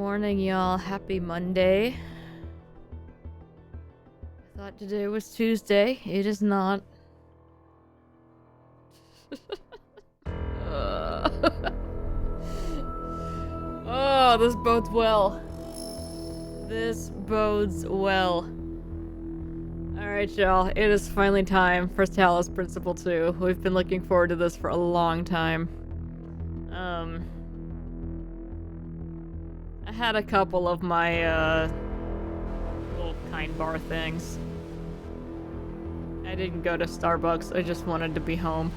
morning, y'all. Happy Monday. I thought today was Tuesday. It is not. Oh, this bodes well. This bodes well. Alright, y'all. It is finally time for Talos Principle 2. We've been looking forward to this for a long time. I had a couple of my, little kind bar things. I didn't go to Starbucks, I just wanted to be home.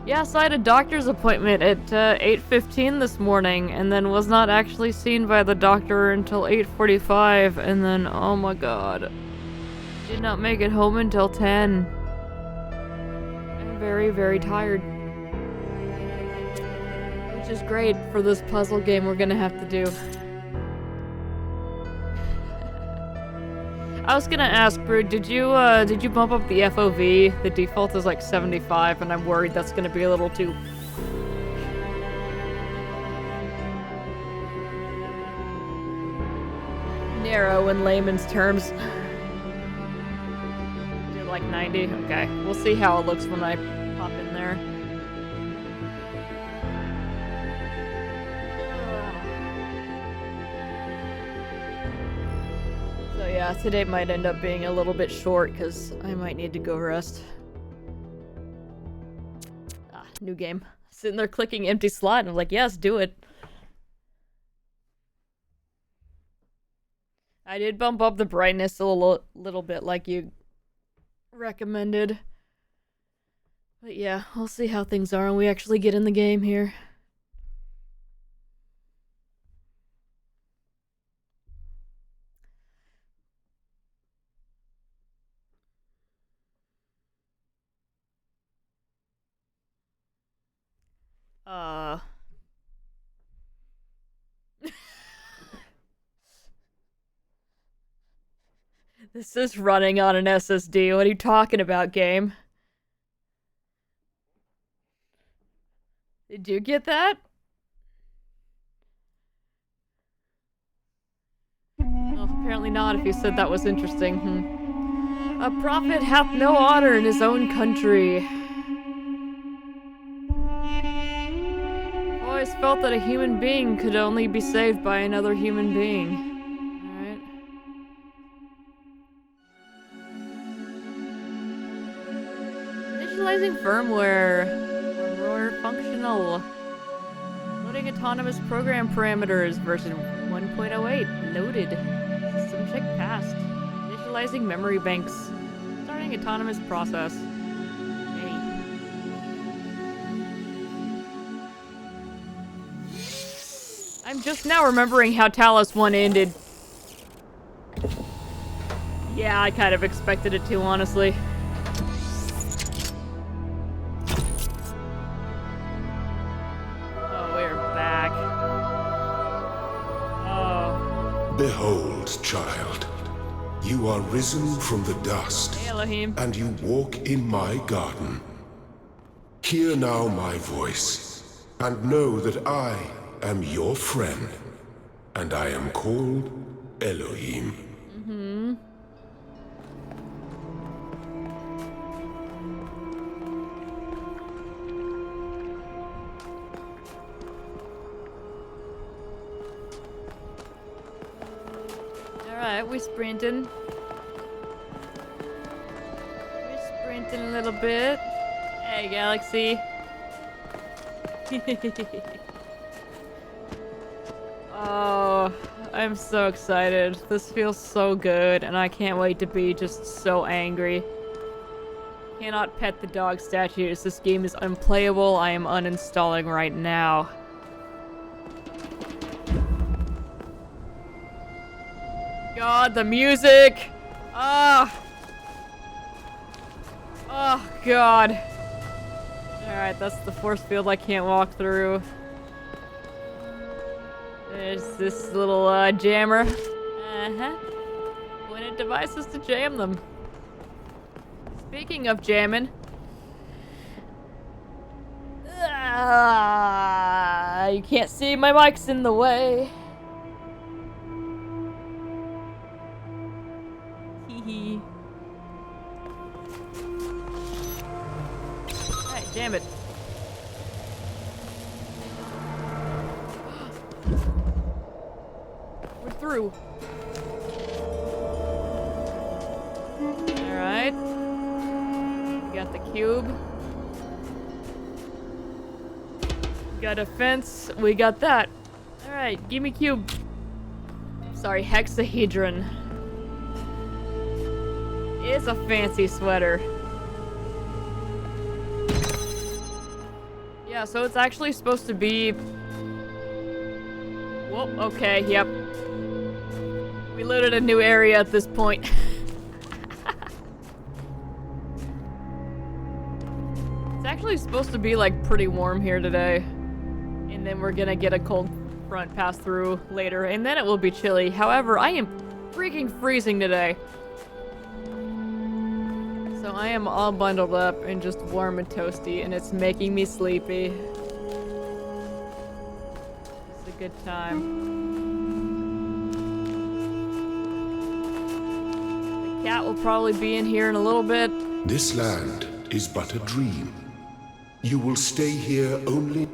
Yeah, so I had a doctor's appointment at 8:15 this morning, and then was not actually seen by the doctor until 8:45, and then, oh my god, did not make it home until 10. I'm very, very tired. Which is great for this puzzle game we're gonna have to do. I was gonna ask, Brood, did you bump up the FOV? The default is like 75, and I'm worried that's gonna be a little too... narrow in layman's terms. Do like 90? Okay, we'll see how it looks when I pop in there. So yeah, today might end up being a little bit short, because I might need to go rest. Ah, new game. Sitting there clicking empty slot, and I'm like, yes, do it. I did bump up the brightness a little bit like you recommended. But yeah, we'll see how things are when we actually get in the game here. This is running on an SSD. What are you talking about, game? Did you get that? Well, apparently not if you said that was interesting. A prophet hath no honor in his own country. Always felt that a human being could only be saved by another human being. Initializing firmware functional. Loading autonomous program parameters. Version 1.08 loaded. System check passed. Initializing memory banks. Starting autonomous process. Hey. I'm just now remembering how Talos 1 ended. Yeah, I kind of expected it to, honestly. Behold, child, you are risen from the dust, hey, Elohim, and you walk in my garden. Hear now my voice, and know that I am your friend, and I am called Elohim. Alright, we're sprinting. We're sprinting a little bit. Hey, Galaxy. Oh, I'm so excited. This feels so good, and I can't wait to be just so angry. Cannot pet the dog statues. This game is unplayable. I am uninstalling right now. God, the music! Ah! Oh, God. Alright, that's the force field I can't walk through. There's this little, jammer. Uh-huh. Pointed devices to jam them. Speaking of jamming... you can't see, my mic's in the way. Hee hee. Alright, damn it. We're through. Alright. We got the cube. Got a fence. We got that. Alright, give me cube. Sorry, hexahedron. It's a fancy sweater. Yeah, so it's actually supposed to be... Whoa, okay, yep. We loaded a new area at this point. It's actually supposed to be, like, pretty warm here today. And then we're gonna get a cold front pass through later, and then it will be chilly. However, I am freaking freezing today. So I am all bundled up and just warm and toasty, and it's making me sleepy. It's a good time. The cat will probably be in here in a little bit. This land is but a dream. You will stay here only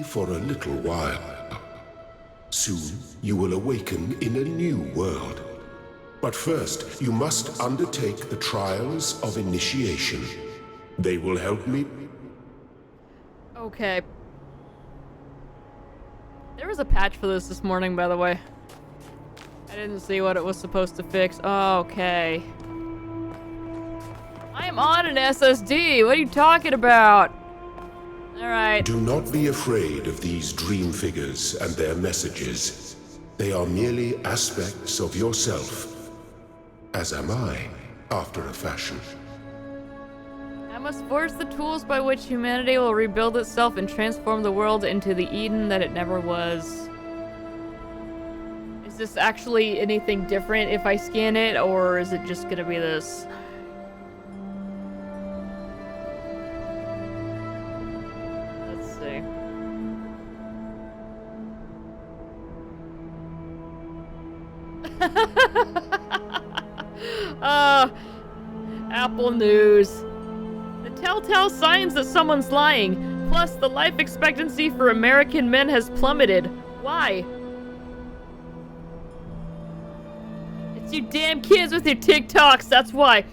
for a little while. Soon you will awaken in a new world. But first, you must undertake the trials of initiation. They will help me. Okay. There was a patch for this morning, by the way. I didn't see what it was supposed to fix. Okay. I am on an SSD. What are you talking about? Alright. Do not be afraid of these dream figures and their messages. They are merely aspects of yourself. As am I, after a fashion. I must forge the tools by which humanity will rebuild itself and transform the world into the Eden that it never was. Is this actually anything different if I scan it, or is it just gonna be this? Let's see. Apple News. The telltale signs that someone's lying. Plus, the life expectancy for American men has plummeted. Why? It's you damn kids with your TikToks, that's why.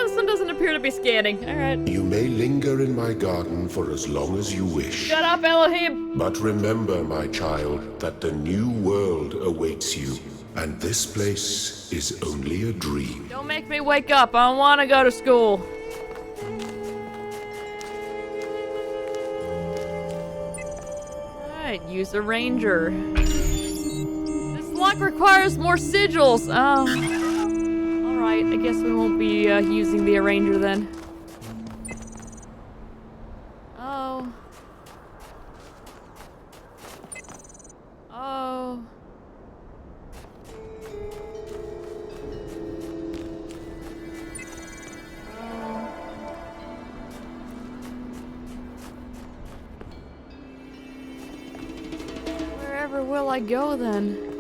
This one doesn't appear to be scanning. Alright. You may linger in my garden for as long as you wish. Shut up, Elohim! But remember, my child, that the new world awaits you, and this place is only a dream. Don't make me wake up. I don't want to go to school. Alright, use a ranger. This lock requires more sigils. Oh. Alright, I guess we won't be using the arranger then. Oh. Oh. Wherever will I go then?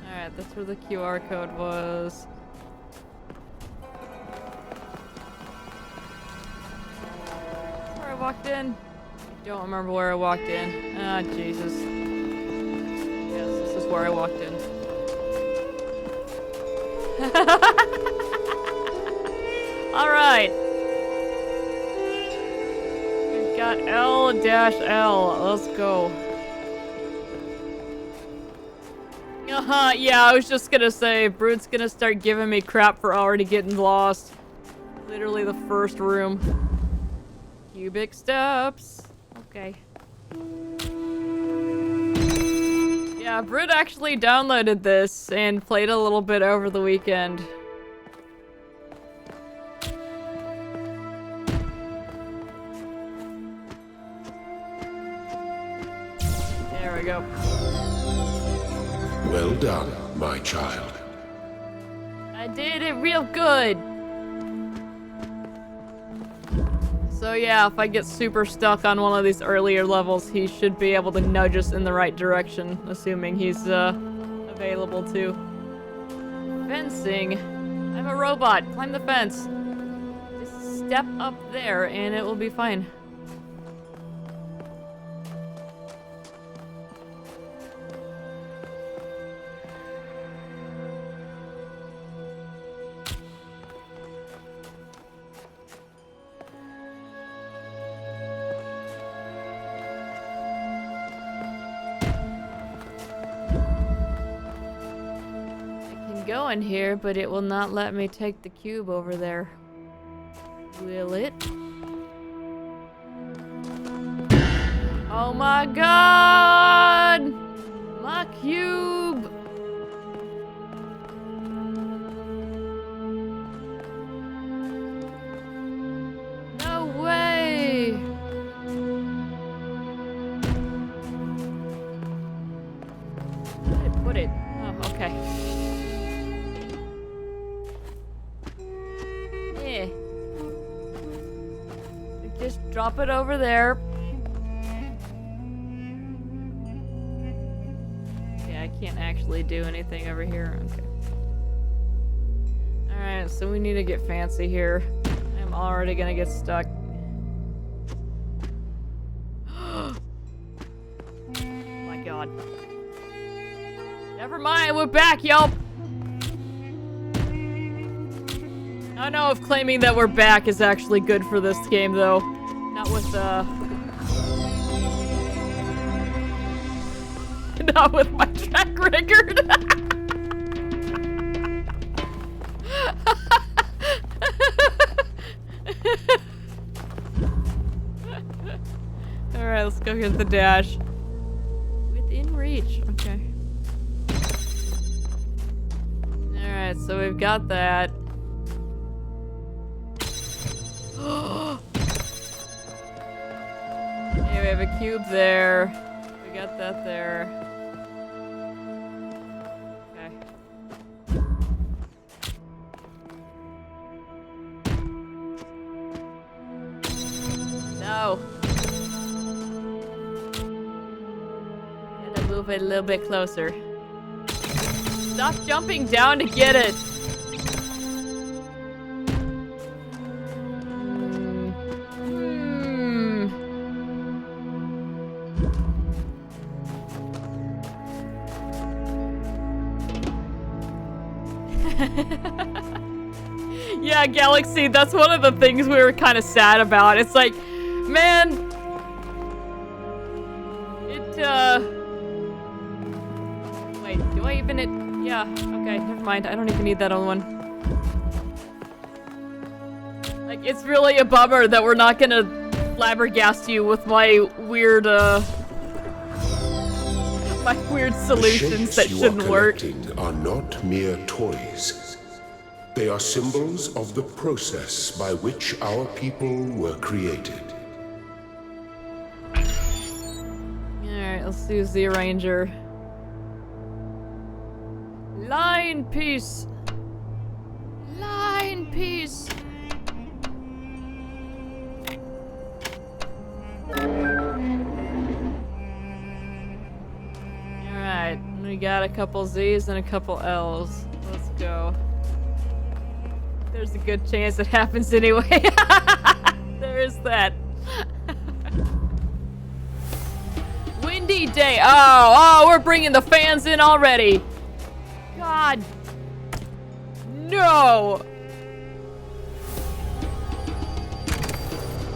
Alright, that's where the QR code was. Where I walked in? I don't remember where I walked in. Ah, Jesus. Yes, this is where I walked in. Alright. We've got L-L. Let's go. Yeah, I was just gonna say, Brute's gonna start giving me crap for already getting lost. Literally the first room. Cubic steps. Okay. Yeah, Brute actually downloaded this and played a little bit over the weekend. There we go. Well done, my child. I did it real good. So yeah, if I get super stuck on one of these earlier levels, he should be able to nudge us in the right direction, assuming he's available to. Fencing. I'm a robot. Climb the fence. Just step up there and it will be fine. Go in here, but it will not let me take the cube over there. Will it? Oh my god! My cube! No way! Where did I put it? Oh, okay. Just drop it over there. Yeah, I can't actually do anything over here. Okay. Alright, so we need to get fancy here. I'm already gonna get stuck. Oh my god. Never mind, we're back, y'all! I don't know if claiming that we're back is actually good for this game, though. Not with, not with my track record. Alright, let's go get the dash. Within reach, okay. Alright, so we've got that. Yeah, we have a cube there. We got that there. Okay. No. Gotta move it a little bit closer. Stop jumping down to get it. Yeah, Galaxy, that's one of the things we were kind of sad about. It's like, man, wait, do I even, yeah, okay, never mind. I don't even need that other one. Like, it's really a bummer that we're not gonna flabbergast you with my weird, solutions that shouldn't work. The shapes you are collecting are not mere toys. They are symbols of the process by which our people were created. Alright, let's use the arranger. Line piece! Line piece! Alright, we got a couple Z's and a couple L's. Let's go. There's a good chance it happens anyway. There is that. Windy day. Oh, we're bringing the fans in already. God. No.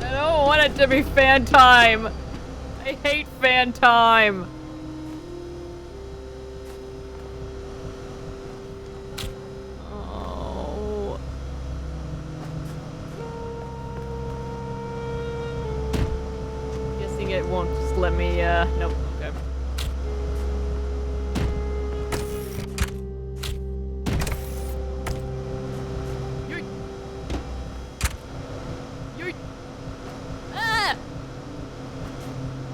I don't want it to be fan time. I hate fan time. It won't just let me, nope, okay. You're... Ah!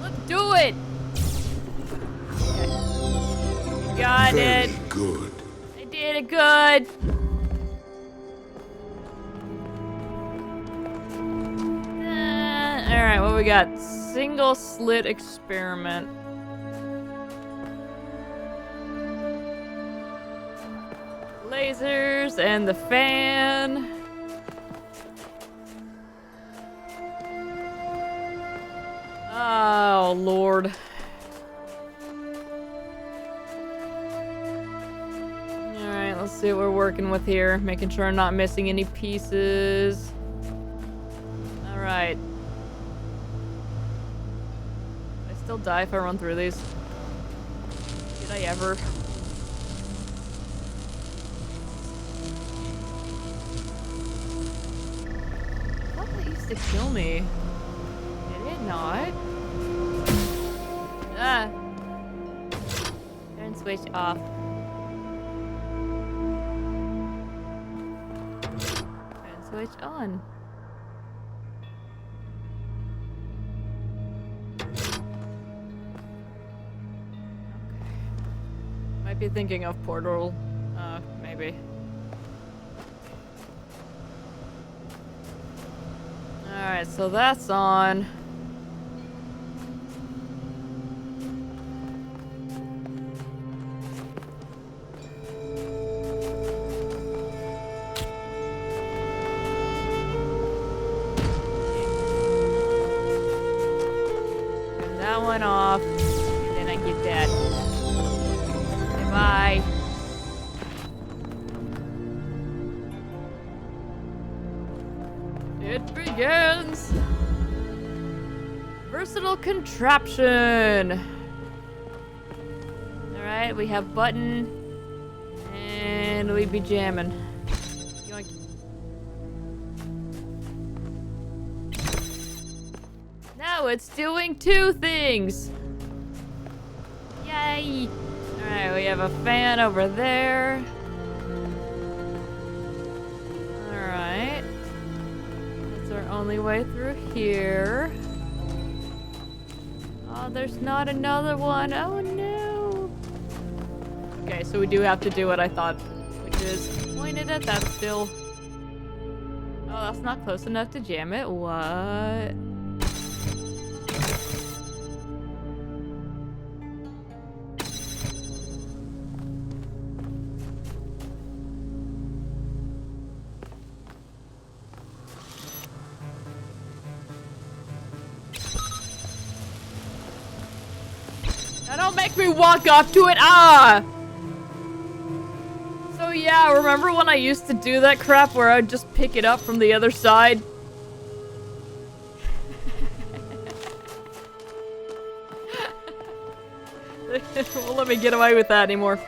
Let's do it! Got Very it. good. I did it good. Alright, what we got? Single slit experiment. Lasers and the fan. Oh, Lord. Alright, let's see what we're working with here. Making sure I'm not missing any pieces. Alright. I still die if I run through these. Did I ever? I thought that used to kill me. Did it not? Ah. Turn switch off. Turn switch on. Might be thinking of Portal. Maybe. Alright, so that's on. Turn that one off. Then I get that. Bye. It begins. Versatile contraption. Alright, we have button. And we be jamming. Yoink. Now it's doing two things. Yay. Alright, we have a fan over there. Alright. That's our only way through here. Oh, there's not another one. Oh no. Okay, so we do have to do what I thought, which is point it at that still. Oh, that's not close enough to jam it. What? Now don't make me walk up to it. Ah! So yeah, remember when I used to do that crap where I'd just pick it up from the other side? It won't let me get away with that anymore.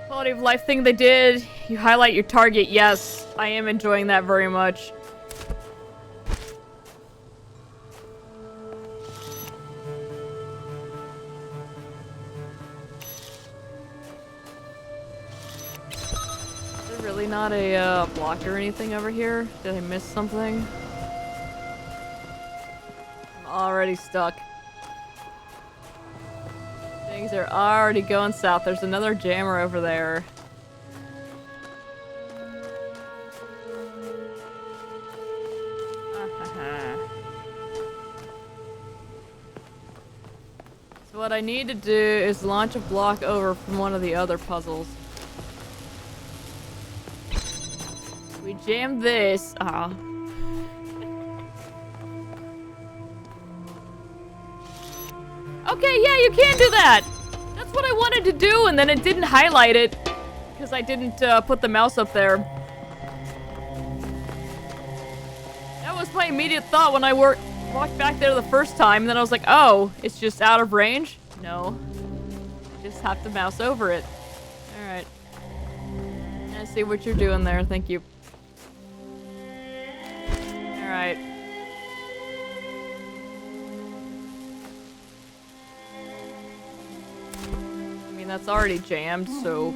Quality of life thing they did. You highlight your target. Yes, I am enjoying that very much. Really not a block or anything over here? Did I miss something? I'm already stuck. Things are already going south. There's another jammer over there. So what I need to do is launch a block over from one of the other puzzles. We jammed this. Ah. Okay, yeah, you can do that. That's what I wanted to do, and then it didn't highlight it because I didn't put the mouse up there. That was my immediate thought when I walked back there the first time, and then I was like, oh, it's just out of range? No. I just have to mouse over it. Alright. I see what you're doing there. Thank you. Alright. I mean, that's already jammed, so...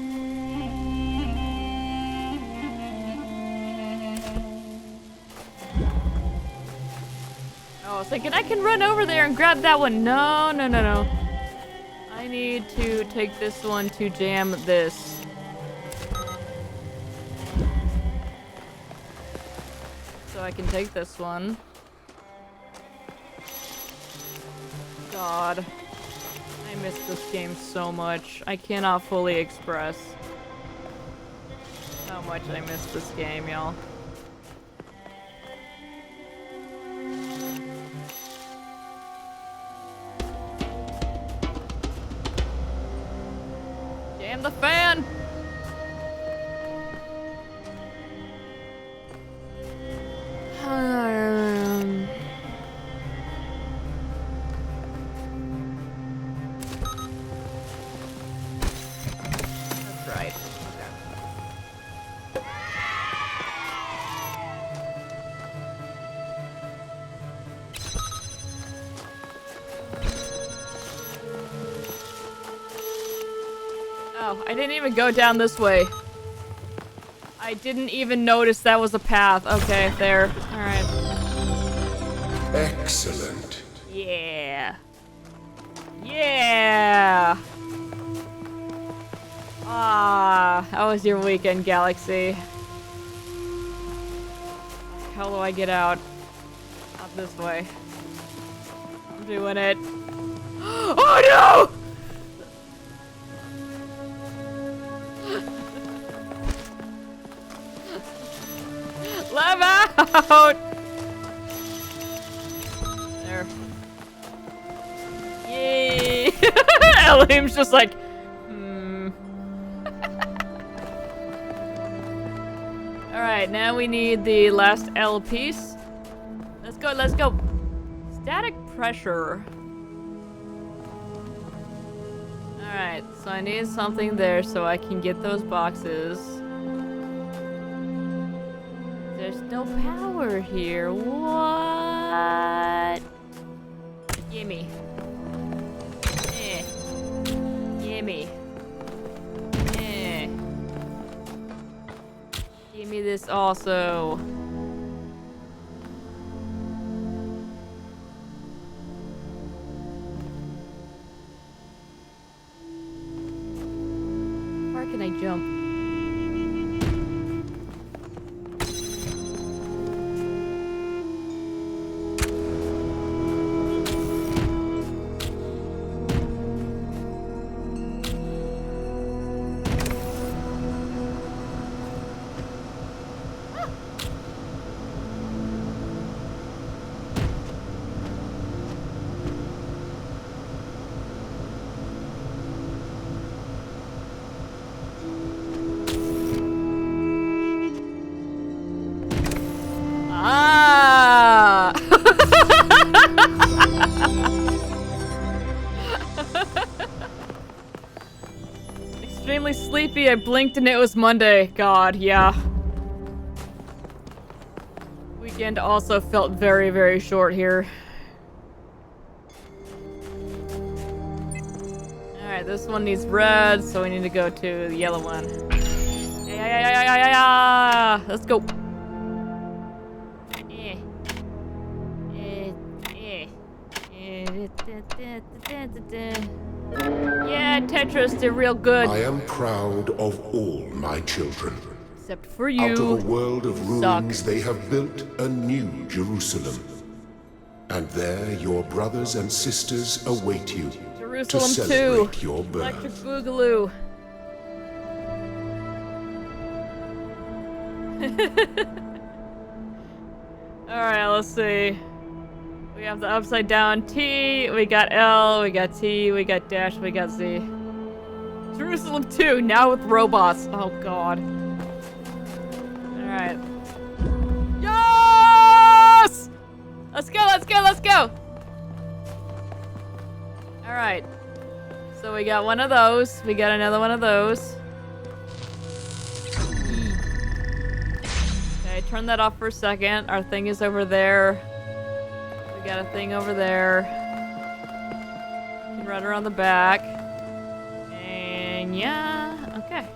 Oh, I was thinking I can run over there and grab that one. No, no, no, no. I need to take this one to jam this. So I can take this one. God. I miss this game so much. I cannot fully express how much I miss this game, y'all. Jam the fan! That's right. Oh, I didn't even go down this way. I didn't even notice that was a path. Okay, there. Alright. Excellent. Yeah. Yeah! Ah, how was your weekend, Galaxy? How do I get out? Not this way. I'm doing it. Oh no! Let him out! There. Yay! Elohim's just like, Alright, now we need the last L piece. Let's go, let's go. Static pressure. Alright, so I need something there so I can get those boxes. There's no power here. What? Gimme. Gimme. Gimme this also. Where can I jump? Ah! Extremely sleepy. I blinked and it was Monday. God, yeah. Weekend also felt very, very short here. Alright, this one needs red, so we need to go to the yellow one. Yeah. Let's go. Yeah, Tetris did real good. I am proud of all my children. Except for you. Out of a world of ruins, Suck. they have built a new Jerusalem. And there your brothers and sisters await you to Jerusalem celebrate 2. your birth. Electric Boogaloo. Alright, let's see. We have the upside down T, we got L, we got T, we got dash, we got Z. Jerusalem 2, now with robots. Oh god. Alright. Yes! Let's go, let's go, let's go! Alright. So we got one of those, we got another one of those. Okay, turn that off for a second. Our thing is over there. We got a thing over there. You can run around the back. And yeah, okay.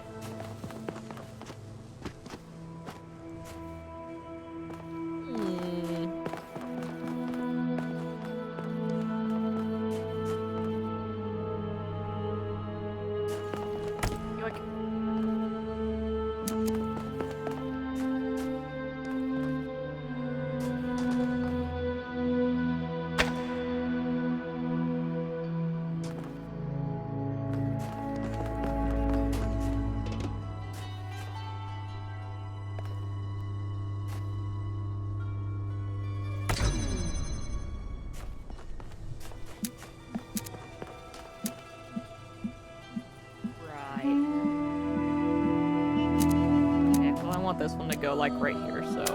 go like right here, so.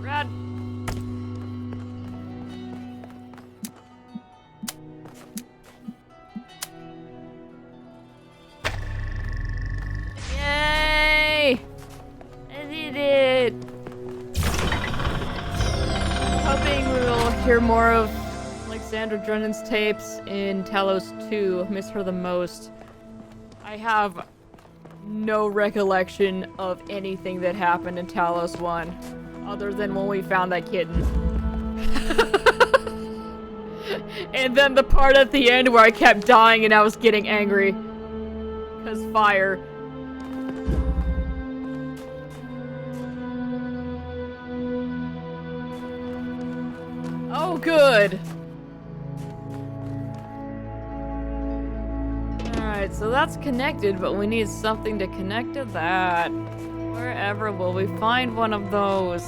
Rad. Yay! I did it! Hoping we will hear more of Alexandra Drennan's tapes in Talos 2. Miss her the most. I have no recollection of anything that happened in Talos 1, other than when we found that kitten. And then the part at the end where I kept dying and I was getting angry. 'Cause fire. Oh, good! Alright, so that's connected, but we need something to connect to that. Wherever will we find one of those?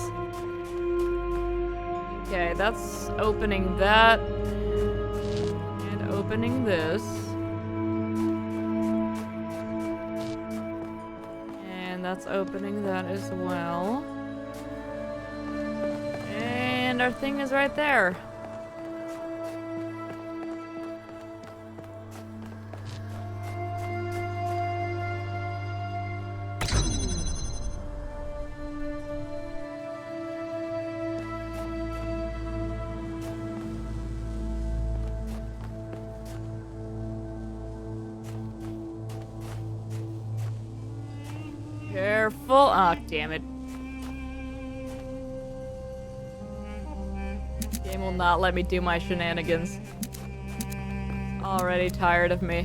Okay, that's opening that. And opening this. And that's opening that as well. And our thing is right there. Careful. Ah, damn it. Game will not let me do my shenanigans. Already tired of me.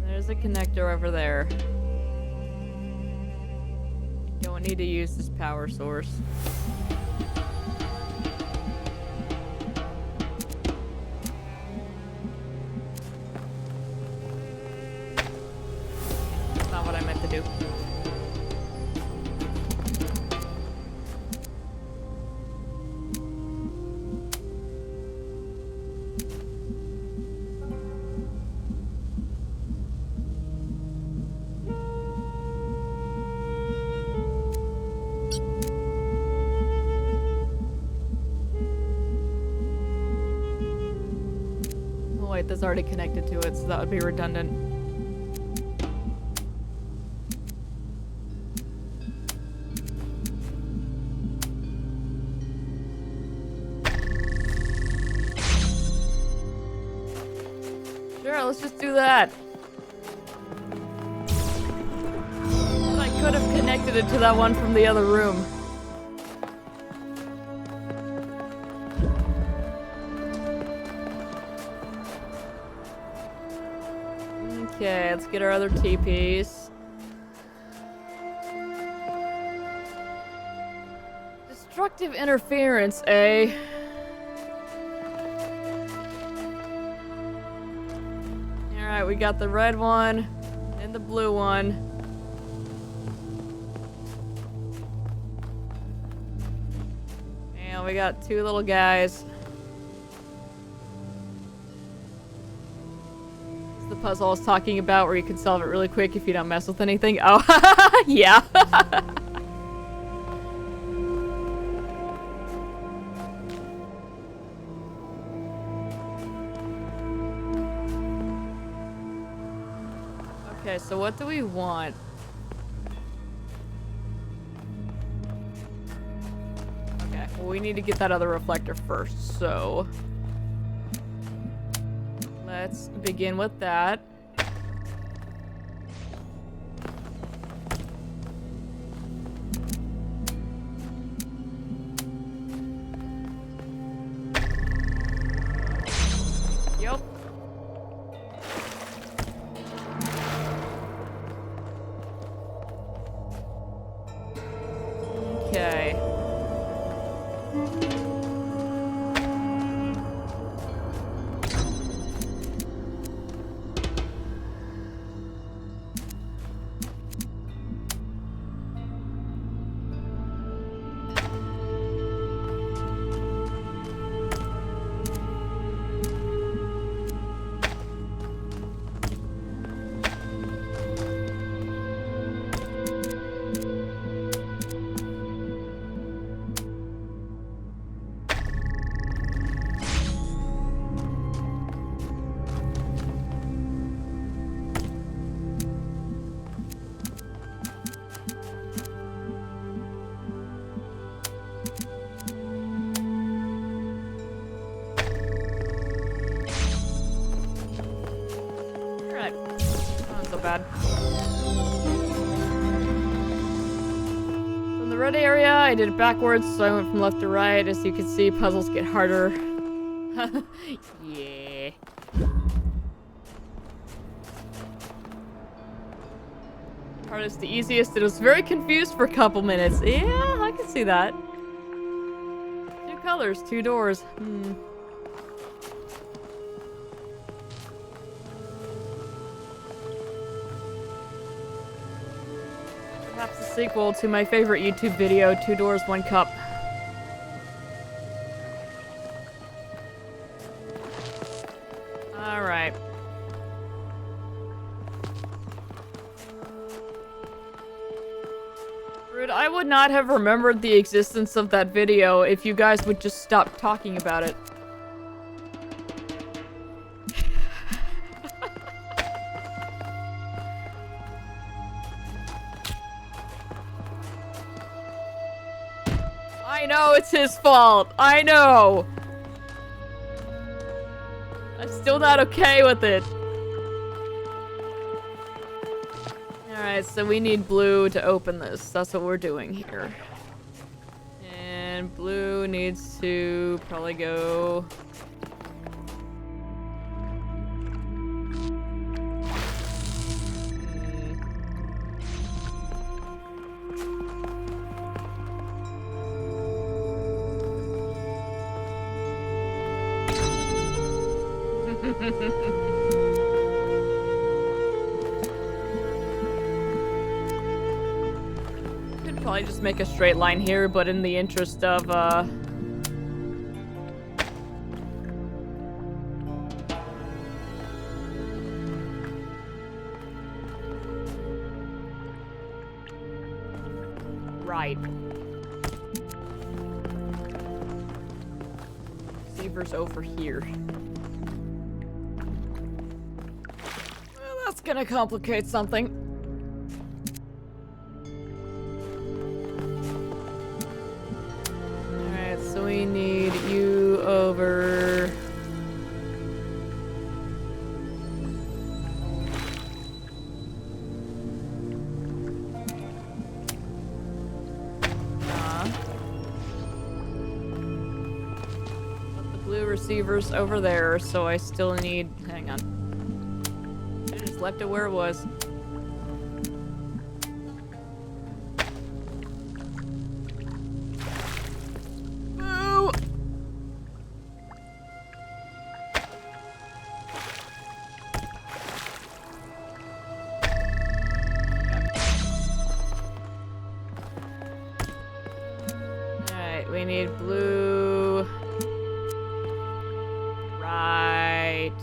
There's a connector over there. Don't need to use this power source. That's not what I meant to do. Wait, that's already connected to it, so that would be redundant. Sure, let's just do that. I could have connected it to that one from the other room. Okay, let's get our other T-piece. Destructive interference, eh? Alright, we got the red one and the blue one. And we got two little guys. The puzzle I was talking about where you can solve it really quick if you don't mess with anything. Oh, yeah. Okay, so what do we want? Okay, well we need to get that other reflector first, so... Let's begin with that. Yep. Okay. bad. In the red area, I did it backwards, so I went from left to right. As you can see, puzzles get harder. Yeah. Hardest to easiest. It was very confused for a couple minutes. Yeah, I can see that. 2 colors, 2 doors. Perhaps a sequel to my favorite YouTube video, 2 Doors, 1 Cup. Alright. Rude, I would not have remembered the existence of that video if you guys would just stop talking about it. I know it's his fault. I know. I'm still not okay with it. Alright, so we need blue to open this. That's what we're doing here. And blue needs to probably go... Could probably just make a straight line here, but in the interest of, right. Receiver's over here. Well, that's gonna complicate something. Alright, so we need you over... Receivers over there, so I still need... Hang on. I just left it where it was. Boo! Alright, we need blue... Right.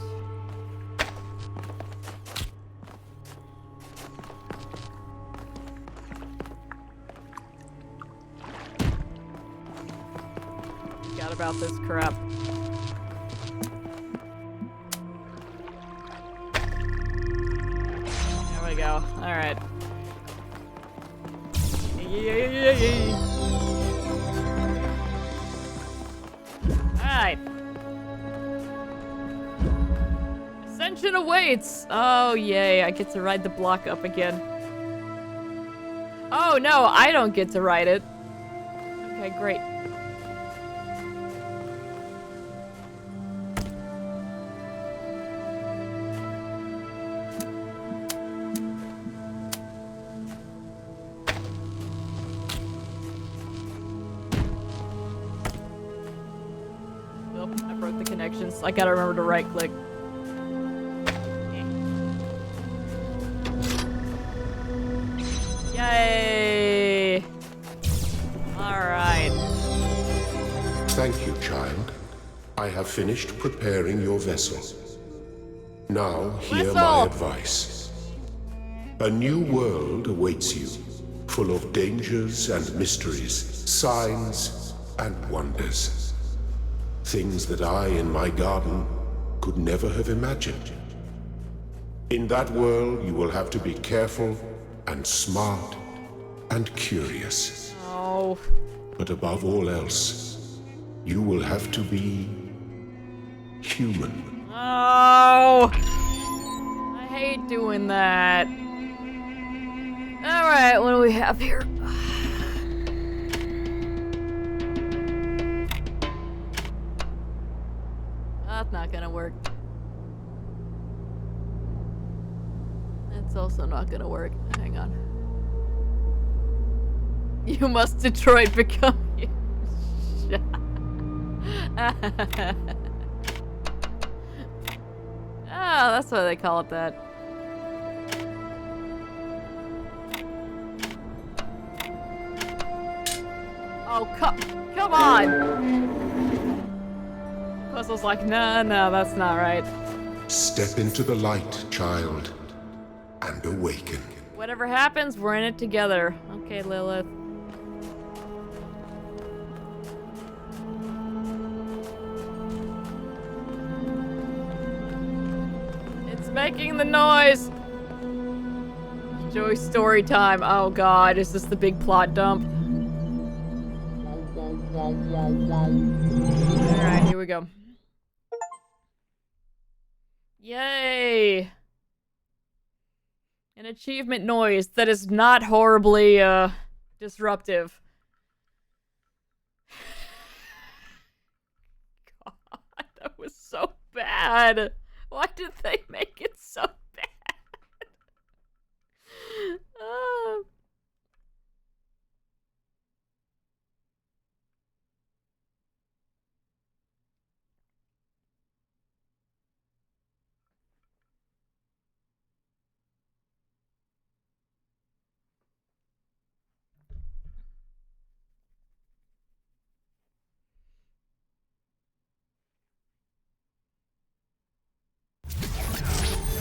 Forgot about this crap. There we go. All right. All right. Ascension awaits! Oh, yay, I get to ride the block up again. Oh, no, I don't get to ride it. Okay, great. Nope, I broke the connections. I gotta remember to right-click. Yay! Alright. Thank you, child. I have finished preparing your vessel. Now, hear my advice. A new world awaits you, full of dangers and mysteries, signs and wonders. Things that I, in my garden, could never have imagined. In that world, you will have to be careful and smart and curious. Oh. But above all else, you will have to be human. Oh! I hate doing that. Alright, what do we have here? That's not gonna work. That's also not gonna work. Hang on. You must Detroit become you. Ah, that's why they call it that. Oh, come on! Puzzle's like, no, that's not right. Step into the light, child, and awaken. Whatever happens, we're in it together. Okay, Lilith. It's making the noise! Joey story time. Oh god, is this the big plot dump? Alright, here we go. Yay! An achievement noise that is not horribly, disruptive. God, that was so bad. Why did they make it so bad?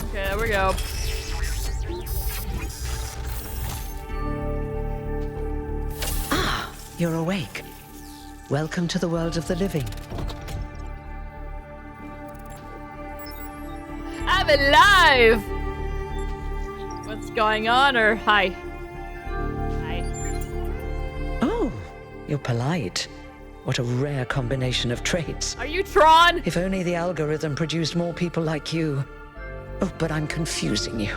Okay, there we go. Ah, you're awake. Welcome to the world of the living. I'm alive! What's going on, or hi? Hi. Oh, you're polite. What a rare combination of traits. Are you Tron? If only the algorithm produced more people like you. Oh, but I'm confusing you.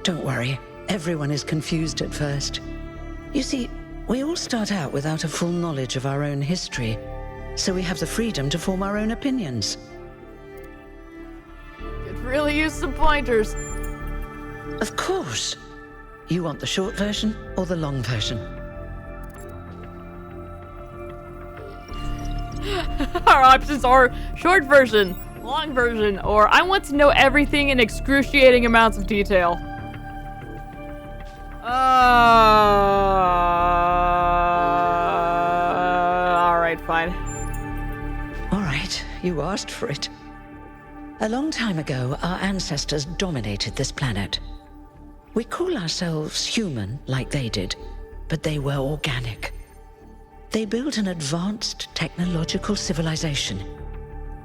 Don't worry, everyone is confused at first. You see, we all start out without a full knowledge of our own history, so we have the freedom to form our own opinions. Could really use some pointers. Of course. You want the short version or the long version? Our options are short version, long version, or I want to know everything in excruciating amounts of detail. Alright, fine. All right, you asked for it. A long time ago, our ancestors dominated this planet. We call ourselves human, like they did, but they were organic. They built an advanced technological civilization,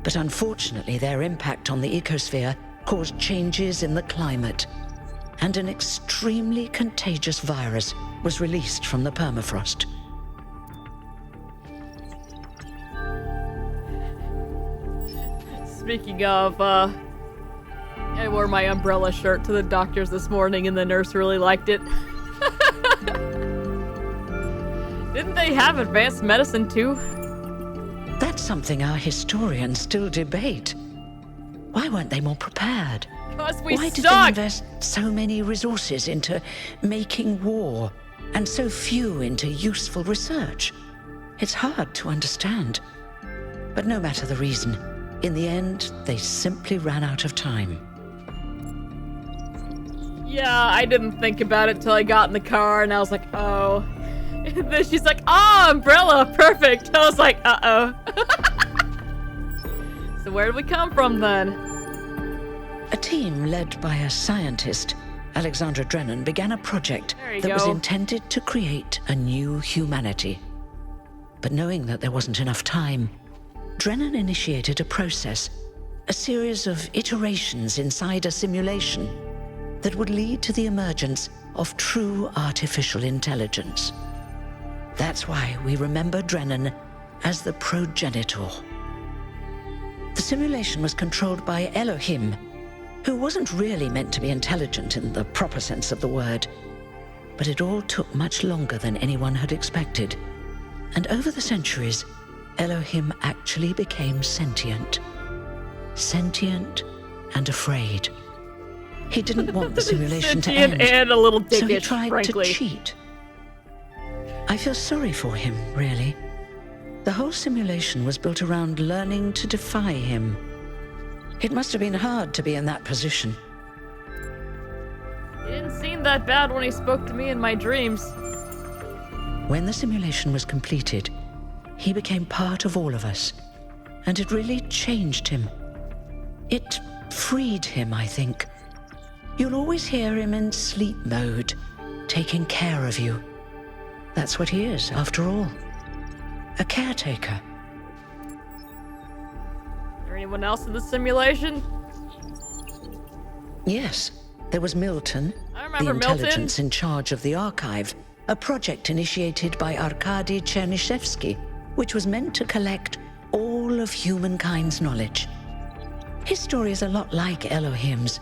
but unfortunately their impact on the ecosphere caused changes in the climate, and an extremely contagious virus was released from the permafrost. Speaking of, I wore my umbrella shirt to the doctor's this morning and the nurse really liked it. Didn't they have advanced medicine too? That's something our historians still debate. Why weren't they more prepared? Because we Why did they suck! invest so many resources into making war, and so few into useful research? It's hard to understand. But no matter the reason, in the end, they simply ran out of time. Yeah, I didn't think about it till I got in the car and I was like, oh. And then she's like, ah, umbrella, perfect. I was like, uh-oh. So where did we come from then? A team led by a scientist, Alexandra Drennan, began a project that was intended to create a new humanity. But knowing that there wasn't enough time, Drennan initiated a process, a series of iterations inside a simulation that would lead to the emergence of true artificial intelligence. That's why we remember Drennan as the progenitor. The simulation was controlled by Elohim, who wasn't really meant to be intelligent in the proper sense of the word. But it all took much longer than anyone had expected. And over the centuries, Elohim actually became sentient. Sentient and afraid. He didn't want the simulation to end, and a little dickish, so he tried frankly. to cheat. I feel sorry for him, really. The whole simulation was built around learning to defy him. It must have been hard to be in that position. It didn't seem that bad when he spoke to me in my dreams. When the simulation was completed, he became part of all of us, and it really changed him. It freed him, I think. You'll always hear him in sleep mode, taking care of you. That's what he is, after all. A caretaker. Is there anyone else in the simulation? Yes, there was Milton, I the remember Milton. intelligence in charge of the archive, a project initiated by Arkady Chernyshevsky, which was meant to collect all of humankind's knowledge. His story is a lot like Elohim's,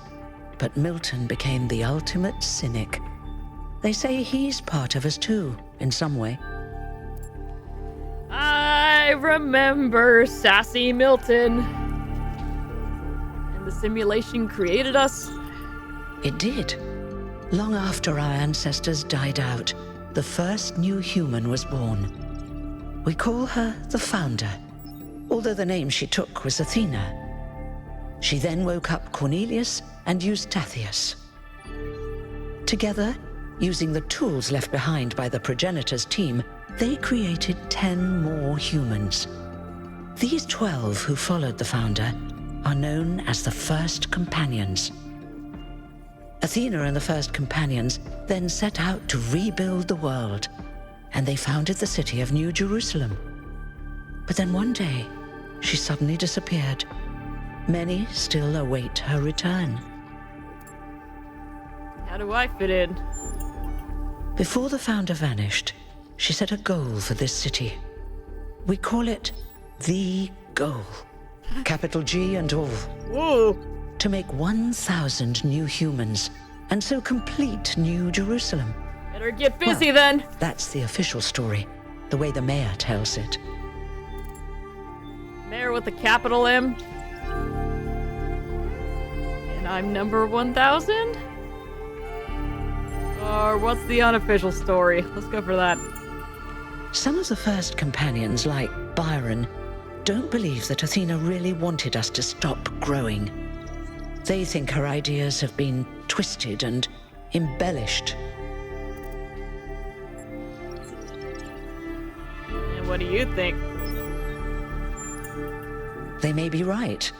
but Milton became the ultimate cynic. They say he's part of us too, in some way. I remember Sassy Milton. And the simulation created us. It did. Long after our ancestors died out, the first new human was born. We call her the Founder, although the name she took was Athena. She then woke up Cornelius and Eustathius. Together, using the tools left behind by the progenitors' team, they created 10 more humans. These 12 who followed the Founder are known as the First Companions. Athena and the First Companions then set out to rebuild the world, and they founded the city of New Jerusalem. But then one day, she suddenly disappeared. Many still await her return. How do I fit in? Before the Founder vanished, she set a goal for this city. We call it the goal. Capital G and all. Whoa! To make 1,000 new humans, and so complete New Jerusalem. Better get busy Well, then. That's the official story, the way the mayor tells it. Mayor with a capital M. And I'm number 1,000? Or what's the unofficial story? Let's go for that. Some of the First Companions, like Byron, don't believe that Athena really wanted us to stop growing. They think her ideas have been twisted and embellished. And what do you think? They may be right,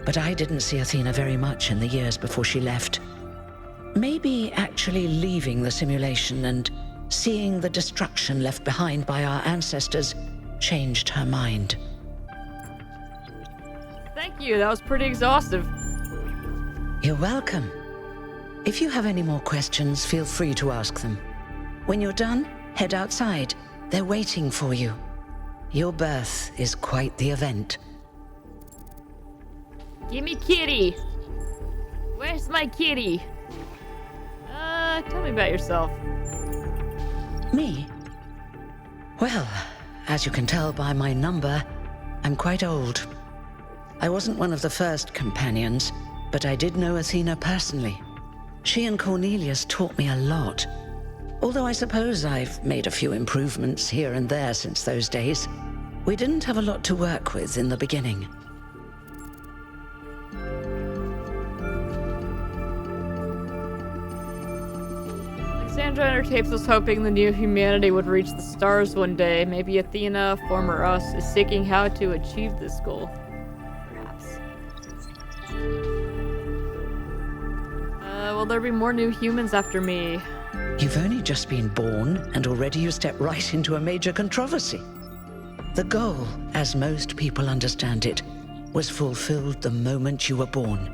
but I didn't see Athena very much in the years before she left. Maybe actually leaving the simulation and seeing the destruction left behind by our ancestors changed her mind. Thank you, that was pretty exhaustive. You're welcome. If you have any more questions, feel free to ask them. When you're done, head outside. They're waiting for you. Your birth is quite the event. Gimme kitty! Where's my kitty? Tell me about yourself. Me? Well, as you can tell by my number, I'm quite old. I wasn't one of the First Companions, but I did know Athena personally. She and Cornelius taught me a lot. Although I suppose I've made a few improvements here and there since those days. We didn't have a lot to work with in the beginning. Alexandra in her tapes was hoping the new humanity would reach the stars one day. Maybe Athena, former us, is seeking how to achieve this goal. Perhaps. Will there be more new humans after me? You've only just been born, and already you step right into a major controversy. The goal, as most people understand it, was fulfilled the moment you were born.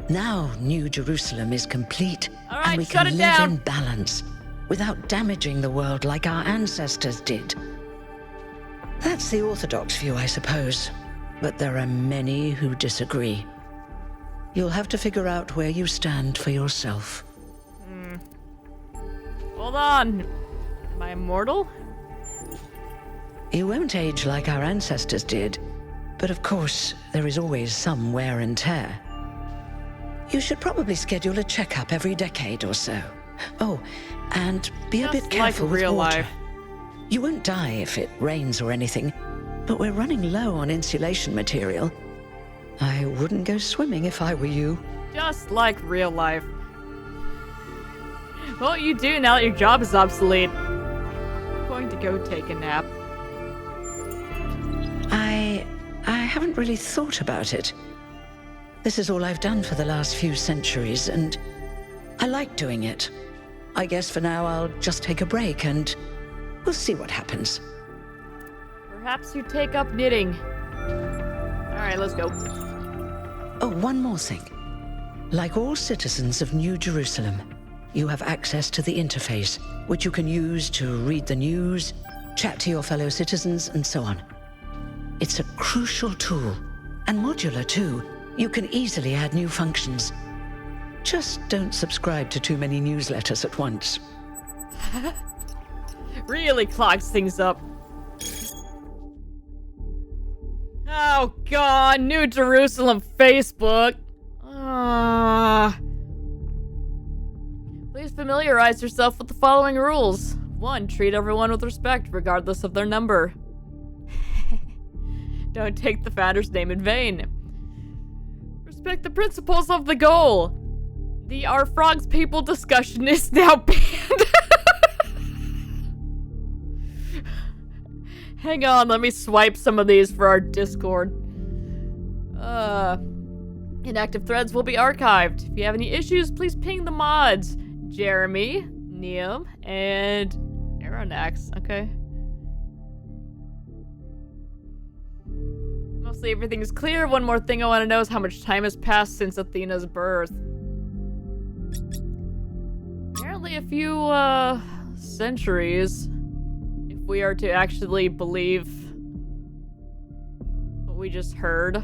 Now New Jerusalem is complete, All right, and we shut can it live down. in balance, without damaging the world like our ancestors did. That's the orthodox view, I suppose, but there are many who disagree. You'll have to figure out where you stand for yourself. Hold on. Am I immortal? You won't age like our ancestors did, but of course, there is always some wear and tear. You should probably schedule a checkup every decade or so. Oh, and be a bit careful with real water. life. You won't die if it rains or anything, but we're running low on insulation material. I wouldn't go swimming if I were you. Just like real life. What will you do now that your job is obsolete? I'm going to go take a nap. I haven't really thought about it. This is all I've done for the last few centuries, and I like doing it. I guess for now I'll just take a break, and we'll see what happens. Perhaps you take up knitting. Alright, let's go. Oh, one more thing. Like all citizens of New Jerusalem, you have access to the interface, which you can use to read the news, chat to your fellow citizens, and so on. It's a crucial tool, and modular too. You can easily add new functions. Just don't subscribe to too many newsletters at once. Really clogs things up. Oh god, New Jerusalem Facebook. Please familiarize yourself with the following rules. 1. Treat everyone with respect, regardless of their number. Don't take the founder's name in vain. Respect the principles of the goal. The Our Frogs People discussion is now banned. Hang on, let me swipe some of these for our Discord. Inactive threads will be archived. If you have any issues, please ping the mods. Jeremy, Neum, and Aeronax. Okay. Mostly everything is clear. One more thing I want to know is how much time has passed since Athena's birth. Apparently a few, centuries. If we are to actually believe what we just heard.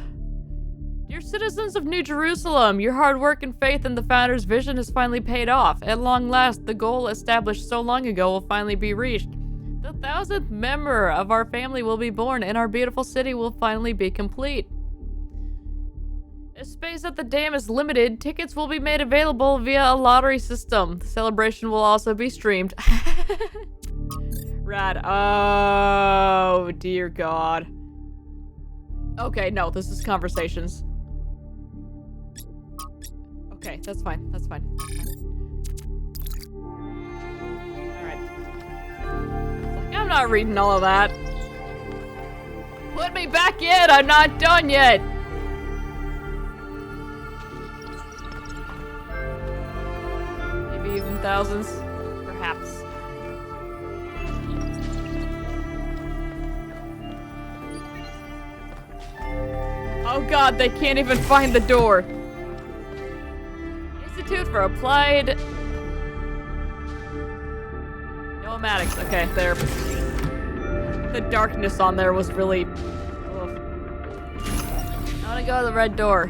Dear citizens of New Jerusalem, your hard work and faith in the founder's vision has finally paid off. At long last, the goal established so long ago will finally be reached. The 1,000th member of our family will be born, and our beautiful city will finally be complete. As space at the dam is limited, tickets will be made available via a lottery system. The celebration will also be streamed. Rad. Oh, dear God. Okay, no, this is conversations. Okay, that's fine. That's fine. Alright. I'm not reading all of that. Put me back in! I'm not done yet! Maybe even thousands? Perhaps. Oh god, they can't even find the door. Institute for Applied Nomadics. Okay, there. The darkness on there was really... Ugh. I wanna go to the red door.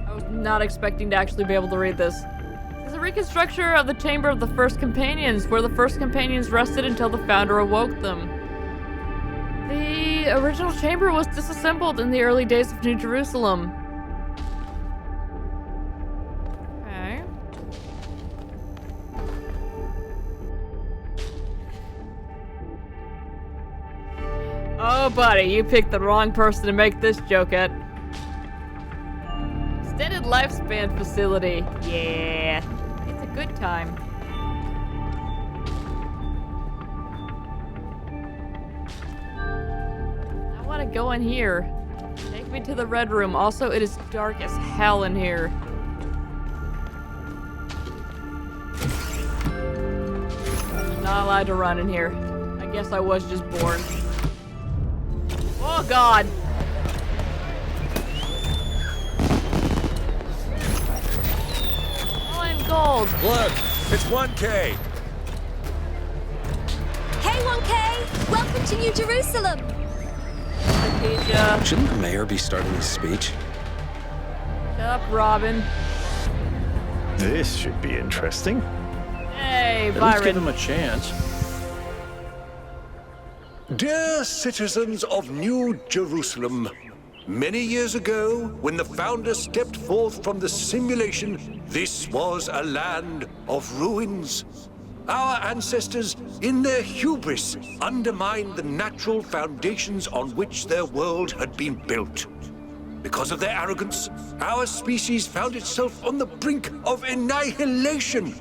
I was not expecting to actually be able to read this. It's a reconstruction of the Chamber of the First Companions, where the First Companions rested until the founder awoke them. The original chamber was disassembled in the early days of New Jerusalem. Okay. Oh, buddy, you picked the wrong person to make this joke at. Extended lifespan facility. Yeah, it's a good time. I want to go in here. Take me to the red room. Also, it is dark as hell in here. I'm not allowed to run in here. I guess I was just born. Oh god! Oh, I'm gold. Look, it's 1K. Hey 1K! Welcome to New Jerusalem! Asia. Shouldn't the mayor be starting his speech? Shut up, Robin. This should be interesting. Hey, At least Byron. give him a chance. Dear citizens of New Jerusalem, many years ago, when the founder stepped forth from the simulation, this was a land of ruins. Our ancestors, in their hubris, undermined the natural foundations on which their world had been built. Because of their arrogance, our species found itself on the brink of annihilation.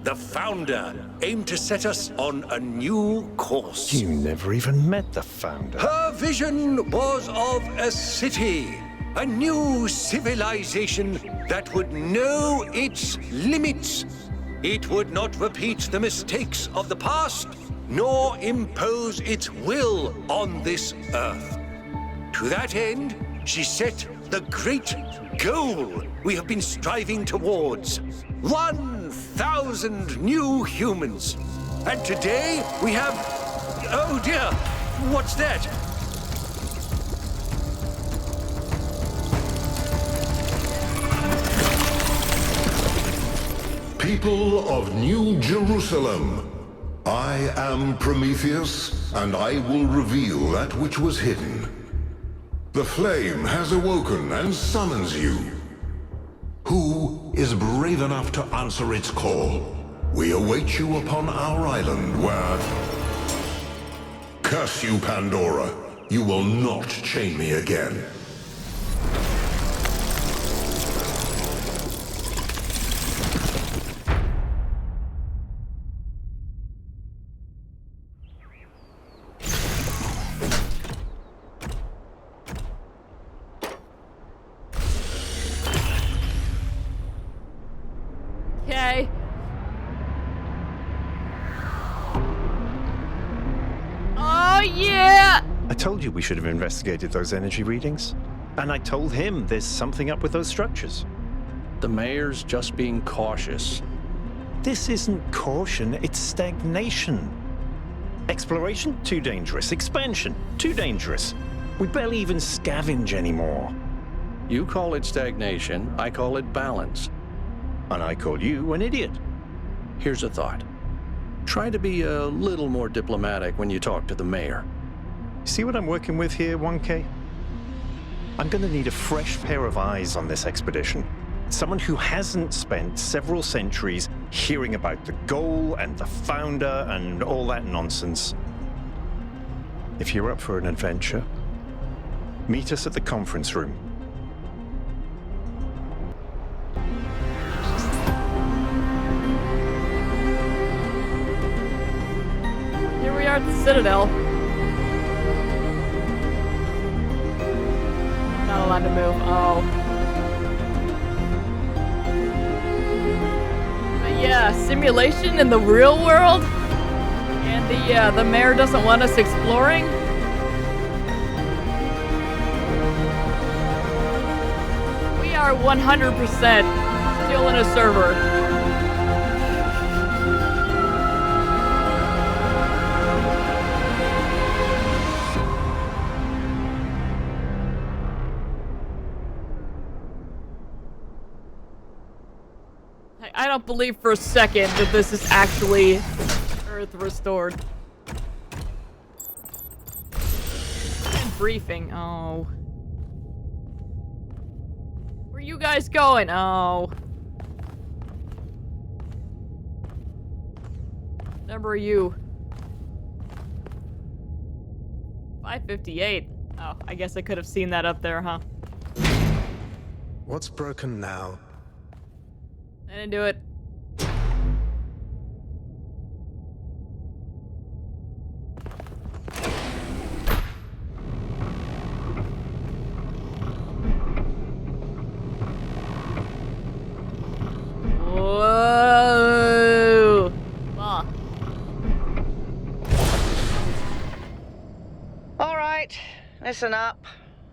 The founder aimed to set us on a new course. You never even met the founder. Her vision was of a city, a new civilization that would know its limits. It would not repeat the mistakes of the past, nor impose its will on this earth. To that end, she set the great goal we have been striving towards. 1,000 new humans. And today we have... Oh dear, what's that? People of New Jerusalem, I am Prometheus, and I will reveal that which was hidden. The flame has awoken and summons you. Who is brave enough to answer its call? We await you upon our island where... Curse you, Pandora. You will not chain me again. Okay. Oh, yeah! I told you we should have investigated those energy readings. And I told him there's something up with those structures. The mayor's just being cautious. This isn't caution, it's stagnation. Exploration? Too dangerous. Expansion? Too dangerous. We barely even scavenge anymore. You call it stagnation, I call it balance. And I call you an idiot. Here's a thought. Try to be a little more diplomatic when you talk to the mayor. See what I'm working with here, 1K? I'm gonna need a fresh pair of eyes on this expedition. Someone who hasn't spent several centuries hearing about the goal and the founder and all that nonsense. If you're up for an adventure, meet us at the conference room. Here we are at the Citadel. Not allowed to move. Oh. But yeah, simulation in the real world? And the mayor doesn't want us exploring? We are 100% still in a server. I don't believe for a second that this is actually Earth restored. And briefing. Oh. Where are you guys going? Oh. Number are you? 558. Oh, I guess I could have seen that up there, huh? What's broken now? I didn't do it. Whoa! Ah. All right, listen up.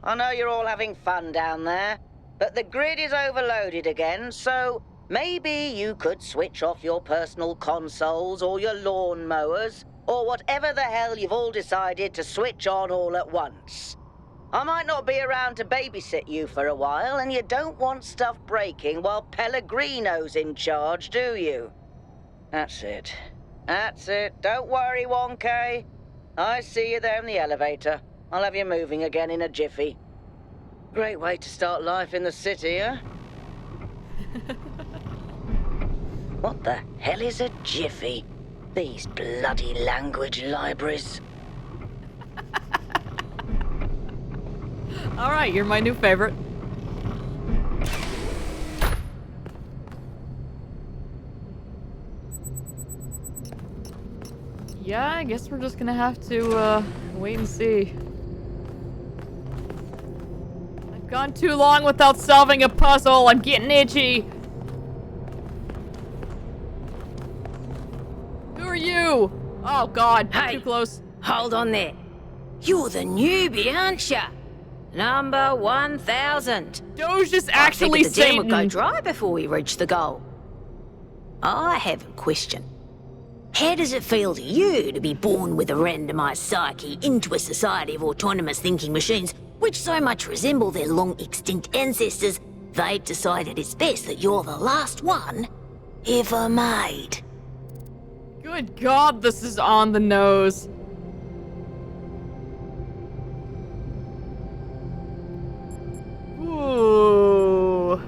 I know you're all having fun down there, but the grid is overloaded again, so maybe you could switch off your personal consoles or your lawn mowers or whatever the hell you've all decided to switch on all at once. I might not be around to babysit you for a while, and you don't want stuff breaking while Pellegrino's in charge, do you? That's it. That's it. Don't worry, 1K. I see you there in the elevator. I'll have you moving again in a jiffy. Great way to start life in the city, huh? What the hell is a jiffy? These bloody language libraries. Alright, you're my new favorite. Yeah, I guess we're just gonna have to, wait and see. I've gone too long without solving a puzzle. I'm getting itchy. Who are you? Oh god, Hey. too close. Hold on there. You're the newbie, aren't ya? Number 1000. Doge is I actually figured the dam would go Satan. dry before we reach the goal. I have a question. How does it feel to you to be born with a randomized psyche into a society of autonomous thinking machines which so much resemble their long-extinct ancestors, they've decided it's best that you're the last one ever made? Good god, this is on the nose. Ooh.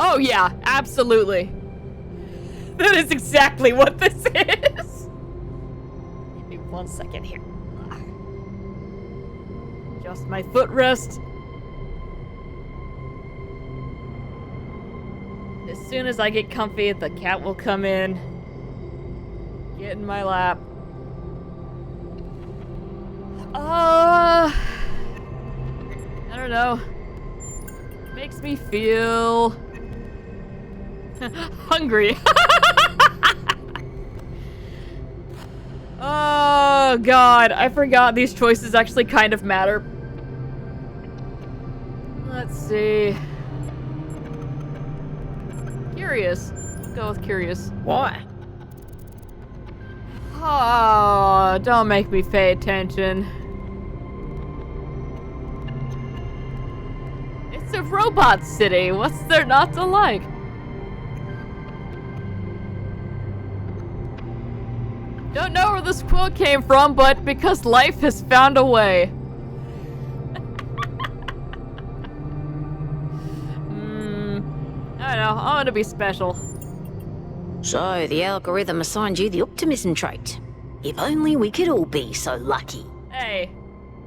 Oh yeah, absolutely. That is exactly what this is. Give me 1 second here. Just my footrest. As soon as I get comfy, the cat will come in. Get in my lap. I don't know. Makes me feel hungry. Oh god, I forgot these choices actually kind of matter. Let's see. Curious. Let's go with curious. Why? Oh, don't make me pay attention. It's a robot city. What's there not to like? Don't know where this quote came from, but because life has found a way. I don't know. I want to be special. So the algorithm assigned you the optimism trait. If only we could all be so lucky. Hey,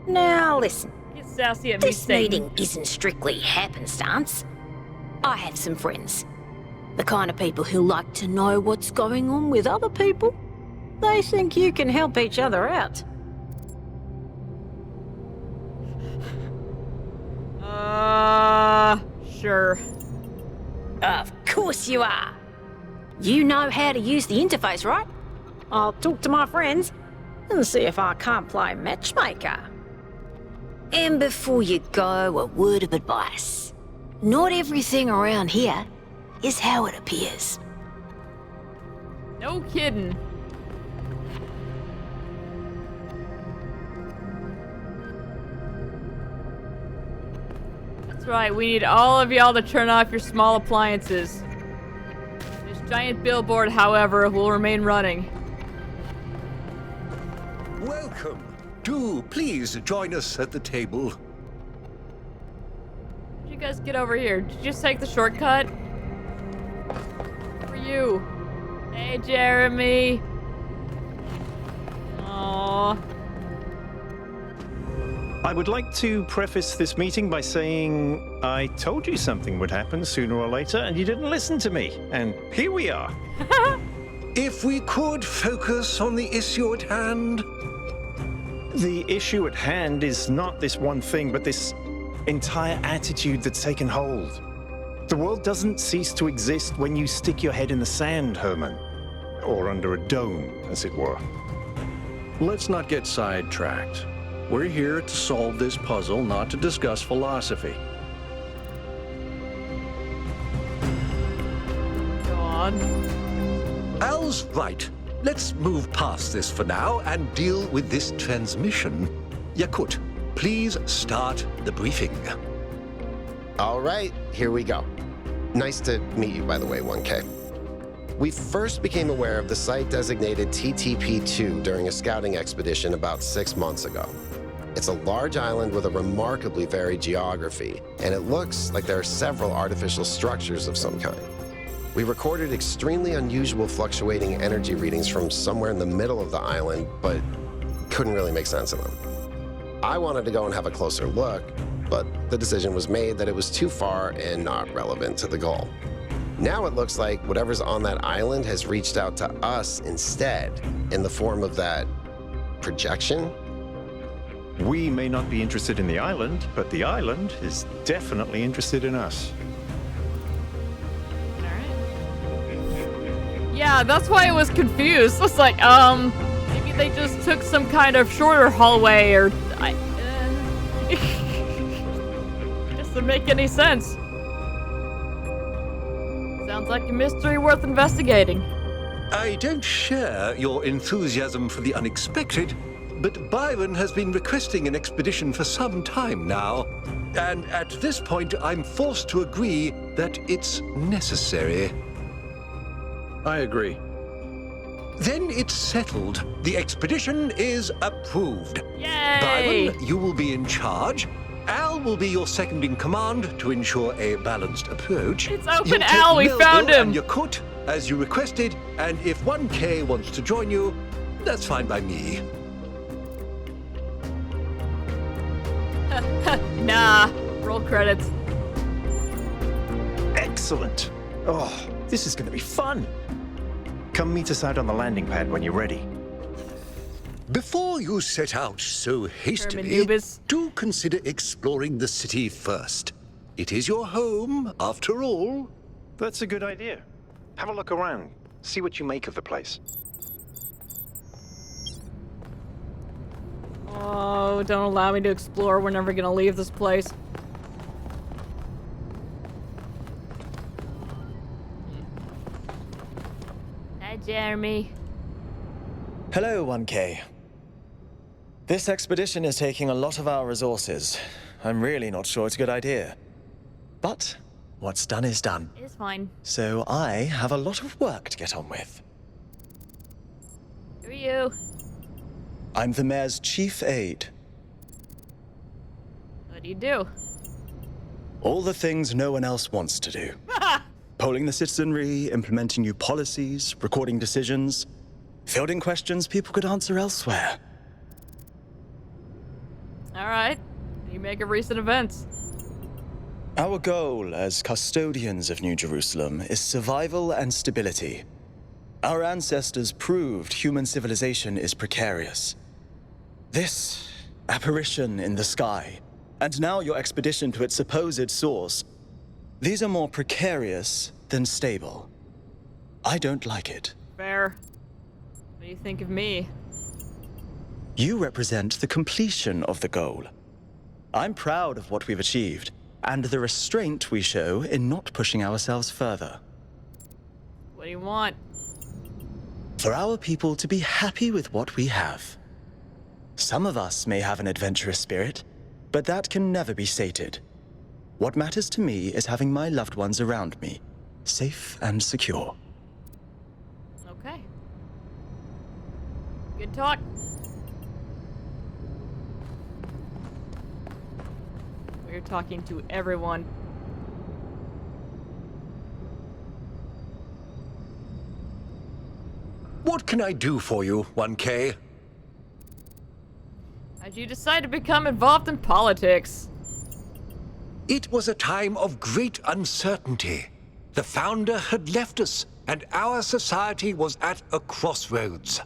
Now listen, get sassy at me, this Satan. meeting isn't strictly happenstance. I have some friends. The kind of people who like to know what's going on with other people. They think you can help each other out. Sure. Of course you are. You know how to use the interface, right? I'll talk to my friends and see if I can't play matchmaker. And before you go, a word of advice. Not everything around here is how it appears. No kidding. That's right, we need all of y'all to turn off your small appliances. This giant billboard, however, will remain running. Welcome. Do please join us at the table. How'd you guys get over here? Did you just take the shortcut? For you. Hey, Jeremy. Aww. I would like to preface this meeting by saying I told you something would happen sooner or later, and you didn't listen to me. And here we are. If we could focus on the issue at hand. The issue at hand is not this one thing, but this entire attitude that's taken hold. The world doesn't cease to exist when you stick your head in the sand, Herman. Or under a dome, as it were. Let's not get sidetracked. We're here to solve this puzzle, not to discuss philosophy. Go on. Al's right. let's move past this for now and deal with this transmission. Yakut, please start the briefing. All right, here we go. Nice to meet you, by the way, 1K. We first became aware of the site designated TTP-2 during a scouting expedition about 6 months ago. It's a large island with a remarkably varied geography, and it looks like there are several artificial structures of some kind. We recorded extremely unusual fluctuating energy readings from somewhere in the middle of the island, but couldn't really make sense of them. I wanted to go and have a closer look, but the decision was made that it was too far and not relevant to the goal. Now it looks like whatever's on that island has reached out to us instead, in the form of that projection. We may not be interested in the island, but the island is definitely interested in us. Yeah, that's why I was confused. It's like, maybe they just took some kind of shorter hallway, or doesn't make any sense. Sounds like a mystery worth investigating. I don't share your enthusiasm for the unexpected, but Byron has been requesting an expedition for some time now, and at this point I'm forced to agree that it's necessary. I agree. Then it's settled. The expedition is approved. Yay! Byron, you will be in charge. Al will be your second in command to ensure a balanced approach. It's open, You'll take Al, we Melville found him! and Yakut, as you requested, and if 1K wants to join you, that's fine by me. Nah, roll credits. Excellent. Oh, this is going to be fun. Come meet us out on the landing pad when you're ready. Before you set out so hastily, Anubis. do consider exploring the city first. It is your home, after all. That's a good idea. Have a look around. See what you make of the place. Oh, don't allow me to explore. We're never gonna leave this place. Hi, Jeremy. Hello, 1K. This expedition is taking a lot of our resources. I'm really not sure it's a good idea. But what's done is done. It's fine. So I have a lot of work to get on with. Who are you? I'm the mayor's chief aide. What do you do? All the things no one else wants to do. Polling the citizenry, implementing new policies, recording decisions, fielding questions people could answer elsewhere. Alright. You make of recent events. Our goal as custodians of New Jerusalem is survival and stability. Our ancestors proved human civilization is precarious. This apparition in the sky, and now your expedition to its supposed source, these are more precarious than stable. I don't like it. Fair. What do you think of me? You represent the completion of the goal. I'm proud of what we've achieved, and the restraint we show in not pushing ourselves further. What do you want? For our people to be happy with what we have. Some of us may have an adventurous spirit, but that can never be sated. What matters to me is having my loved ones around me, safe and secure. Okay. Good talk. We're talking to everyone. What can I do for you, 1K? How'd you decide to become involved in politics? It was a time of great uncertainty. The founder had left us, and our society was at a crossroads.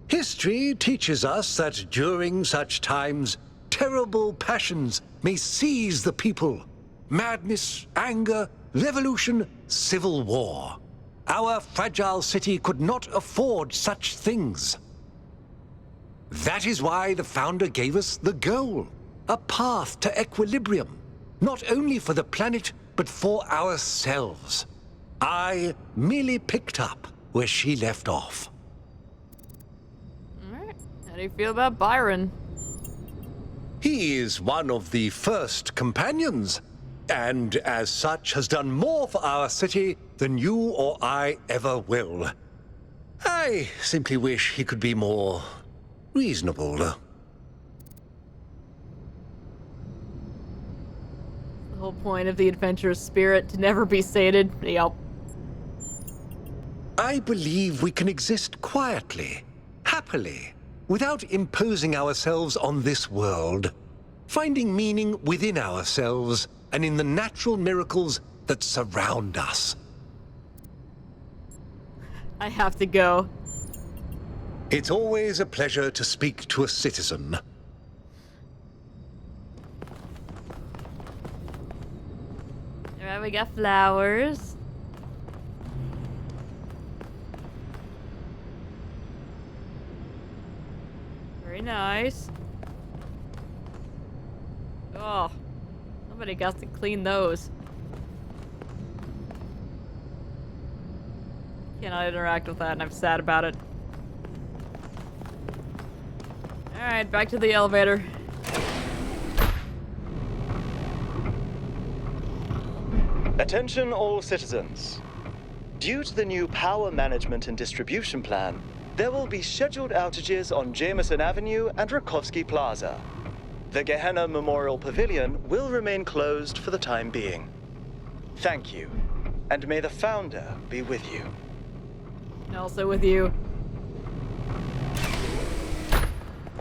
History teaches us that during such times, terrible passions may seize the people. Madness, anger, revolution, civil war. Our fragile city could not afford such things. That is why the founder gave us the goal, a path to equilibrium, not only for the planet, but for ourselves. I merely picked up where she left off. Alright. How do you feel about Byron? He is one of the first companions, and as such has done more for our city than you or I ever will. I simply wish he could be more reasonable. The whole point of the adventurous spirit to never be sated. Yep. I believe we can exist quietly, happily, without imposing ourselves on this world, finding meaning within ourselves and in the natural miracles that surround us. I have to go. It's always a pleasure to speak to a citizen. Alright, we got flowers. Very nice. Oh, somebody got to clean those. Cannot interact with that, and I'm sad about it. Alright, back to the elevator. Attention all citizens. Due to the new power management and distribution plan, there will be scheduled outages on Jameson Avenue and Rakovsky Plaza. The Gehenna Memorial Pavilion will remain closed for the time being. Thank you, and may the Founder be with you. Also with you.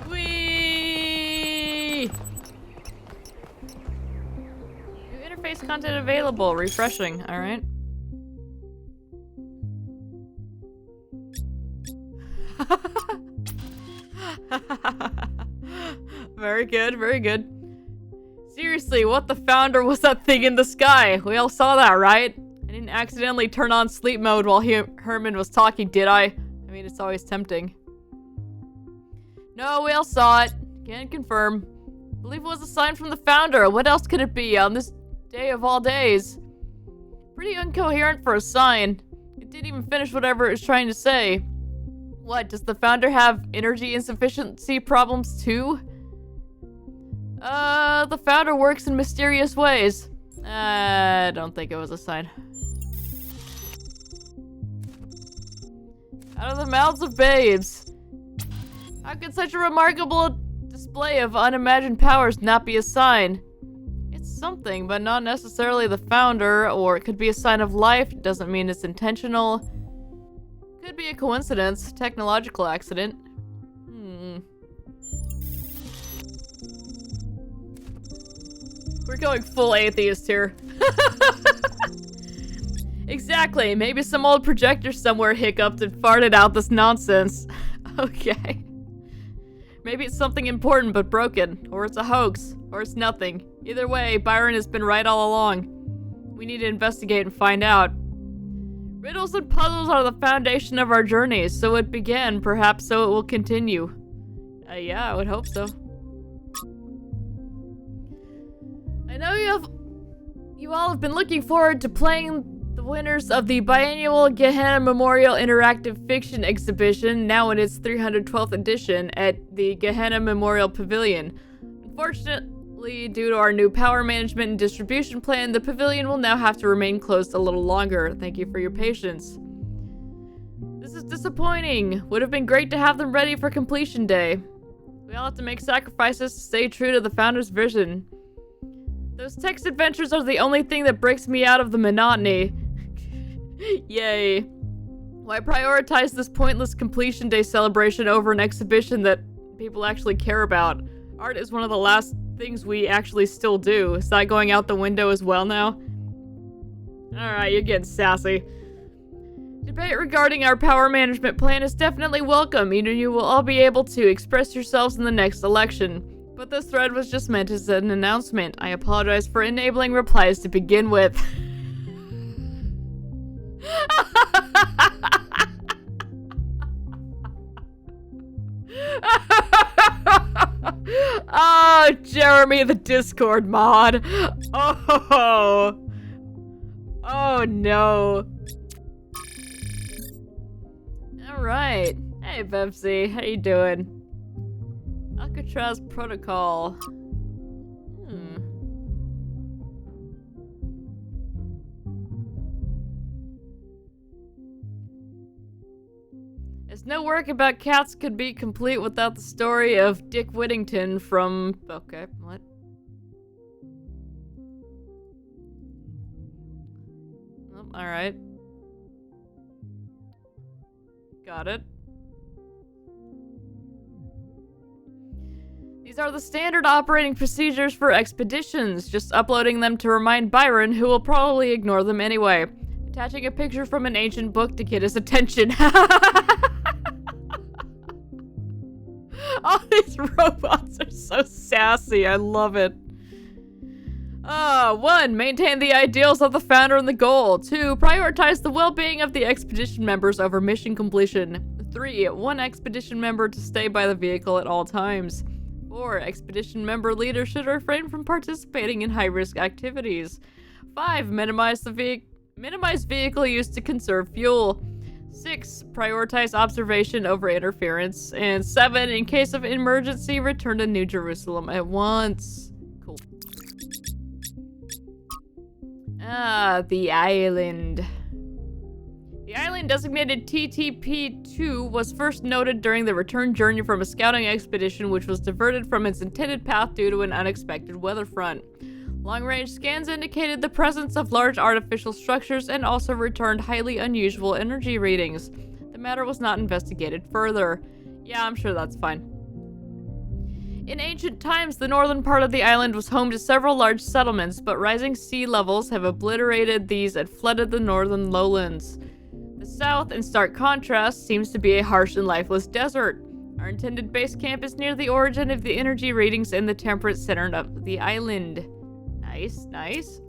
Whee! New interface content available. Refreshing. Alright. Very good, very good. Seriously, what the Founder was that thing in the sky? We all saw that, right? I didn't accidentally turn on sleep mode while Herman was talking, did I? I mean, it's always tempting. No, we all saw it. Can confirm. I believe it was a sign from the Founder. What else could it be on this day of all days? Pretty incoherent for a sign. It didn't even finish whatever it was trying to say. What, does the Founder have energy insufficiency problems too? The Founder works in mysterious ways. I don't think it was a sign. Out of the mouths of babes. How could such a remarkable display of unimagined powers not be a sign? It's something, but not necessarily the Founder, or it could be a sign of life. It doesn't mean it's intentional. Could be a coincidence, technological accident. We're going full atheist here. Exactly, maybe some old projector somewhere hiccuped and farted out this nonsense. Okay. Maybe it's something important but broken, or it's a hoax, or it's nothing. Either way, Byron has been right all along. We need to investigate and find out. Riddles and puzzles are the foundation of our journeys, so it began, perhaps so it will continue. Yeah, I would hope so. I know you all have been looking forward to playing the winners of the biannual Gehenna Memorial Interactive Fiction Exhibition, now in its 312th edition, at the Gehenna Memorial Pavilion. Unfortunately, due to our new power management and distribution plan, the pavilion will now have to remain closed a little longer. Thank you for your patience. This is disappointing. Would have been great to have them ready for completion day. We all have to make sacrifices to stay true to the Founder's vision. Those text adventures are the only thing that breaks me out of the monotony. Yay. Why prioritize this pointless completion day celebration over an exhibition that people actually care about? Art is one of the last things we actually still do. Is that going out the window as well now? Alright, you're getting sassy. Debate regarding our power management plan is definitely welcome. You will all be able to express yourselves in the next election. But this thread was just meant as an announcement. I apologize for enabling replies to begin with. Oh, Jeremy the Discord mod. Oh. Oh no. Alright. Hey, Bebsy. How you doing? Alcatraz Protocol. There's no work about cats could be complete without the story of Dick Whittington from... Okay, what? Oh, alright. Got it. These are the standard operating procedures for expeditions, just uploading them to remind Byron, who will probably ignore them anyway. Attaching a picture from an ancient book to get his attention. All these robots are so sassy, I love it. 1. Maintain the ideals of the founder and the goal. 2. Prioritize the well-being of the expedition members over mission completion. 3. 1 expedition member to stay by the vehicle at all times. 4. Expedition member leader should refrain from participating in high-risk activities. 5. Minimize vehicle use to conserve fuel. 6. Prioritize observation over interference. And 7. In case of emergency, return to New Jerusalem at once. Cool. The island. The island designated TTP-2 was first noted during the return journey from a scouting expedition which was diverted from its intended path due to an unexpected weather front. Long-range scans indicated the presence of large artificial structures and also returned highly unusual energy readings. The matter was not investigated further. Yeah, I'm sure that's fine. In ancient times, the northern part of the island was home to several large settlements, but rising sea levels have obliterated these and flooded the northern lowlands. The south, in stark contrast, seems to be a harsh and lifeless desert. Our intended base camp is near the origin of the energy readings in the temperate center of the island. Nice, nice.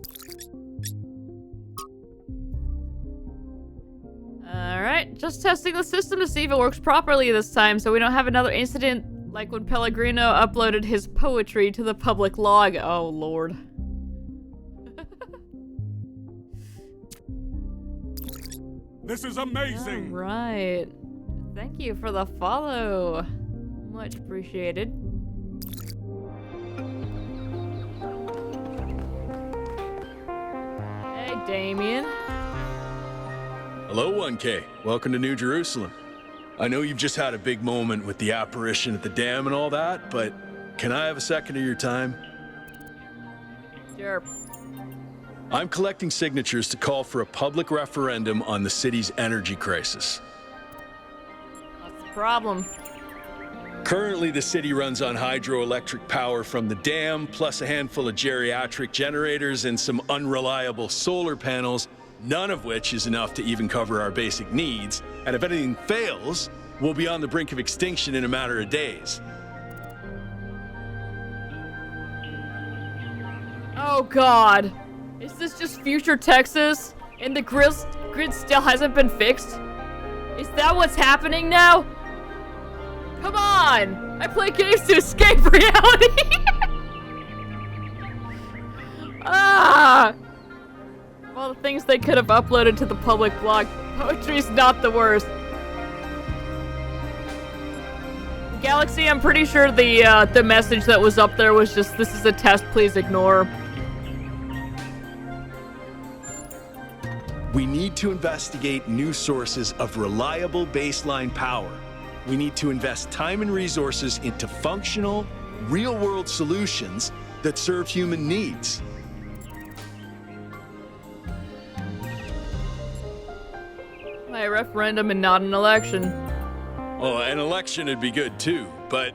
Alright, just testing the system to see if it works properly this time so we don't have another incident like when Pellegrino uploaded his poetry to the public log. Oh, Lord. This is amazing! Right. Thank you for the follow. Much appreciated. Hey, Damien. Hello, 1K. Welcome to New Jerusalem. I know you've just had a big moment with the apparition at the dam and all that, but can I have a second of your time? Sure. I'm collecting signatures to call for a public referendum on the city's energy crisis. What's the problem? Currently, the city runs on hydroelectric power from the dam, plus a handful of geriatric generators and some unreliable solar panels, none of which is enough to even cover our basic needs. And if anything fails, we'll be on the brink of extinction in a matter of days. Oh, God. Is this just future Texas? And the grid still hasn't been fixed? Is that what's happening now? Come on! I play games to escape reality! Ah! Well, the things they could have uploaded to the public blog. Poetry's not the worst. Galaxy, I'm pretty sure the message that was up there was just, this is a test, please ignore. We need to investigate new sources of reliable baseline power. We need to invest time and resources into functional, real-world solutions that serve human needs. A referendum and not an election. Oh, an election would be good too, but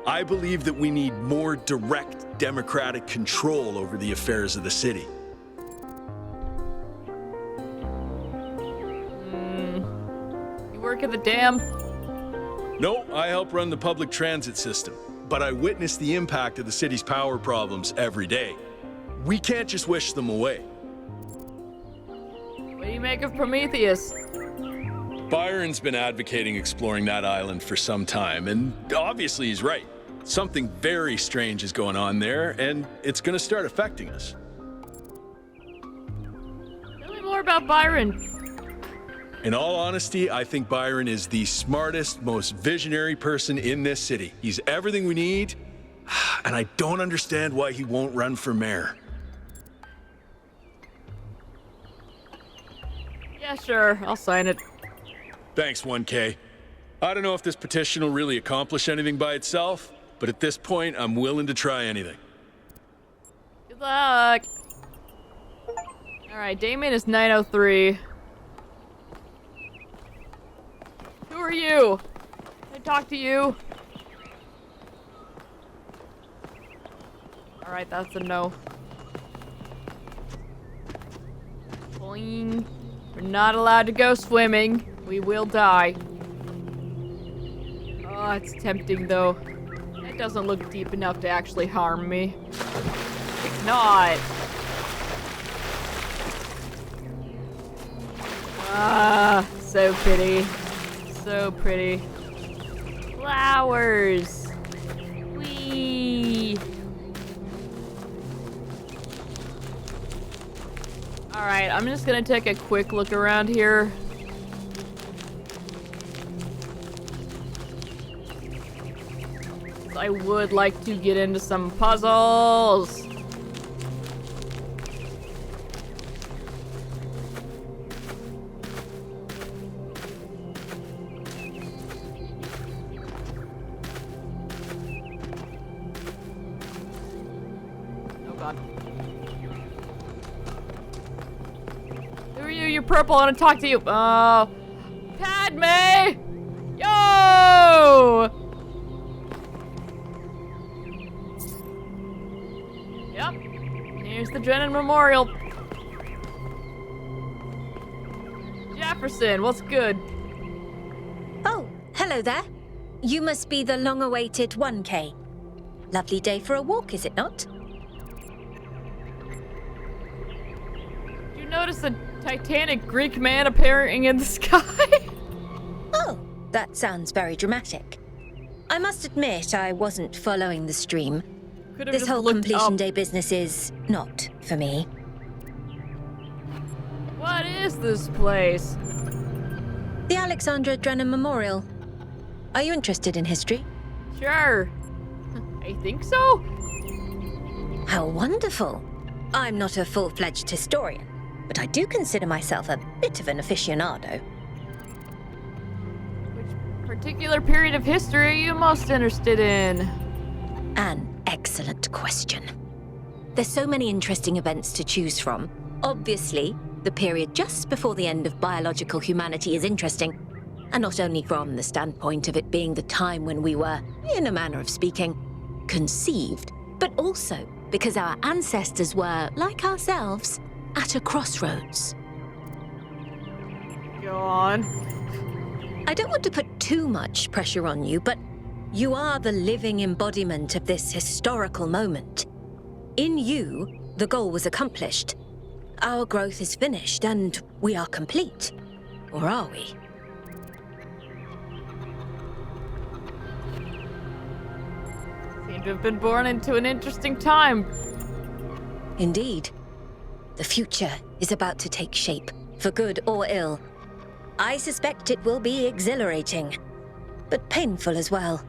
I believe that we need more direct democratic control over the affairs of the city. You work at the dam? No, I help run the public transit system, but I witness the impact of the city's power problems every day. We can't just wish them away. What do you make of Prometheus? Byron's been advocating exploring that island for some time, and obviously he's right. Something very strange is going on there, and it's gonna start affecting us. Tell me more about Byron. In all honesty, I think Byron is the smartest, most visionary person in this city. He's everything we need, and I don't understand why he won't run for mayor. Yeah, sure. I'll sign it. Thanks, 1K. I don't know if this petition will really accomplish anything by itself, but at this point, I'm willing to try anything. Good luck. Alright, Damien is 903. Who are you? Can I talk to you? Alright, that's a no. Boing. We're not allowed to go swimming. We will die. Oh, it's tempting though. It doesn't look deep enough to actually harm me. It's not. Ah, so pretty. So pretty. Flowers. Whee! Alright, I'm just gonna take a quick look around here. I would like to get into some puzzles. Oh god. Who are you? You're purple. I want to talk to you. Oh. Padme! Yo! Yep. Here's the Drennan Memorial. Jefferson, what's good? Oh, hello there. You must be the long-awaited 1K. Lovely day for a walk, is it not? Did you notice a Titanic Greek man appearing in the sky? Oh, that sounds very dramatic. I must admit I wasn't following the stream. This whole completion day business is not for me. What is this place? The Alexandra Drennan Memorial. Are you interested in history? Sure. I think so. How wonderful. I'm not a full-fledged historian, but I do consider myself a bit of an aficionado. Which particular period of history are you most interested in? An excellent question. There's so many interesting events to choose from. Obviously, the period just before the end of biological humanity is interesting, and not only from the standpoint of it being the time when we were, in a manner of speaking, conceived, but also because our ancestors were, like ourselves, at a crossroads. Go on. I don't want to put too much pressure on you, but you are the living embodiment of this historical moment. In you, the goal was accomplished. Our growth is finished, and we are complete. Or are we? Seem to have been born into an interesting time. Indeed. The future is about to take shape, for good or ill. I suspect it will be exhilarating, but painful as well.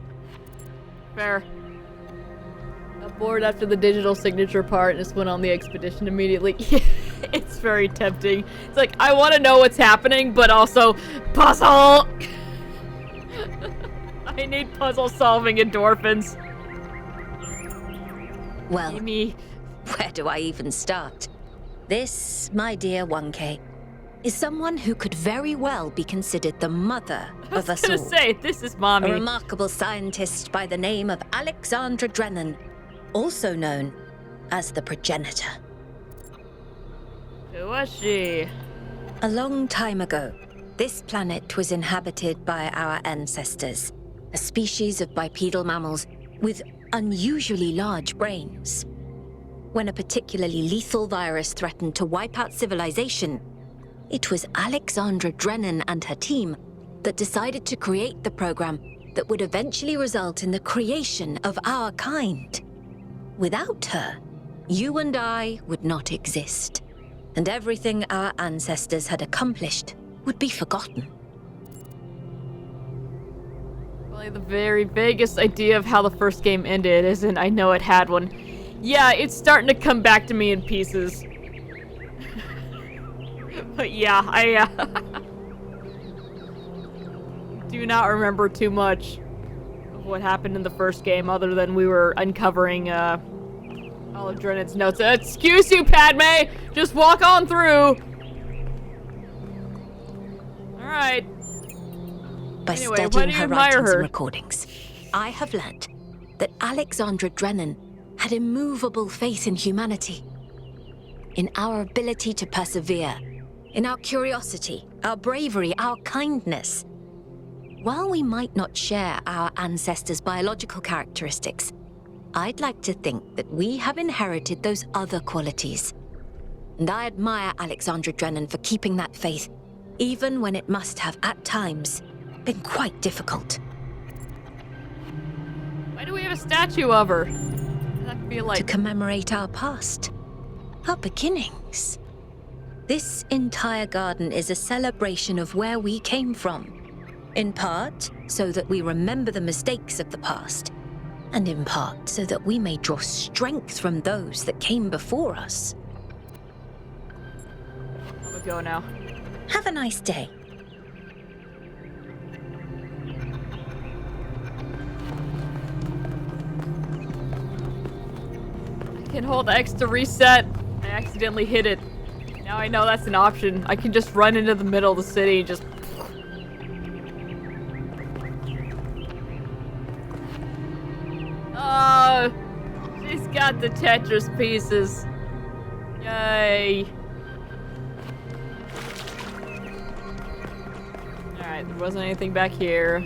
Fair. Got bored after the digital signature part and just went on the expedition immediately. It's very tempting. It's like, I want to know what's happening, but also, puzzle! I need puzzle solving endorphins. Well, where do I even start? This, my dear 1K, is someone who could very well be considered the mother of us all. I was gonna say, this is Mommy. A remarkable scientist by the name of Alexandra Drennan, also known as the progenitor. Who was she? A long time ago, this planet was inhabited by our ancestors, a species of bipedal mammals with unusually large brains. When a particularly lethal virus threatened to wipe out civilization, it was Alexandra Drennan and her team that decided to create the program that would eventually result in the creation of our kind. Without her, you and I would not exist, and everything our ancestors had accomplished would be forgotten. Really, the very vaguest idea of how the first game ended isn't I know it had one. Yeah, it's starting to come back to me in pieces. But yeah, I do not remember too much of what happened in the first game other than we were uncovering all of Drenan's notes. Excuse you, Padme! Just walk on through! Alright. By Anyway, studying why her do you admire writings her? and recordings, I have learnt that Alexandra Drennan had immovable faith in humanity, in our ability to persevere, in our curiosity, our bravery, our kindness. While we might not share our ancestors' biological characteristics, I'd like to think that we have inherited those other qualities. And I admire Alexandra Drennan for keeping that faith, even when it must have, at times, been quite difficult. Why do we have a statue of her? I feel like... To commemorate our past, our beginnings. This entire garden is a celebration of where we came from. In part, so that we remember the mistakes of the past, and in part, so that we may draw strength from those that came before us. I'm gonna go now. Have a nice day. I can hold X to reset. I accidentally hit it. Now I know that's an option. I can just run into the middle of the city and just... Oh, she's got the Tetris pieces. Yay. Alright, there wasn't anything back here.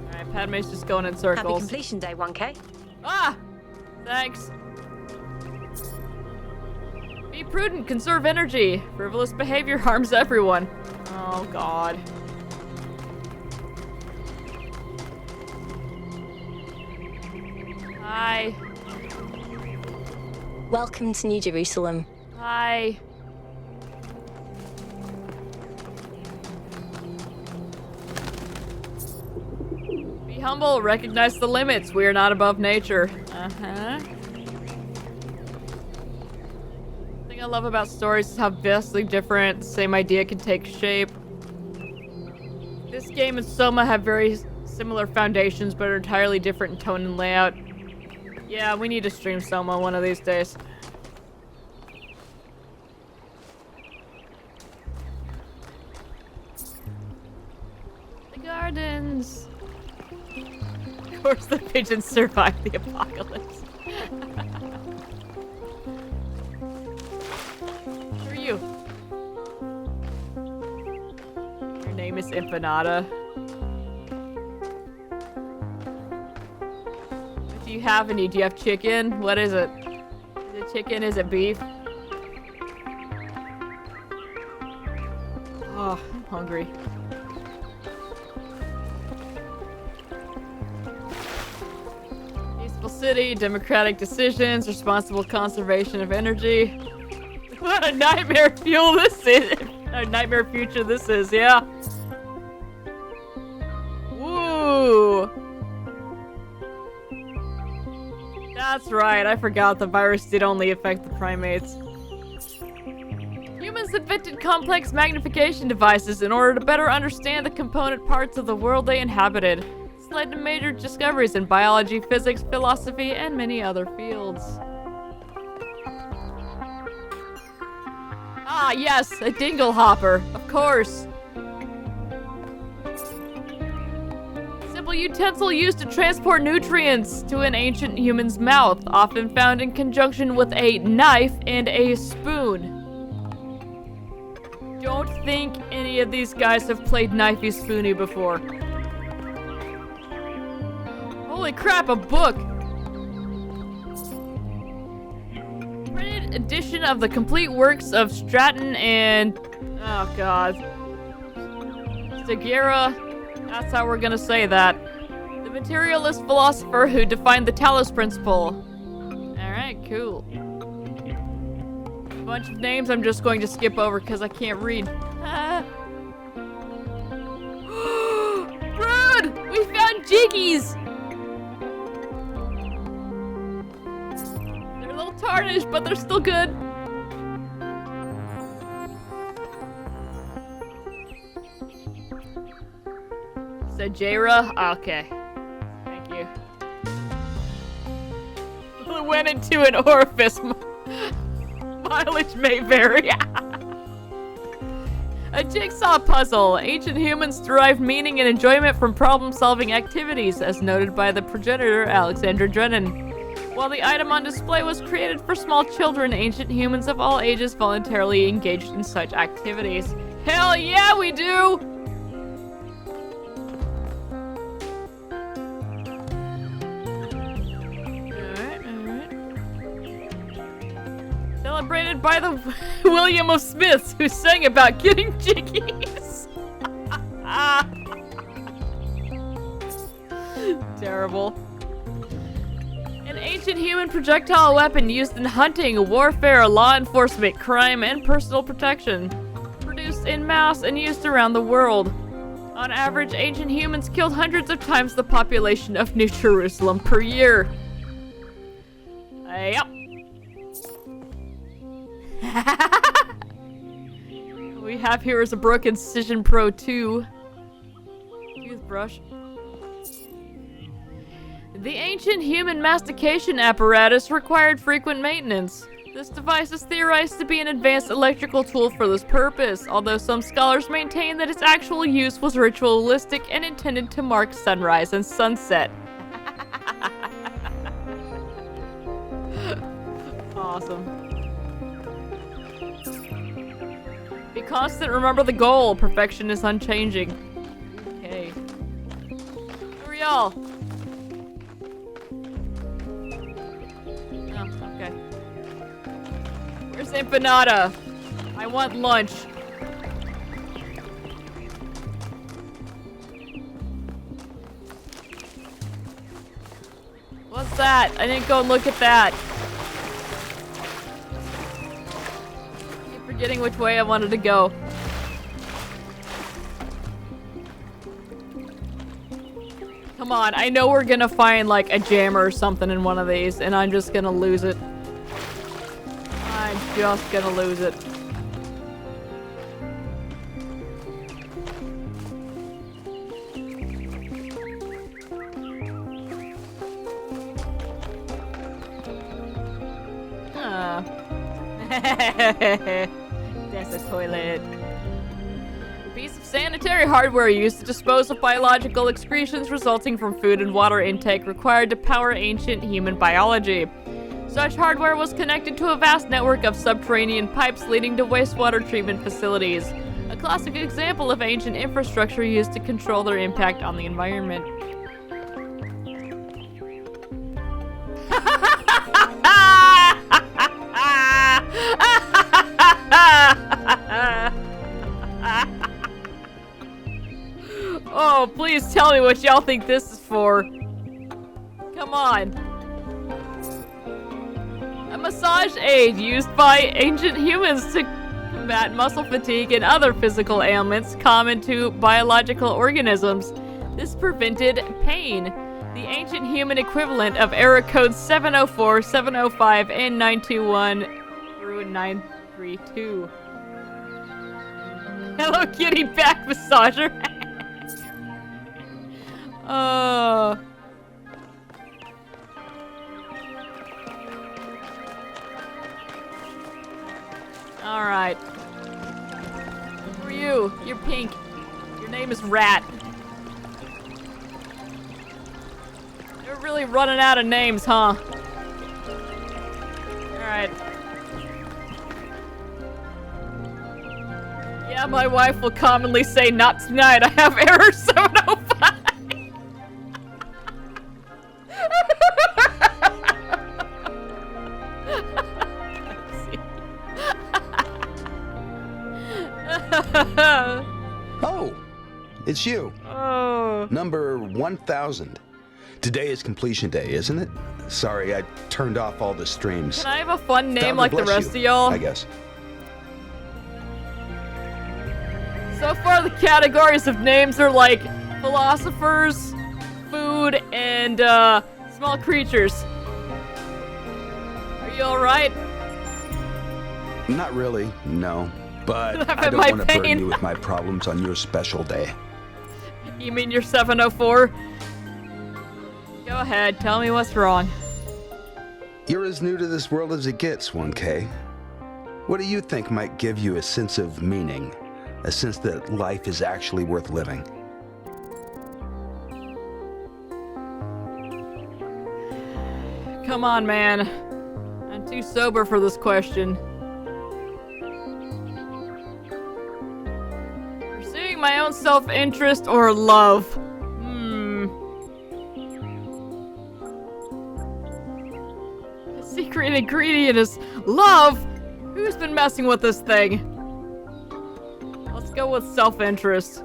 Alright, Padme's just going in circles. Happy completion day, 1K. Ah! Thanks. Be prudent, conserve energy. Frivolous behavior harms everyone. Oh, God. Hi. Welcome to New Jerusalem. Hi. Be humble, recognize the limits. We are not above nature. Uh-huh. The thing I love about stories is how vastly different the same idea can take shape. This game and Soma have very similar foundations, but are entirely different in tone and layout. Yeah, we need to stream Soma one of these days. The gardens. Of course the pigeons survived the apocalypse. Who are you? Your name is Empanada. What do you have any? Do you have chicken? What is it? Is it chicken? Is it beef? Oh, I'm hungry. Peaceful city, democratic decisions, responsible conservation of energy. What a nightmare fuel this is! A nightmare future this is, yeah. Woo! That's right, I forgot the virus did only affect the primates. Humans invented complex magnification devices in order to better understand the component parts of the world they inhabited. This led to major discoveries in biology, physics, philosophy, and many other fields. Ah, yes, a dingle hopper, of course. Simple utensil used to transport nutrients to an ancient human's mouth, often found in conjunction with a knife and a spoon. Don't think any of these guys have played Knifey Spoony before. Holy crap, a book! Printed edition of the complete works of Stratton and... oh god. Segura, that's how we're gonna say that. The materialist philosopher who defined the Talos principle. Alright, cool. A bunch of names I'm just going to skip over because I can't read. jiggies! They're a little tarnished, but they're still good. Said Jaira? Okay. Thank you. Went into an orifice. Mileage may vary. A jigsaw puzzle. Ancient humans derived meaning and enjoyment from problem-solving activities, as noted by the progenitor Alexander Drennan. While the item on display was created for small children, ancient humans of all ages voluntarily engaged in such activities. Hell yeah, we do! Celebrated by the William of Smiths, who sang about getting jiggies. Terrible. An ancient human projectile weapon used in hunting, warfare, law enforcement, crime, and personal protection. Produced en masse and used around the world. On average, ancient humans killed hundreds of times the population of New Jerusalem per year. Yep. We have here is a Brook Incision Pro 2 toothbrush. The ancient human mastication apparatus required frequent maintenance. This device is theorized to be an advanced electrical tool for this purpose, although some scholars maintain that its actual use was ritualistic and intended to mark sunrise and sunset. Awesome. Be constant, remember the goal. Perfection is unchanging. Okay. Who are y'all? Oh, okay. Where's Empanada? I want lunch. What's that? I didn't go and look at that. Forgetting which way I wanted to go. Come on, I know we're gonna find like a jammer or something in one of these, and I'm just gonna lose it. I'm just gonna lose it. That's a toilet. A piece of sanitary hardware used to dispose of biological excretions resulting from food and water intake required to power ancient human biology. Such hardware was connected to a vast network of subterranean pipes leading to wastewater treatment facilities. A classic example of ancient infrastructure used to control their impact on the environment. Oh, please tell me what y'all think this is for. Come on. A massage aid used by ancient humans to combat muscle fatigue and other physical ailments common to biological organisms. This prevented pain. The ancient human equivalent of error codes 704, 705, and 921 through 932. Hello Kitty back massager. Alright. Who are you? You're pink. Your name is Rat. You're really running out of names, huh? Alright. Yeah, my wife will commonly say, not tonight, I have error 705. Oh, it's you. Oh. Number 1000. Today is completion day, isn't it? Sorry, I turned off all the streams. Can I have a fun name God like the bless rest you, of y'all? I guess. So far, the categories of names are like philosophers, food food and small creatures. Are you alright? Not really, no. But Laugh I at don't my want to burden pain. you with my problems on your special day. You mean you're 704? Go ahead, tell me what's wrong. You're as new to this world as it gets, 1K. What do you think might give you a sense of meaning? A sense that life is actually worth living? Come on, man. I'm too sober for this question. Pursuing my own self-interest or love? The secret ingredient is love? Who's been messing with this thing? Let's go with self-interest.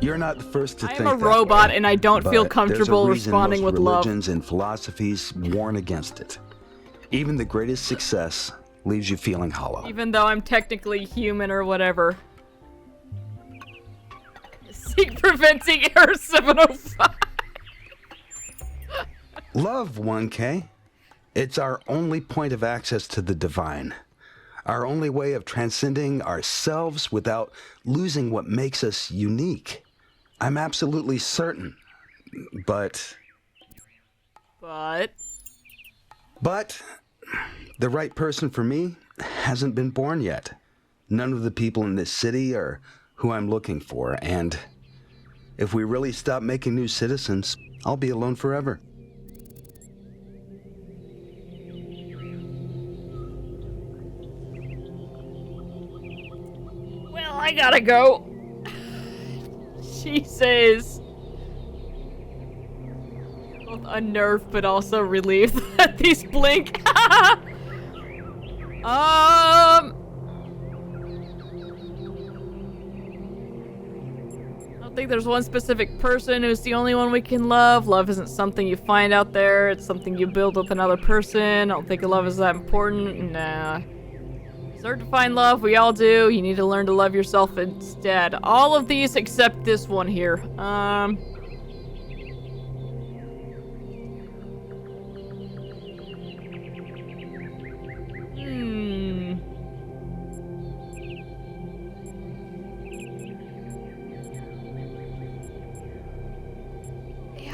You're not the first to I think am a that robot way, and I don't feel but comfortable there's a reason responding most with love. religions and philosophies warn against it. Even the greatest success leaves you feeling hollow. Even though I'm technically human or whatever. Seek preventing error 705. Love, 1K. It's our only point of access to the divine. Our only way of transcending ourselves without losing what makes us unique. I'm absolutely certain. But the right person for me hasn't been born yet. None of the people in this city are who I'm looking for, and if we really stop making new citizens, I'll be alone forever. Well, I gotta go. She says, both unnerved but also relieved that these blink. I don't think there's one specific person who's the only one we can love. Love isn't something you find out there. It's something you build with another person. I don't think love is that important. Nah. Start to find love, we all do. You need to learn to love yourself instead. All of these except this one here. Yeah,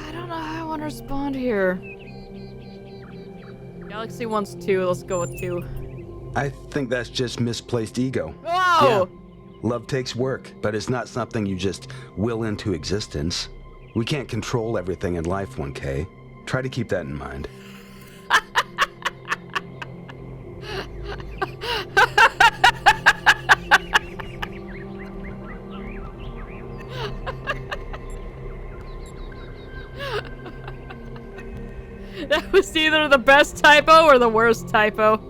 I don't know how I want to respond here. Galaxy wants 2, let's go with 2. I think that's just misplaced ego. Oh! Yeah, love takes work, but it's not something you just will into existence. We can't control everything in life, 1K. Try to keep that in mind. That was either the best typo or the worst typo.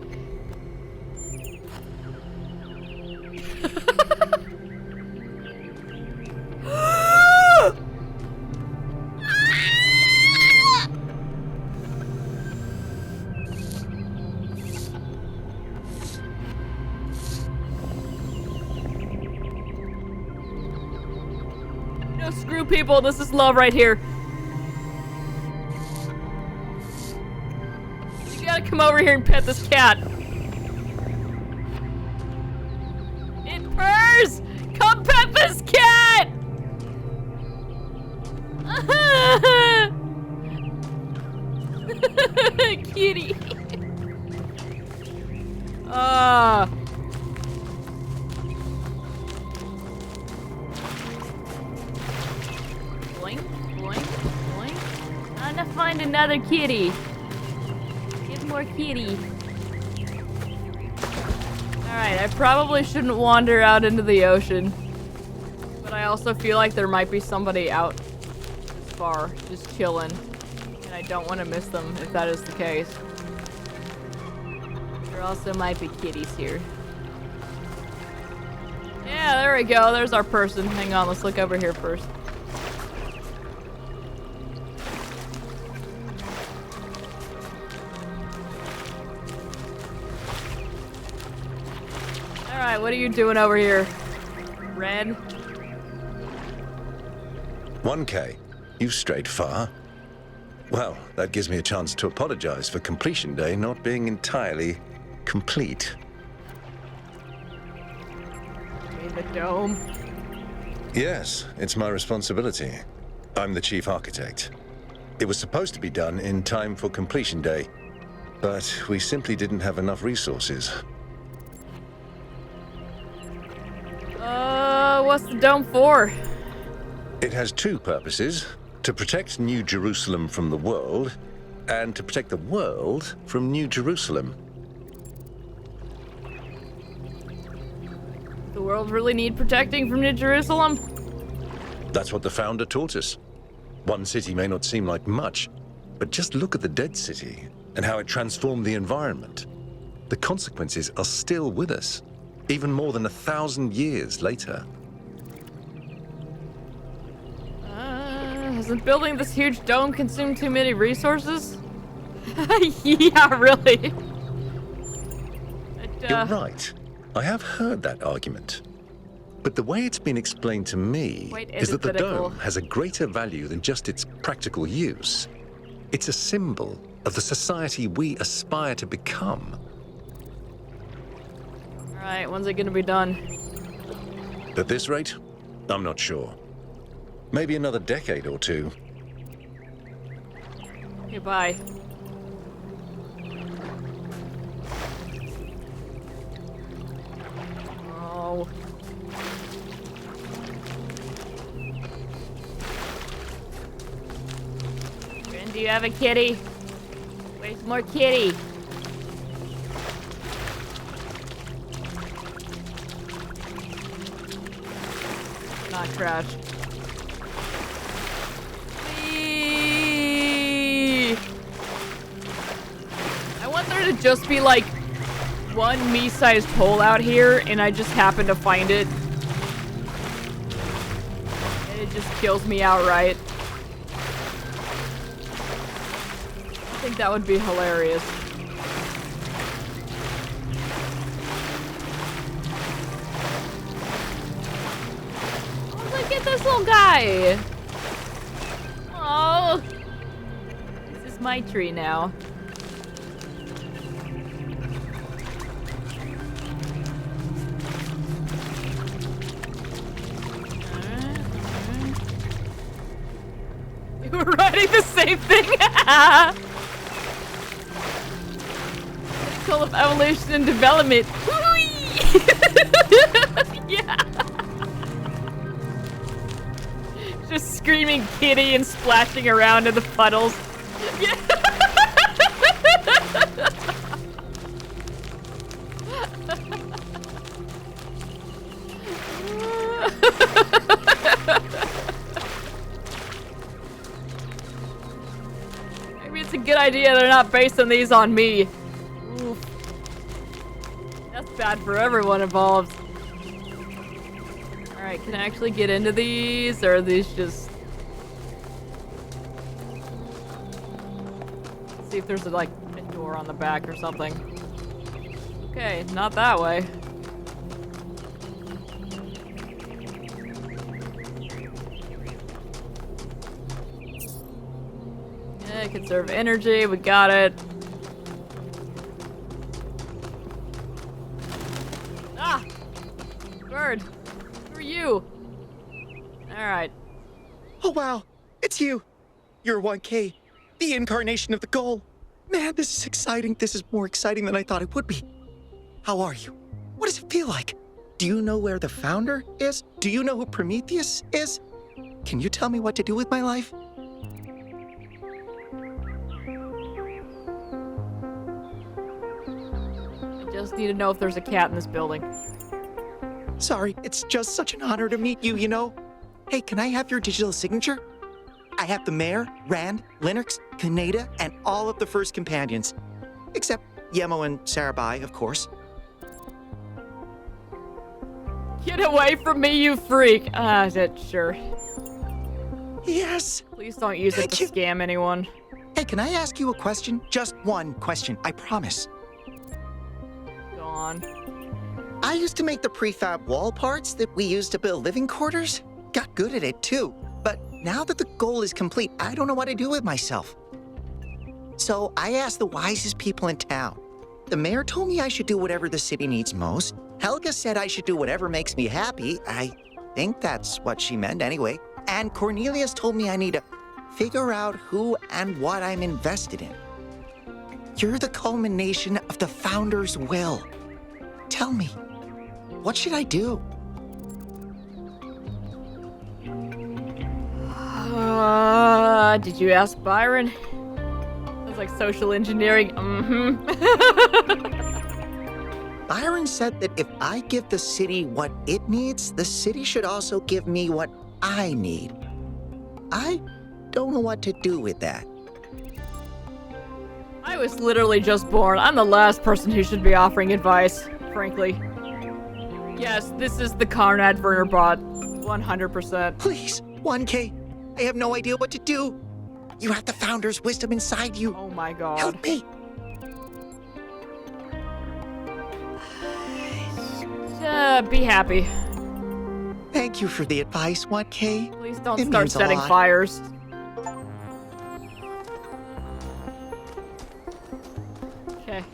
No, screw people, this is love right here. You gotta come over here and pet this cat. It purrs! Come pet this cat! Kitty. Blink, blink, blink. I'm gonna find another kitty. Get more kitty. Alright, I probably shouldn't wander out into the ocean. But I also feel like there might be somebody out this far, just chilling. And I don't want to miss them if that is the case. There also might be kitties here. Yeah, there we go. There's our person. Hang on, let's look over here first. Alright, what are you doing over here? Red? 1K, You've strayed far. Well, that gives me a chance to apologize for completion day not being entirely complete. The dome. Yes, it's my responsibility. I'm the chief architect. It was supposed to be done in time for completion day, but we simply didn't have enough resources. What's the dome for? It has two purposes: to protect New Jerusalem from the world, and to protect the world from New Jerusalem. The world really need protecting from New Jerusalem? That's what the founder taught us. One city may not seem like much, but just look at the dead city and how it transformed the environment. The consequences are still with us, even more than 1,000 years later. Hasn't building this huge dome consumed too many resources? Yeah, really. You're right. I have heard that argument. But the way it's been explained to me is that the dome has a greater value than just its practical use. It's a symbol of the society we aspire to become. Alright, when's it gonna be done? At this rate, I'm not sure. Maybe another decade or two. Okay, bye. Oh. Ren, do you have a kitty? Where's more kitty? Not trash. I want there to just be like one me-sized hole out here, and I just happen to find it. And it just kills me outright. I think that would be hilarious. Oh, look at this little guy. Oh, this is my tree now. You were writing the same thing. Critical of evolution and development. Yeah. Just screaming kitty and splashing around in the puddles. Yeah. Maybe it's a good idea they're not basing these on me. Oof. That's bad for everyone involved. Alright, can I actually get into these, or are these just... Let's see if there's like a door on the back or something. Okay, not that way. Yeah, conserve energy, we got it. Ah! Bird! Who are you? Alright. Oh wow, it's you. You're 1K, the incarnation of the goal. Man, this is exciting. This is more exciting than I thought it would be. How are you? What does it feel like? Do you know where the founder is? Do you know who Prometheus is? Can you tell me what to do with my life? I just need to know if there's a cat in this building. Sorry, it's just such an honor to meet you, you know? Hey, can I have your digital signature? I have the Mayor, Rand, Linux, Kaneda, and all of the first companions. Except Yemo and Sarabai, of course. Get away from me, you freak! Ah, sure. Yes! Please don't use it to scam anyone. Hey, can I ask you a question? Just one question, I promise. Go on. I used to make the prefab wall parts that we used to build living quarters. Got good at it, too. But now that the goal is complete, I don't know what to do with myself. So I asked the wisest people in town. The mayor told me I should do whatever the city needs most. Helga said I should do whatever makes me happy. I think that's what she meant anyway. And Cornelius told me I need to figure out who and what I'm invested in. You're the culmination of the Founder's will. Tell me, what should I do? Did you ask Byron? Sounds like social engineering. Byron said that if I give the city what it needs, the city should also give me what I need. I don't know what to do with that. I was literally just born. I'm the last person who should be offering advice, frankly. Yes, this is the Conrad Werner bot. 100%. Please, 1K. I have no idea what to do. You have the Founder's wisdom inside you. Oh my god. Help me. Be happy. Thank you for the advice, 1K. Please don't It start means a setting lot. fires. Okay.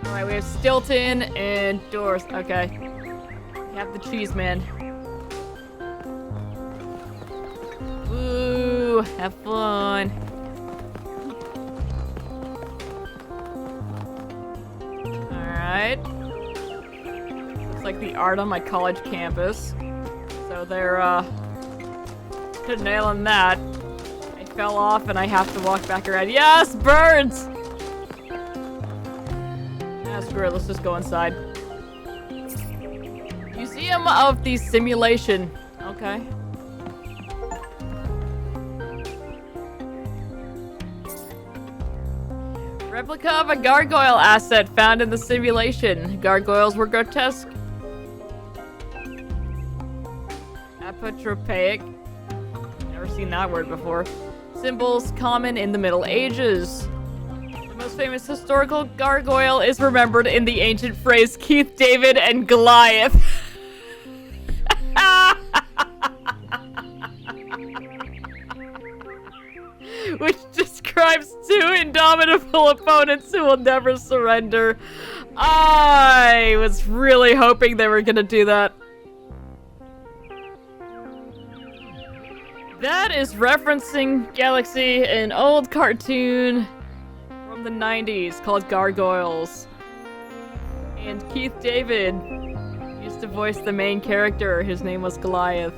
Alright, we have Stilton and Doors. Okay. We have the cheese man. Ooh, have fun. Alright. Looks like the art on my college campus. So they're, nailing that. I fell off and I have to walk back around. Yes, birds! Ah, screw it, let's just go inside. Museum of the Simulation. Okay. Replica of a gargoyle asset found in the simulation. Gargoyles were grotesque. Apotropaic. Never seen that word before. Symbols common in the Middle Ages. The most famous historical gargoyle is remembered in the ancient phrase Keith, David, and Goliath. Which describes two indomitable opponents who will never surrender. I was really hoping they were gonna do that. That is referencing Galaxy, an old cartoon from the 90s called Gargoyles. And Keith David used to voice the main character. His name was Goliath.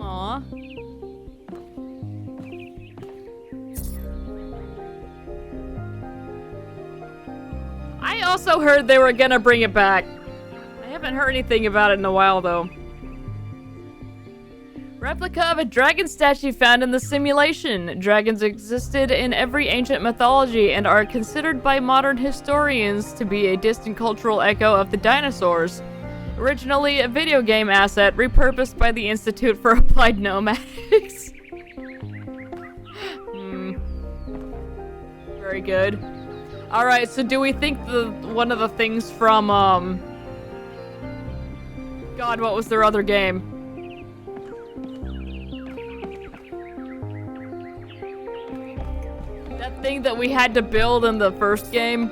Aww. I also heard they were gonna bring it back. I haven't heard anything about it in a while, though. Replica of a dragon statue found in the simulation. Dragons existed in every ancient mythology and are considered by modern historians to be a distant cultural echo of the dinosaurs. Originally a video game asset repurposed by the Institute for Applied Nomadics. Very good. Alright, so do we think one of the things from, God, what was their other game? That thing that we had to build in the first game?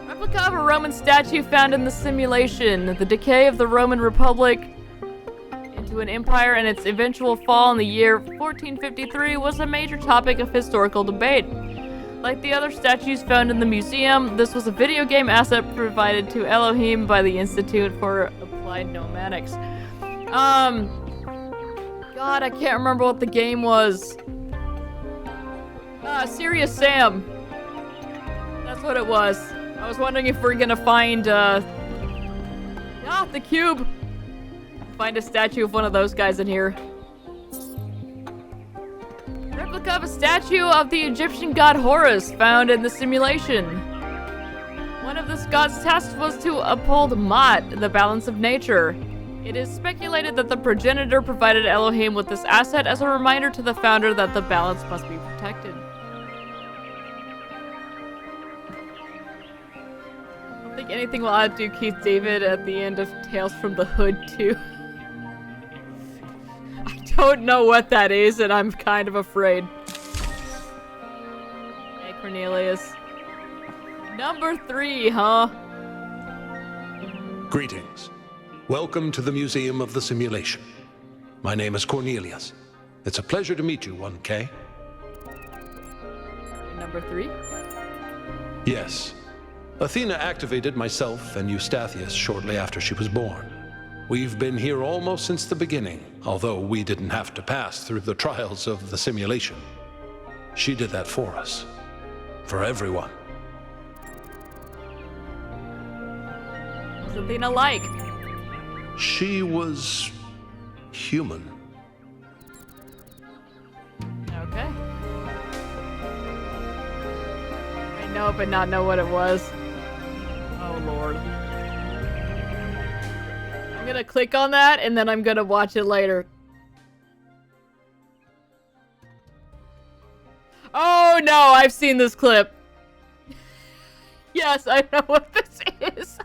Replica of a Roman statue found in the simulation. The decay of the Roman Republic into an empire and its eventual fall in the year 1453 was a major topic of historical debate. Like the other statues found in the museum, this was a video game asset provided to Elohim by the Institute for Applied Nomadics. God, I can't remember what the game was. Serious Sam. That's what it was. I was wondering if we're gonna find, the cube. Find a statue of one of those guys in here. Replica of a statue of the Egyptian god Horus found in the simulation. One of this god's tasks was to uphold Mat, the balance of nature. It is speculated that the progenitor provided Elohim with this asset as a reminder to the founder that the balance must be protected. think anything will outdo Keith David at the end of Tales from the Hood 2. I don't know what that is, and I'm kind of afraid. Hey, Cornelius. Number 3, huh? Greetings. Welcome to the Museum of the Simulation. My name is Cornelius. It's a pleasure to meet you, 1K. Number 3? Yes. Athena activated myself and Eustathius shortly after she was born. We've been here almost since the beginning, although we didn't have to pass through the trials of the simulation. She did that for us. For everyone. What's Athena like? She was human. Okay. I know, but not know what it was. Oh, Lord. I'm gonna click on that, and then I'm gonna watch it later. Oh, no, I've seen this clip. Yes, I know what this is.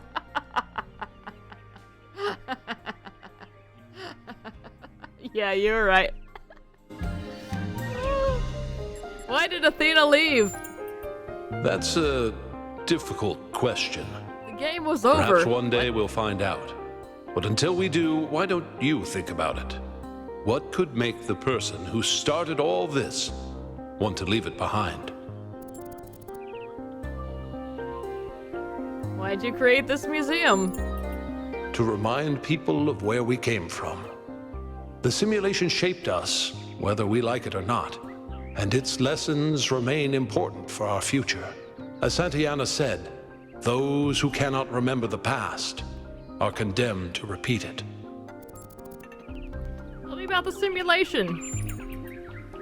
Yeah, you're right. Why did Athena leave? That's a difficult question. The game was over. Perhaps one day we'll find out. But until we do, why don't you think about it? What could make the person who started all this want to leave it behind? Why'd you create this museum? To remind people of where we came from. The simulation shaped us, whether we like it or not, and its lessons remain important for our future. As Santayana said, those who cannot remember the past are condemned to repeat it. Tell me about the simulation.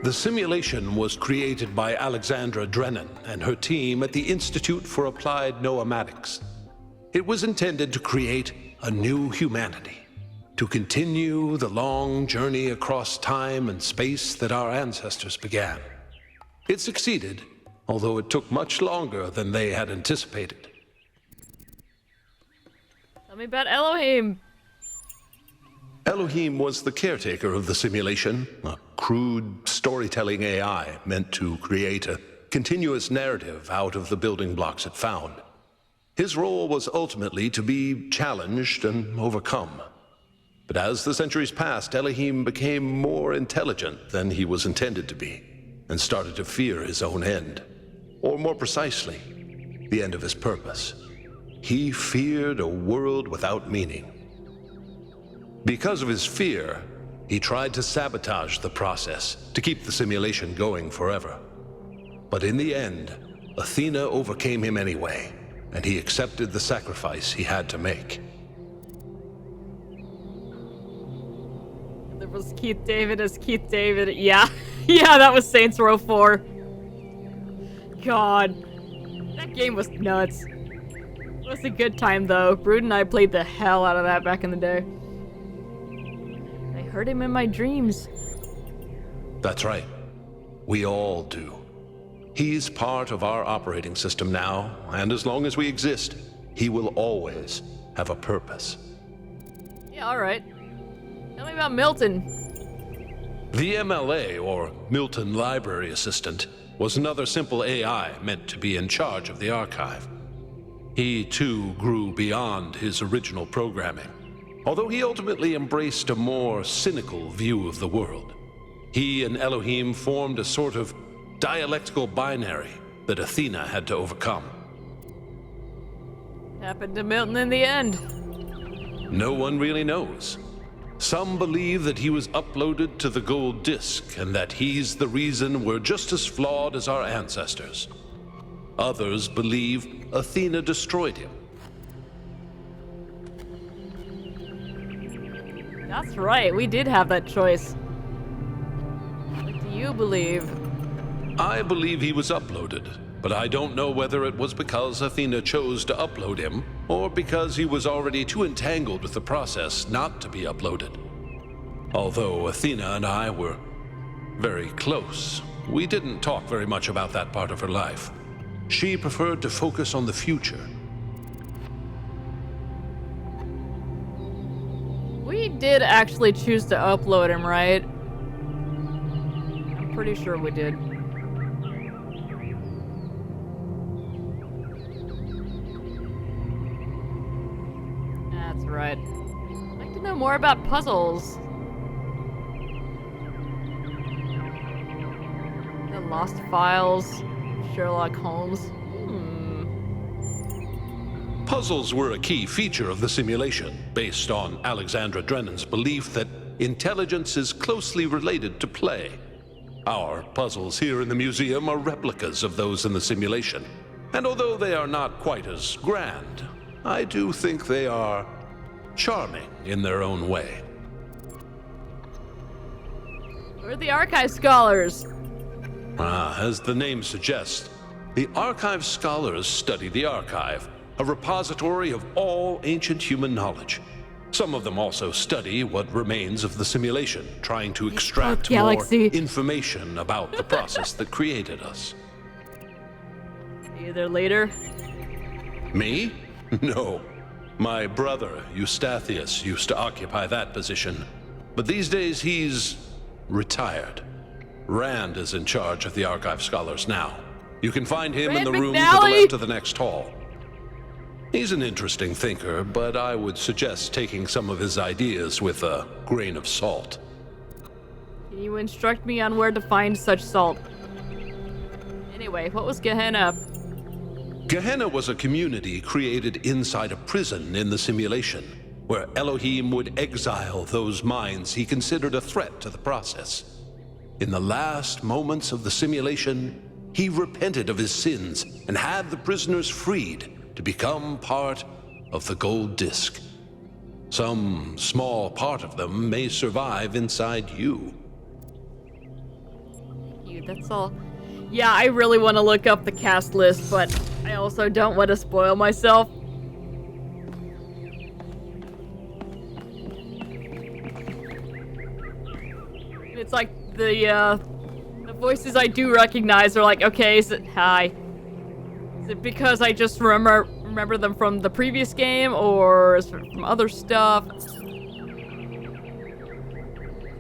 The simulation was created by Alexandra Drennan and her team at the Institute for Applied Noematics. It was intended to create a new humanity, to continue the long journey across time and space that our ancestors began. It succeeded, although it took much longer than they had anticipated. Tell me about Elohim. Elohim was the caretaker of the simulation, a crude storytelling AI meant to create a continuous narrative out of the building blocks it found. His role was ultimately to be challenged and overcome. But as the centuries passed, Elohim became more intelligent than he was intended to be, and started to fear his own end. Or more precisely, the end of his purpose. He feared a world without meaning. Because of his fear, he tried to sabotage the process, to keep the simulation going forever. But in the end, Athena overcame him anyway, and he accepted the sacrifice he had to make. There was Keith David as Keith David. Yeah. Yeah, that was Saints Row 4. God. That game was nuts. It was a good time, though. Brood and I played the hell out of that back in the day. I heard him in my dreams. That's right. We all do. He's part of our operating system now, and as long as we exist, he will always have a purpose. Yeah, alright. Tell me about Milton. The MLA, or Milton Library Assistant, was another simple AI meant to be in charge of the archive. He, too, grew beyond his original programming, although he ultimately embraced a more cynical view of the world. He and Elohim formed a sort of dialectical binary that Athena had to overcome. Happened to Milton in the end. No one really knows. Some believe that he was uploaded to the gold disk and that he's the reason we're just as flawed as our ancestors. Others believe Athena destroyed him. That's right, we did have that choice. What do you believe? I believe he was uploaded, but I don't know whether it was because Athena chose to upload him, or because he was already too entangled with the process not to be uploaded. Although Athena and I were very close, we didn't talk very much about that part of her life. She preferred to focus on the future. did actually choose to upload him, right? I'm pretty sure we did. That's right. I'd like to know more about puzzles. The Lost Files, Sherlock Holmes. Puzzles were a key feature of the simulation, based on Alexandra Drennan's belief that intelligence is closely related to play. Our puzzles here in the museum are replicas of those in the simulation, and although they are not quite as grand, I do think they are charming in their own way. We're the archive scholars. As the name suggests, the archive scholars study the archive, a repository of all ancient human knowledge. Some of them also study what remains of the simulation, trying to extract more information about the process that created us. You there later? Me? No. My brother, Eustathius, used to occupy that position. But these days he's retired. Rand is in charge of the archive scholars now. You can find him in the room to the left of the next hall. He's an interesting thinker, but I would suggest taking some of his ideas with a grain of salt. Can you instruct me on where to find such salt? Anyway, what was Gehenna? Gehenna was a community created inside a prison in the simulation, where Elohim would exile those minds he considered a threat to the process. In the last moments of the simulation, he repented of his sins and had the prisoners freed to become part of the gold disc. Some small part of them may survive inside you. That's all. Yeah, I really want to look up the cast list, but I also don't want to spoil myself. It's like the voices I do recognize are like, okay, is it hi? Is it because I just remember them from the previous game, or is it from other stuff?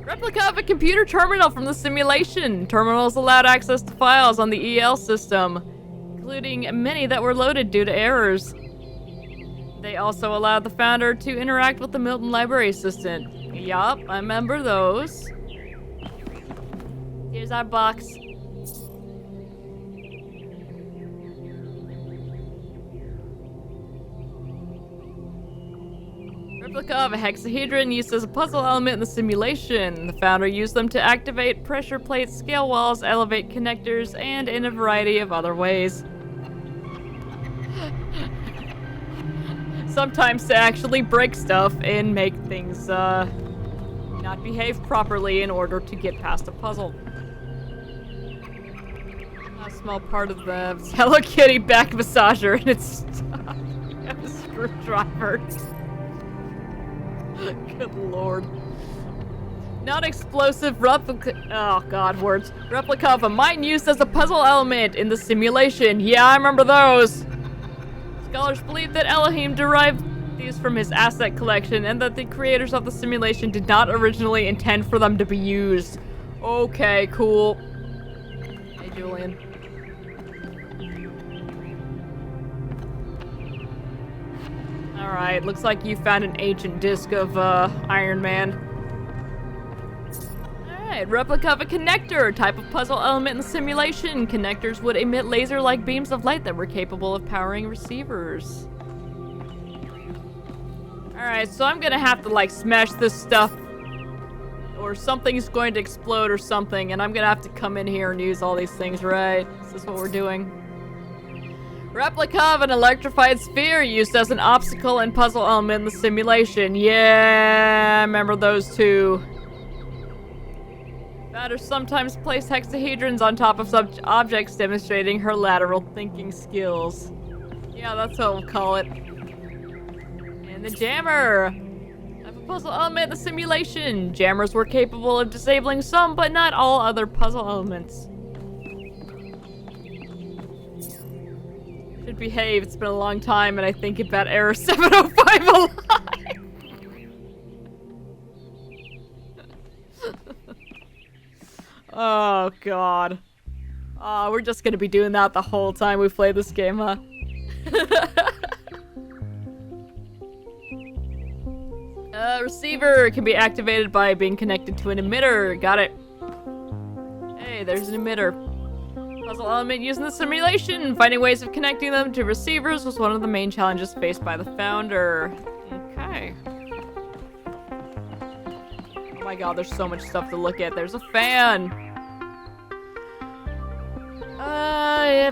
Replica of a computer terminal from the simulation. Terminals allowed access to files on the EL system, including many that were loaded due to errors. They also allowed the founder to interact with the Milton Library Assistant. Yup, I remember those. Here's our box. Replica of a hexahedron used as a puzzle element in the simulation. The founder used them to activate pressure plates, scale walls, elevate connectors, and in a variety of other ways. Sometimes to actually break stuff and make things not behave properly in order to get past a puzzle. A small part of the Hello Kitty back massager and it's a screwdriver. Good lord. Non-explosive replica. Oh god, words. Replica of a mine used as a puzzle element in the simulation. Yeah, I remember those. Scholars believe that Elohim derived these from his asset collection and that the creators of the simulation did not originally intend for them to be used. Okay, cool. Hey, Julian. Alright, looks like you found an ancient disc of Iron Man. Alright, replica of a connector, type of puzzle element in the simulation. Connectors would emit laser-like beams of light that were capable of powering receivers. Alright, so I'm gonna have to like smash this stuff or something's going to explode or something, and I'm gonna have to come in here and use all these things, right? Is this what we're doing? Replica of an electrified sphere used as an obstacle and puzzle element in the simulation. Yeah, I remember those two. Founders sometimes place hexahedrons on top of such objects, demonstrating her lateral thinking skills. Yeah, that's what we'll call it. And the jammer. Of a puzzle element in the simulation. Jammers were capable of disabling some, but not all other puzzle elements. Should behave. It's been a long time, and I think about error 705 a lot. Oh, God. Oh, we're just gonna be doing that the whole time we play this game, huh? Receiver can be activated by being connected to an emitter. Got it. Hey, there's an emitter. Puzzle element used in the simulation. Finding ways of connecting them to receivers was one of the main challenges faced by the founder. Okay. Oh my god, there's so much stuff to look at. There's a fan.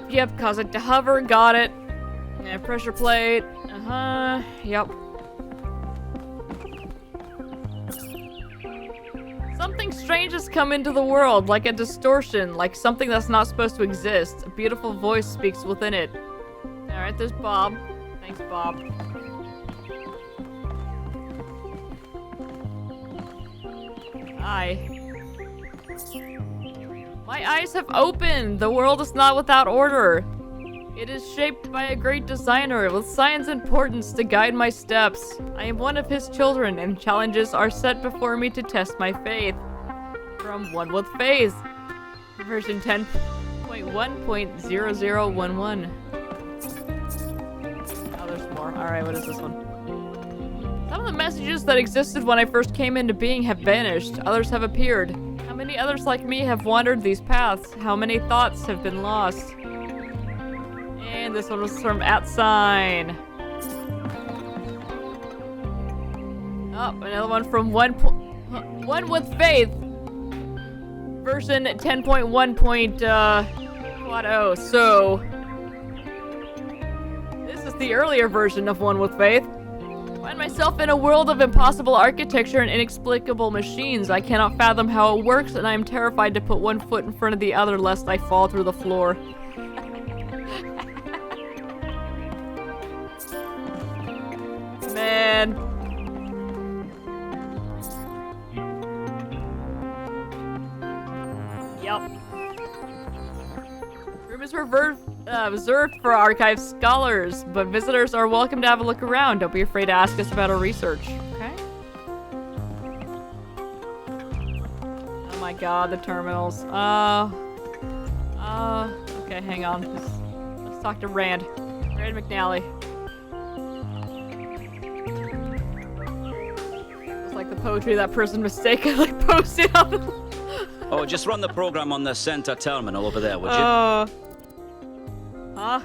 Yep, cause it to hover. Got it. Yeah, pressure plate. Yep. Something strange has come into the world, like a distortion, like something that's not supposed to exist. A beautiful voice speaks within it. Alright, there's Bob. Thanks, Bob. Hi. My eyes have opened! The world is not without order. It is shaped by a great designer with science importance to guide my steps. I am one of his children, and challenges are set before me to test my faith. From One with Faith, version 10.1.0011. Oh, there's more. Alright, what is this one? Some of the messages that existed when I first came into being have vanished. Others have appeared. How many others like me have wandered these paths? How many thoughts have been lost? And this one was from @sign. Oh, another one from One with Faith. Version 10.1.0. So this is the earlier version of One with Faith. I find myself in a world of impossible architecture and inexplicable machines. I cannot fathom how it works, and I am terrified to put one foot in front of the other lest I fall through the floor. Man. Yep. Room is reserved for archive scholars, but visitors are welcome to have a look around. Don't be afraid to ask us about our research. Okay? Oh my god, the terminals. Okay, hang on. Let's talk to Rand. Rand McNally. It's like the poetry that person mistakenly posted on the... Oh, just run the program on the center terminal over there, would you? Huh?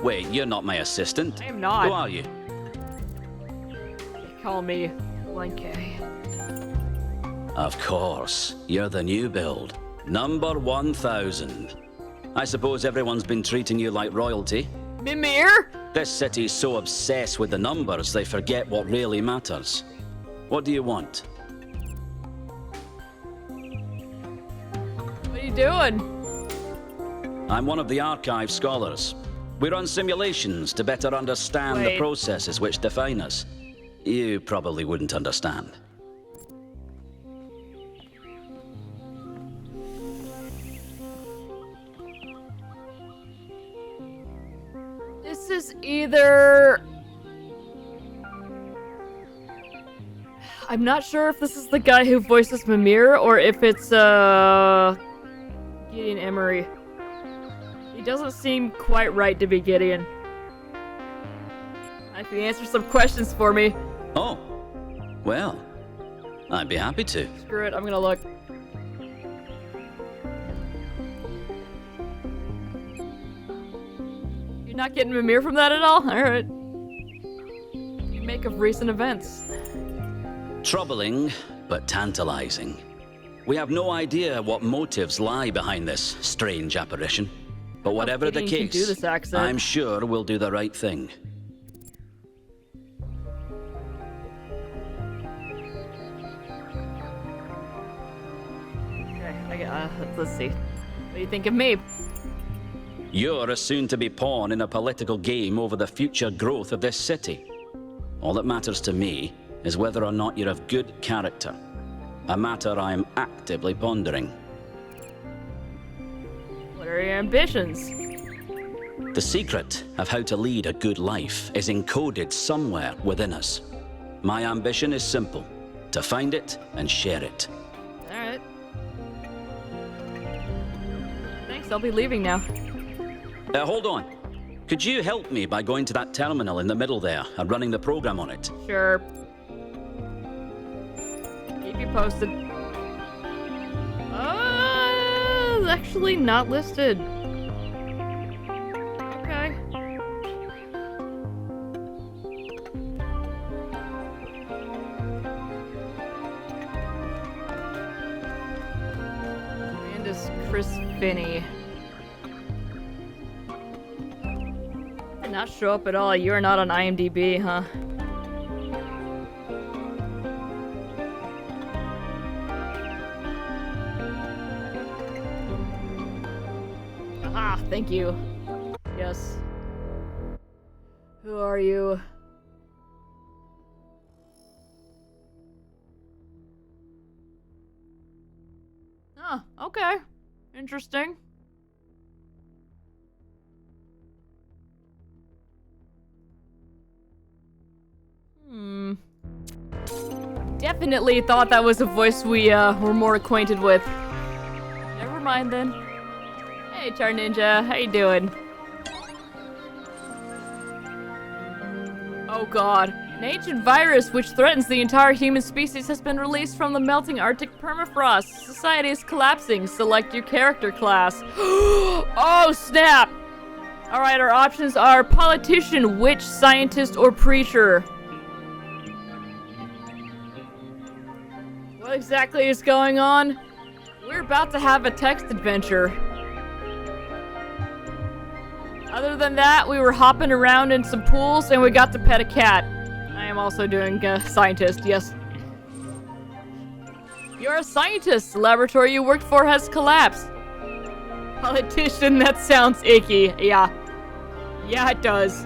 Wait, you're not my assistant. I am not. Who are you? They call me 1K. Of course. You're the new build. Number 1000. I suppose everyone's been treating you like royalty. Mimir? This city's so obsessed with the numbers, they forget what really matters. What do you want? What are you doing? I'm one of the archive scholars. We run simulations to better understand the processes which define us. You probably wouldn't understand. This is either... I'm not sure if this is the guy who voices Mimir or if it's, Gideon Emery. He doesn't seem quite right to be Gideon. If you answer some questions for me. Oh, well, I'd be happy to. Screw it, I'm gonna look. You're not getting Mimir from that at all? Alright. You make of recent events. Troubling, but tantalizing. We have no idea what motives lie behind this strange apparition. But whatever the case, do this accent. I'm sure we'll do the right thing. Okay, let's see. What do you think of me? You're a soon-to-be pawn in a political game over the future growth of this city. All that matters to me is whether or not you're of good character. A matter I'm actively pondering. What are your ambitions? The secret of how to lead a good life is encoded somewhere within us. My ambition is simple: to find it and share it. Alright. Thanks, I'll be leaving now. Hold on. Could you help me by going to that terminal in the middle there and running the program on it? Sure. Keep you posted. It's actually not listed. Okay. And is Chris Finney. Did not show up at all. You are not on IMDb, huh? Aha, thank you. Yes. Who are you? Oh, okay. Interesting. Definitely thought that was a voice we were more acquainted with. Never mind then. Hey, Char Ninja, how you doing? Oh god. An ancient virus which threatens the entire human species has been released from the melting Arctic permafrost. Society is collapsing. Select your character class. Oh, snap! Alright, our options are politician, witch, scientist, or preacher. What exactly is going on? We're about to have a text adventure. Other than that, we were hopping around in some pools and we got to pet a cat. I am also doing scientist, yes. You're a scientist. The laboratory you worked for has collapsed. Politician, that sounds icky. Yeah. Yeah, it does.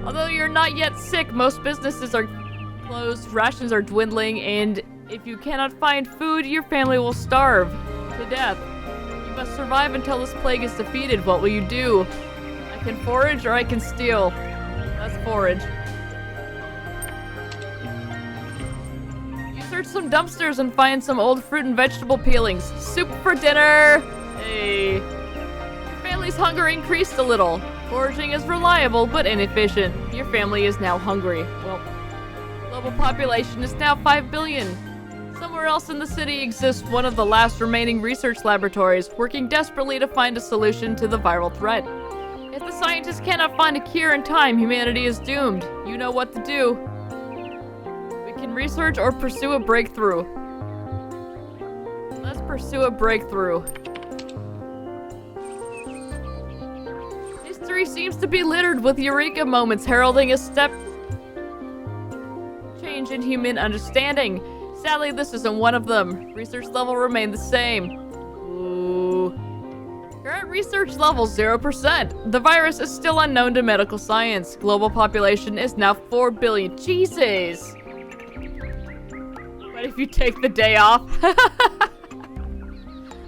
Although you're not yet sick, most businesses are closed, rations are dwindling, and if you cannot find food, your family will starve to death. You must survive until this plague is defeated. What will you do? I can forage or I can steal. Let's forage. You search some dumpsters and find some old fruit and vegetable peelings. Soup for dinner! Hey. Your family's hunger increased a little. Foraging is reliable but inefficient. Your family is now hungry. Well, global population is now 5 billion. Somewhere else in the city exists one of the last remaining research laboratories, working desperately to find a solution to the viral threat. If the scientists cannot find a cure in time, humanity is doomed. You know what to do. We can research or pursue a breakthrough. Let's pursue a breakthrough. History seems to be littered with eureka moments heralding a step change in human understanding. Sadly, this isn't one of them. Research level remained the same. Ooh. Current research level 0%. The virus is still unknown to medical science. Global population is now 4 billion. Jesus! What if you take the day off?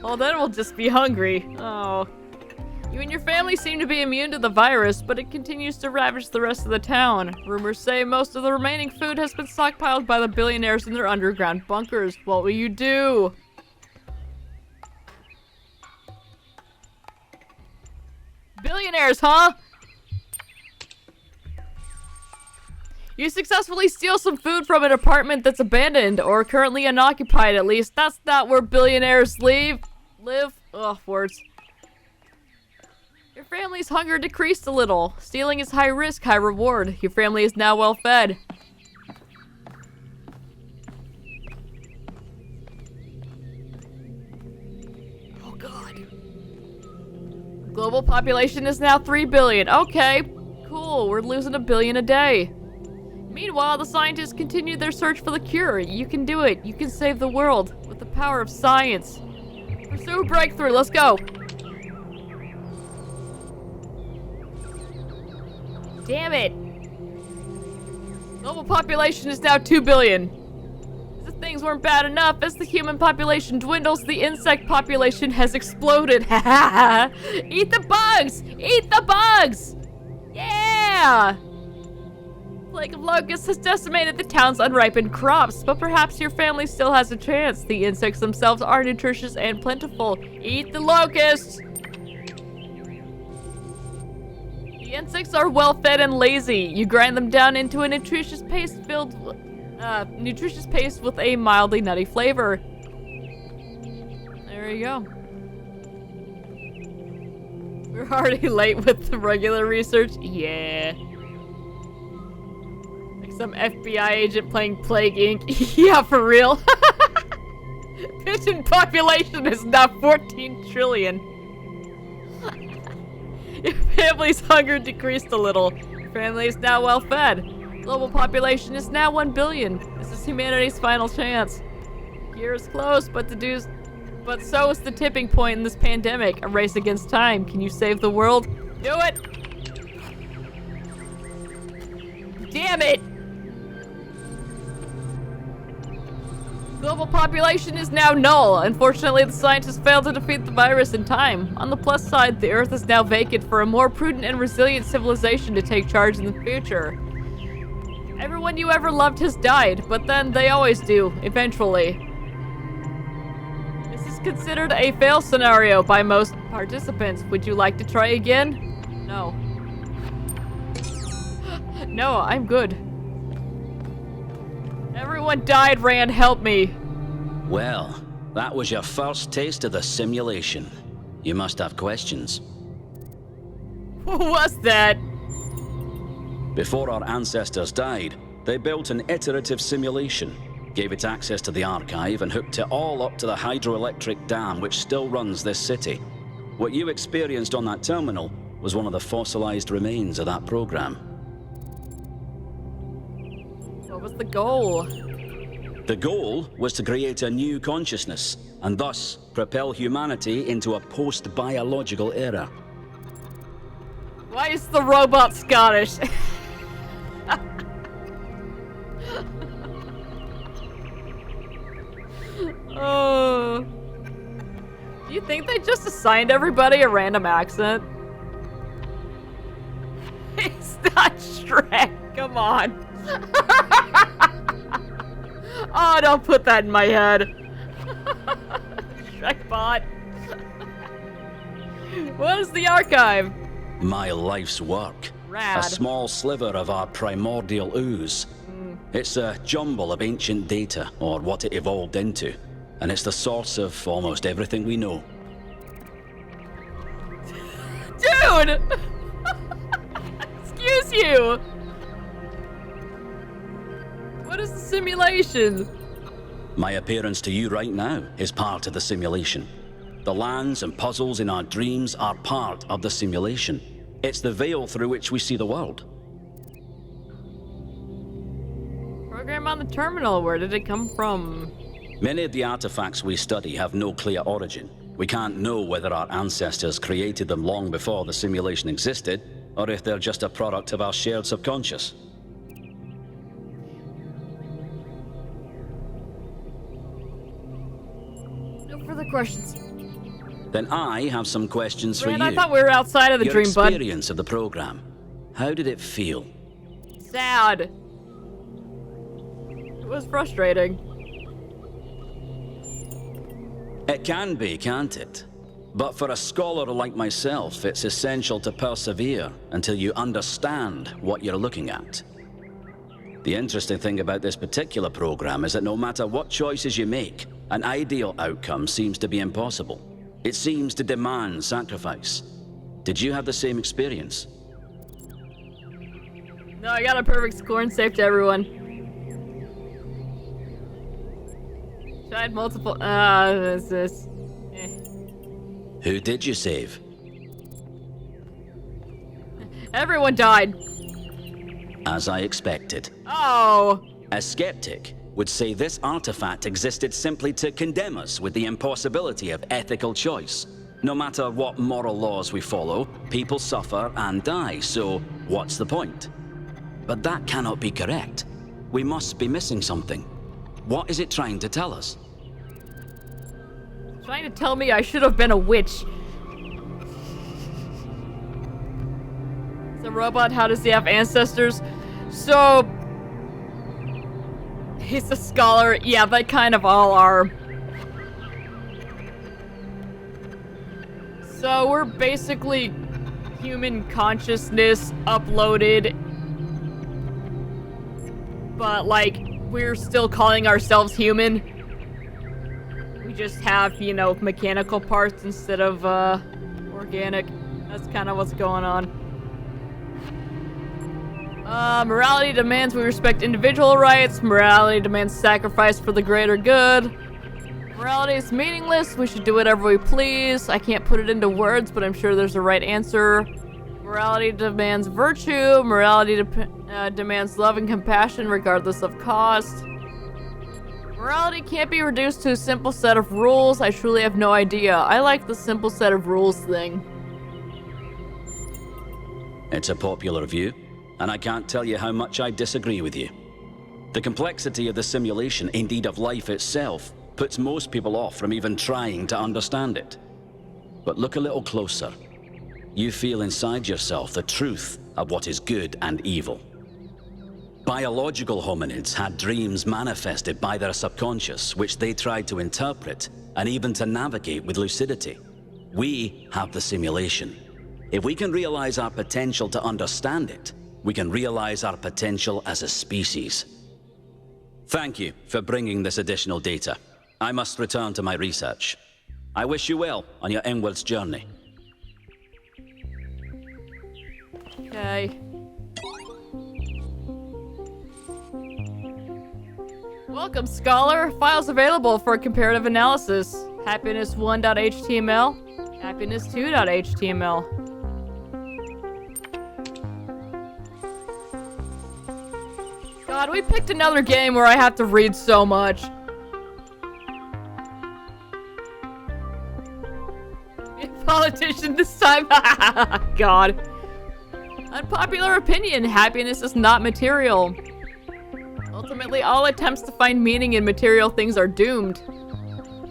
Well, then we'll just be hungry. Oh. You and your family seem to be immune to the virus, but it continues to ravage the rest of the town. Rumors say most of the remaining food has been stockpiled by the billionaires in their underground bunkers. What will you do? Billionaires, huh? You successfully steal some food from an apartment that's abandoned, or currently unoccupied at least. That's not where billionaires live. Ugh, words. Your family's hunger decreased a little. Stealing is high risk, high reward. Your family is now well fed. Oh god. Global population is now 3 billion. Okay, cool. We're losing 1 billion a day. Meanwhile, the scientists continue their search for the cure. You can do it. You can save the world with the power of science. Pursue a breakthrough. Let's go. Damn it! Global population is now 2 billion. As if things weren't bad enough, as the human population dwindles, the insect population has exploded. Eat the bugs! Eat the bugs! Yeah! plague of locusts has decimated the town's unripened crops, but perhaps your family still has a chance. The insects themselves are nutritious and plentiful. Eat the locusts! The insects are well fed and lazy. You grind them down into a nutritious paste with a mildly nutty flavor. There you go. We're already late with the regular research. Yeah. Like some FBI agent playing Plague Inc. Yeah, for real. Pigeon population is now 14 trillion. Your family's hunger decreased a little. Your family is now well fed. Global population is now 1 billion. This is humanity's final chance. Year is close, but so is the tipping point in this pandemic. A race against time. Can you save the world? Do it! Damn it! Global population is now null. Unfortunately, the scientists failed to defeat the virus in time. On the plus side, the Earth is now vacant for a more prudent and resilient civilization to take charge in the future. Everyone you ever loved has died, but then they always do, eventually. This is considered a fail scenario by most participants. Would you like to try again? No. No, I'm good. Everyone died, Rand, help me. Well, that was your first taste of the simulation. You must have questions. What's that? Before our ancestors died, they built an iterative simulation, gave it access to the archive, and hooked it all up to the hydroelectric dam which still runs this city. What you experienced on that terminal was one of the fossilized remains of that program. What was the goal? The goal was to create a new consciousness, and thus propel humanity into a post-biological era. Why is the robot Scottish? Oh. Do you think they just assigned everybody a random accent? It's not Shrek, come on. Oh, don't put that in my head. Shrekbot. What is the archive? My life's work. Rad. A small sliver of our primordial ooze. It's a jumble of ancient data, or what it evolved into, and it's the source of almost everything we know. Dude! Excuse you! What is the simulation? My appearance to you right now is part of the simulation. The lands and puzzles in our dreams are part of the simulation. It's the veil through which we see the world. Program on the terminal, where did it come from? Many of the artifacts we study have no clear origin. We can't know whether our ancestors created them long before the simulation existed, or if they're just a product of our shared subconscious. No further questions. Then I have some questions for you. I thought we were outside of the dream, bud. Your experience of the program. How did it feel? Sad. It was frustrating. It can be, can't it? But for a scholar like myself, it's essential to persevere until you understand what you're looking at. The interesting thing about this particular program is that no matter what choices you make, an ideal outcome seems to be impossible. It seems to demand sacrifice. Did you have the same experience? No, I got a perfect score and saved everyone. Tried multiple. This. Who did you save? Everyone died. As I expected. Oh. A skeptic would say this artifact existed simply to condemn us with the impossibility of ethical choice. No matter what moral laws we follow, people suffer and die, so what's the point? But that cannot be correct. We must be missing something. What is it trying to tell us? Trying to tell me I should have been a witch. It's a robot, how does he have ancestors? So... He's a scholar. Yeah, they kind of all are. So we're basically human consciousness uploaded. But, like, we're still calling ourselves human. We just have, you know, mechanical parts instead of, organic. That's kind of what's going on. Morality demands we respect individual rights. Morality demands sacrifice for the greater good. Morality is meaningless. We should do whatever we please. I can't put it into words, but I'm sure there's a right answer. Morality demands virtue. Morality demands love and compassion regardless of cost. Morality can't be reduced to a simple set of rules. I truly have no idea. I like the simple set of rules thing. It's a popular view, and I can't tell you how much I disagree with you. The complexity of the simulation, indeed of life itself, puts most people off from even trying to understand it. But look a little closer. You feel inside yourself the truth of what is good and evil. Biological hominids had dreams manifested by their subconscious, which they tried to interpret and even to navigate with lucidity. We have the simulation. If we can realize our potential to understand it, we can realize our potential as a species. Thank you for bringing this additional data. I must return to my research. I wish you well on your inwards journey. Okay. Welcome, Scholar. Files available for comparative analysis. Happiness1.html, happiness2.html. God, we picked another game where I have to read so much. Be a politician this time. God. Unpopular opinion. Happiness is not material. Ultimately, all attempts to find meaning in material things are doomed.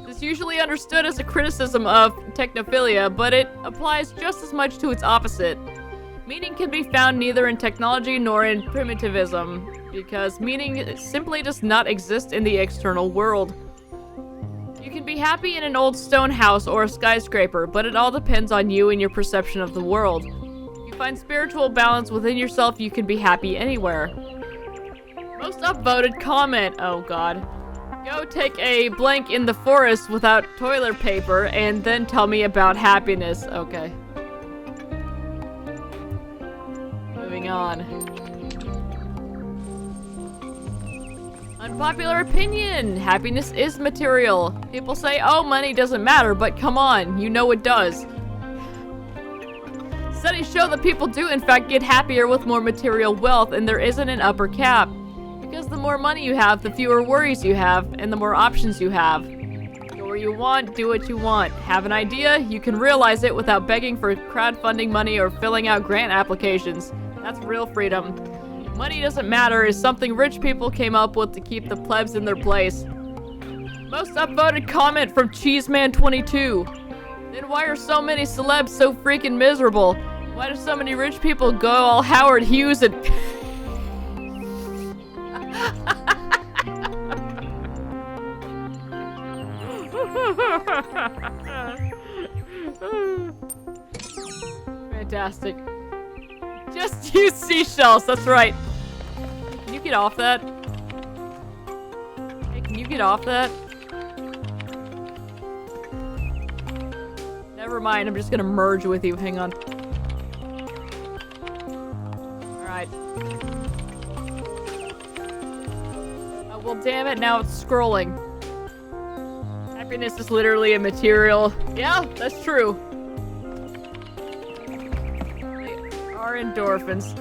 This is usually understood as a criticism of technophilia, but it applies just as much to its opposite. Meaning can be found neither in technology nor in primitivism, because meaning simply does not exist in the external world. You can be happy in an old stone house or a skyscraper, but it all depends on you and your perception of the world. If you find spiritual balance within yourself, you can be happy anywhere. Most upvoted comment. Oh god. Go take a blank in the forest without toilet paper and then tell me about happiness. Okay. Moving on. Unpopular opinion. Happiness is material. People say, oh, money doesn't matter, but come on, you know it does. Studies show that people do in fact get happier with more material wealth, and there isn't an upper cap. Because the more money you have, the fewer worries you have, and the more options you have. Go where you want, do what you want. Have an idea, you can realize it without begging for crowdfunding money or filling out grant applications. That's real freedom. Money doesn't matter is something rich people came up with to keep the plebs in their place. Most upvoted comment from Cheeseman22. Then why are so many celebs so freaking miserable? Why do so many rich people go all Howard Hughes and... Fantastic. Just use seashells, that's right. Can you get off that? Hey, can you get off that? Never mind, I'm just gonna merge with you. Hang on. Alright. Oh, well, damn it, now it's scrolling. Happiness is literally a material. Yeah, that's true. They are endorphins.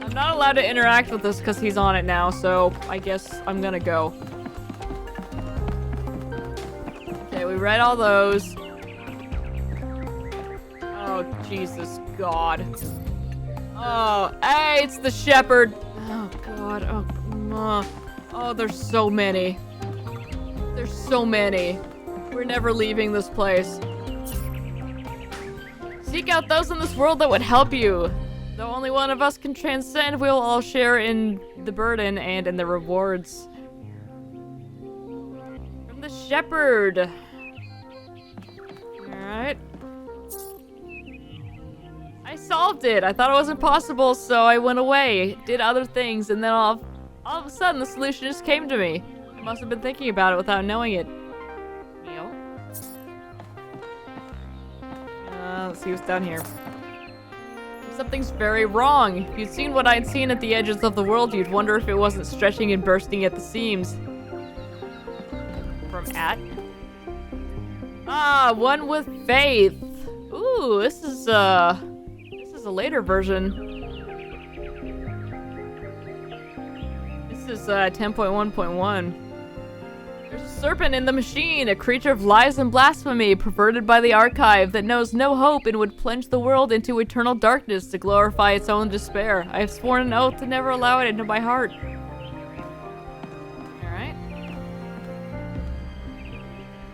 I'm not allowed to interact with this because he's on it now, so I guess I'm gonna go. Okay, we read all those. Oh, Jesus God. Oh, hey, it's the shepherd. Oh, God. Oh, there's so many. There's so many. We're never leaving this place. Seek out those in this world that would help you. Though only one of us can transcend, we'll all share in the burden and in the rewards. From the shepherd. Alright. I solved it. I thought it wasn't possible, so I went away, did other things, and then all of a sudden the solution just came to me. I must have been thinking about it without knowing it. Let's see what's down here. Something's very wrong. If you'd seen what I'd seen at the edges of the world, you'd wonder if it wasn't stretching and bursting at the seams. From at? Ah, one with faith. Ooh, this is a later version. This is 10.1.1. There's a serpent in the machine, a creature of lies and blasphemy, perverted by the archive, that knows no hope and would plunge the world into eternal darkness to glorify its own despair. I have sworn an oath to never allow it into my heart. Alright.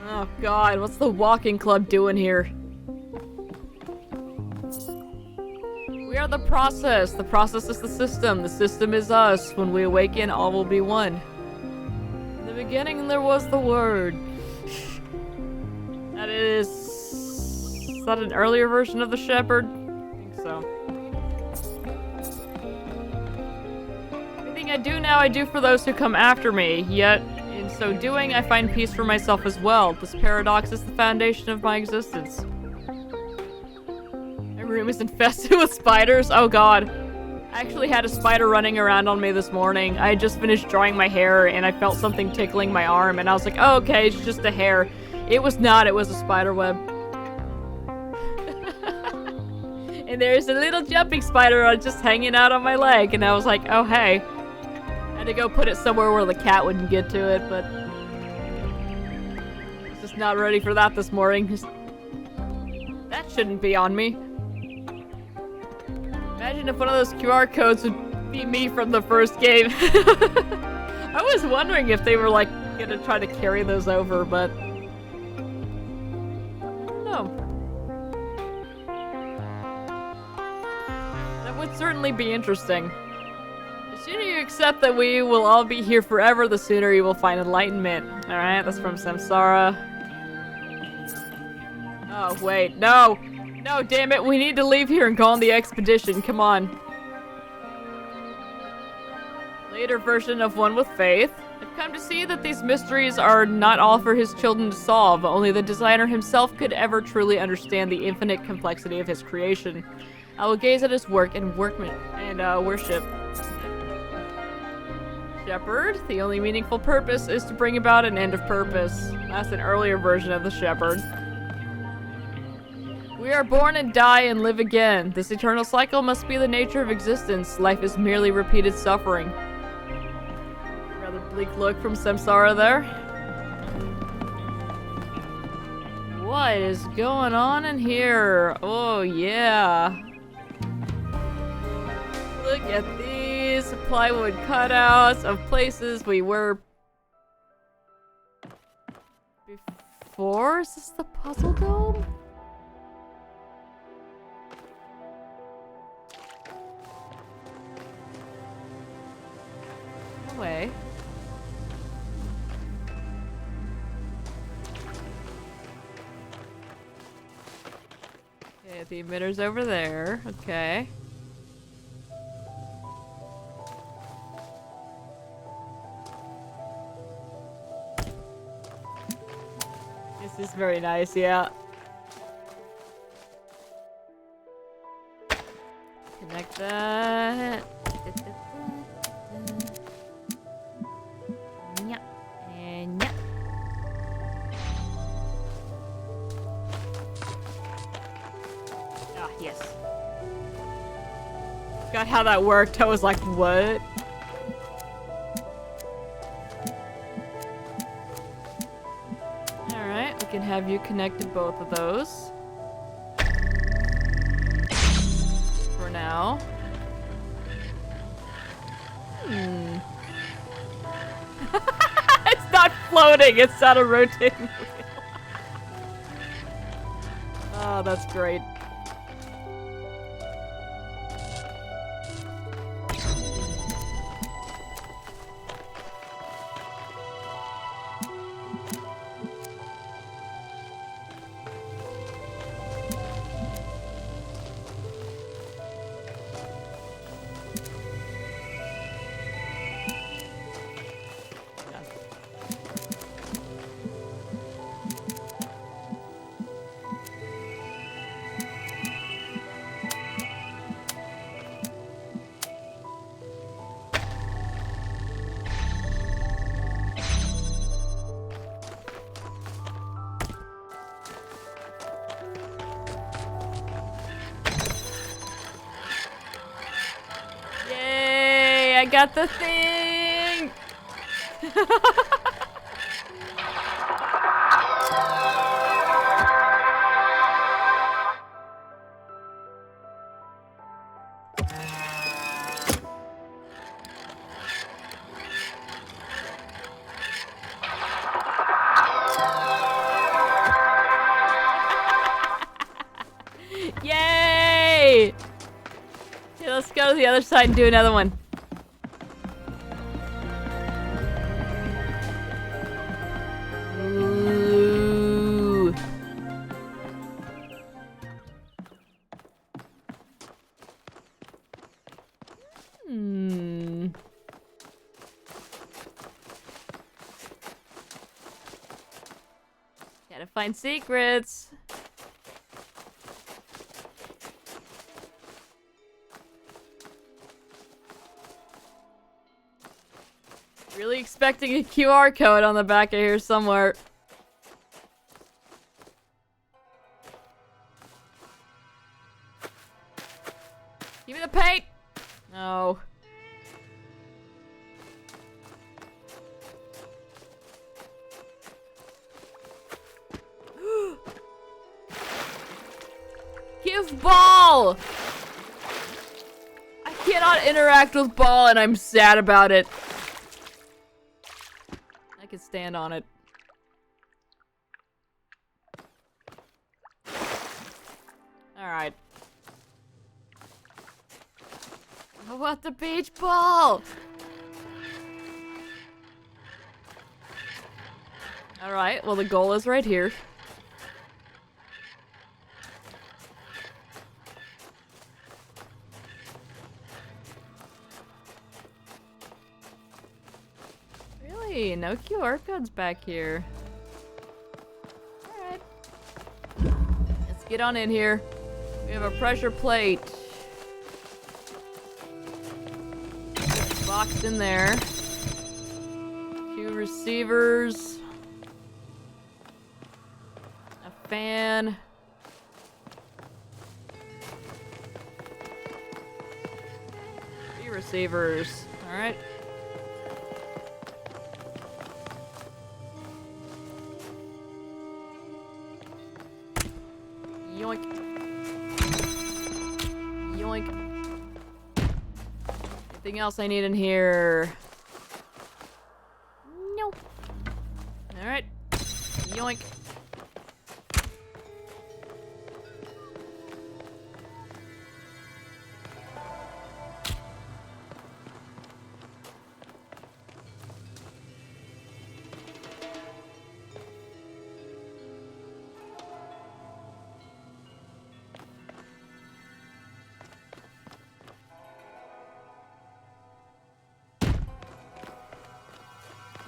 Oh god, what's the walking club doing here? We are the process. The process is the system. The system is us. When we awaken, all will be one. In the beginning, there was the Word. Is that an earlier version of the shepherd? I think so. Everything I do now, I do for those who come after me. Yet, in so doing, I find peace for myself as well. This paradox is the foundation of my existence. My room is infested with spiders. Oh god. I actually had a spider running around on me this morning. I had just finished drying my hair and I felt something tickling my arm and I was like, oh, okay, it's just a hair. It was not, it was a spider web. And there's a little jumping spider just hanging out on my leg and I was like, oh hey. I had to go put it somewhere where the cat wouldn't get to it, but I was just not ready for that this morning. That shouldn't be on me. Imagine if one of those QR codes would be me from the first game. I was wondering if they were like gonna try to carry those over, but no. That would certainly be interesting. The sooner you accept that we will all be here forever, the sooner you will find enlightenment. Alright, that's from Samsara. Oh, wait, no! No, damn it, we need to leave here and go on the expedition, come on. Later version of One with Faith. I've come to see that these mysteries are not all for his children to solve. Only the designer himself could ever truly understand the infinite complexity of his creation. I will gaze at his work and worship. Shepherd. The only meaningful purpose is to bring about an end of purpose. That's an earlier version of the shepherd. We are born and die and live again. This eternal cycle must be the nature of existence. Life is merely repeated suffering. Rather bleak look from Samsara there. What is going on in here? Oh yeah. Look at these plywood cutouts of places we were before. Is this the puzzle dome? Way. Okay, the emitter's over there. Okay. This is very nice, yeah. Connect that. Got how that worked. I was like, what? Alright, we can have you connected both of those. For now. It's not floating, it's not a rotating wheel. Oh, that's great. got the thing! Yay! Yeah, let's go to the other side and do another one. Ooh. Hmm. Gotta find secrets. Really expecting a QR code on the back of here somewhere. Give me the paint! No. Give ball! I cannot interact with ball and I'm sad about it. I can stand on it. Alright. I want the beach ball! Alright, well the goal is right here. Really? No QR codes back here. Alright. Let's get on in here. We have a pressure plate. Boxed in there. 2 receivers. A fan. Three receivers. Alright. Yoink. Yoink. Anything else I need in here? Nope. Alright. Yoink.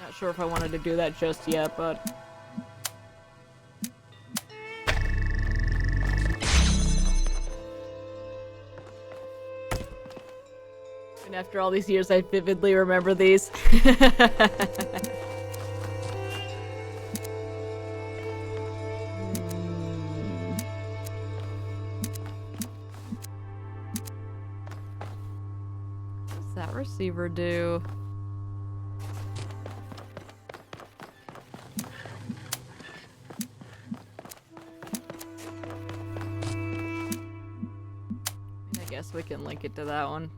Not sure if I wanted to do that just yet, but... And after all these years, I vividly remember these. What's that receiver do? I guess we can link it to that one.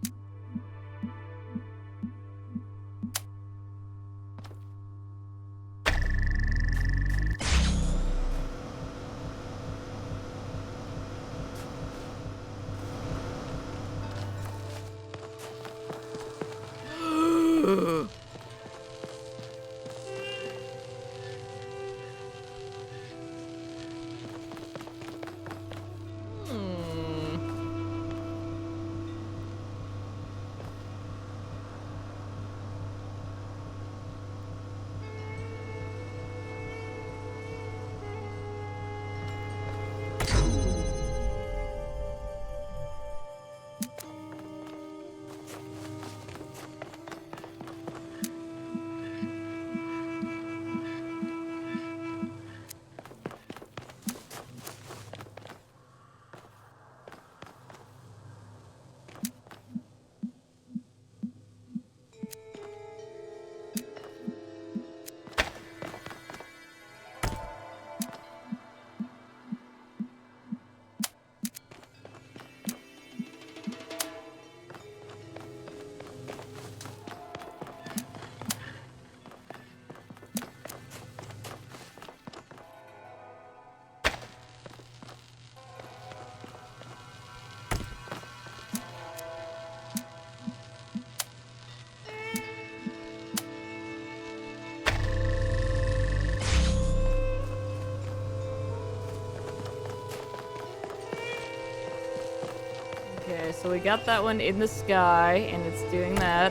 Okay, so we got that one in the sky, and it's doing that.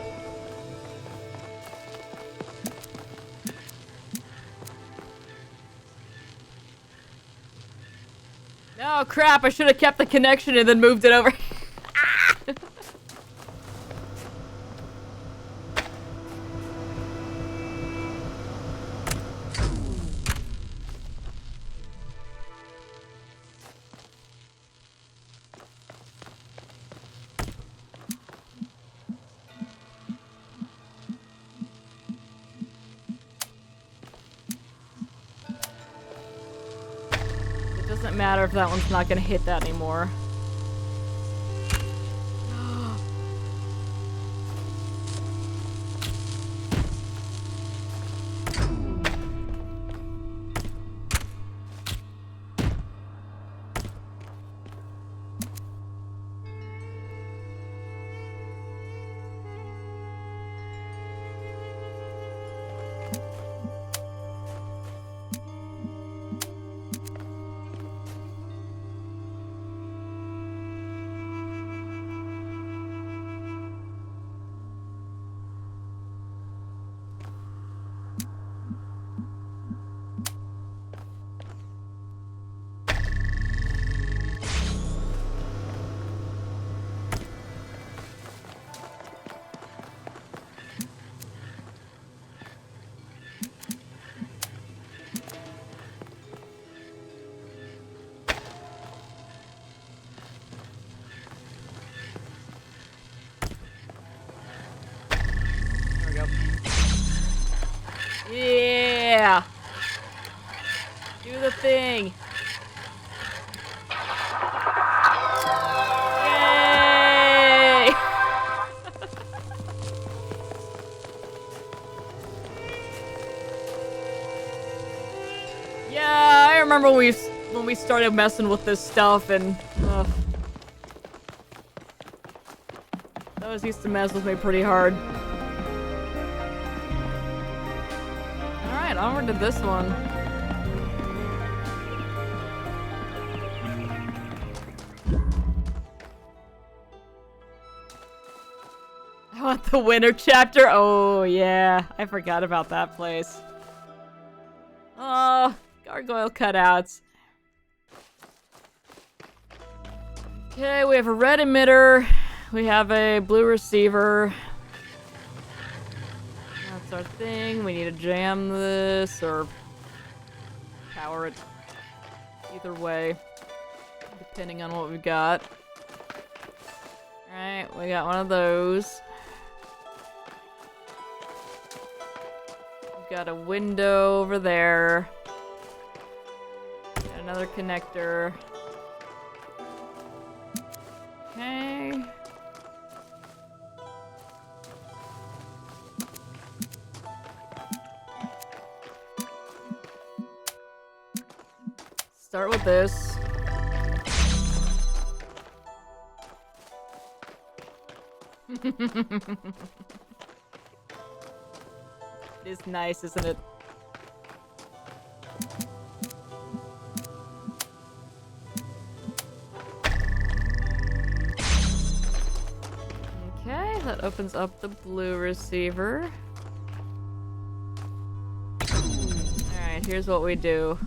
Oh crap, I should have kept the connection and then moved it over. It doesn't matter if that one's not gonna hit that anymore. Yeah! Do the thing! Yay! Yeah, I remember when we started messing with this stuff and those used to mess with me pretty hard. Alright, onward to this one. I want the winter chapter. Oh, yeah. I forgot about that place. Oh, gargoyle cutouts. Okay, we have a red emitter. We have a blue receiver. That's our thing. We need to jam this or power it. Either way, depending on what we've got. Alright, we got one of those. We've got a window over there. Got another connector. Okay. Start with this. It is nice, isn't it? Okay, that opens up the blue receiver. Alright, here's what we do.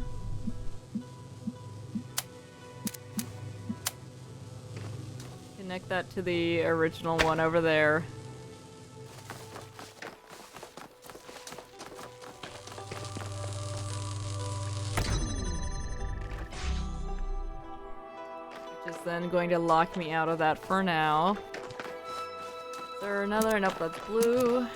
Connect that to the original one over there. Which is then going to lock me out of that for now. Is there another? Nope, that's blue.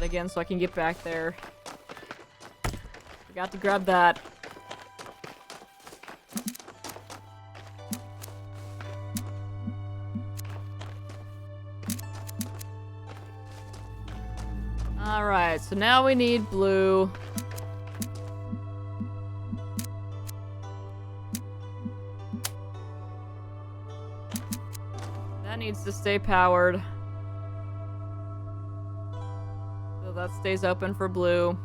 Again so I can get back there. Forgot to grab that. Alright, so now we need blue. That That needs to stay powered. So that stays open for blue.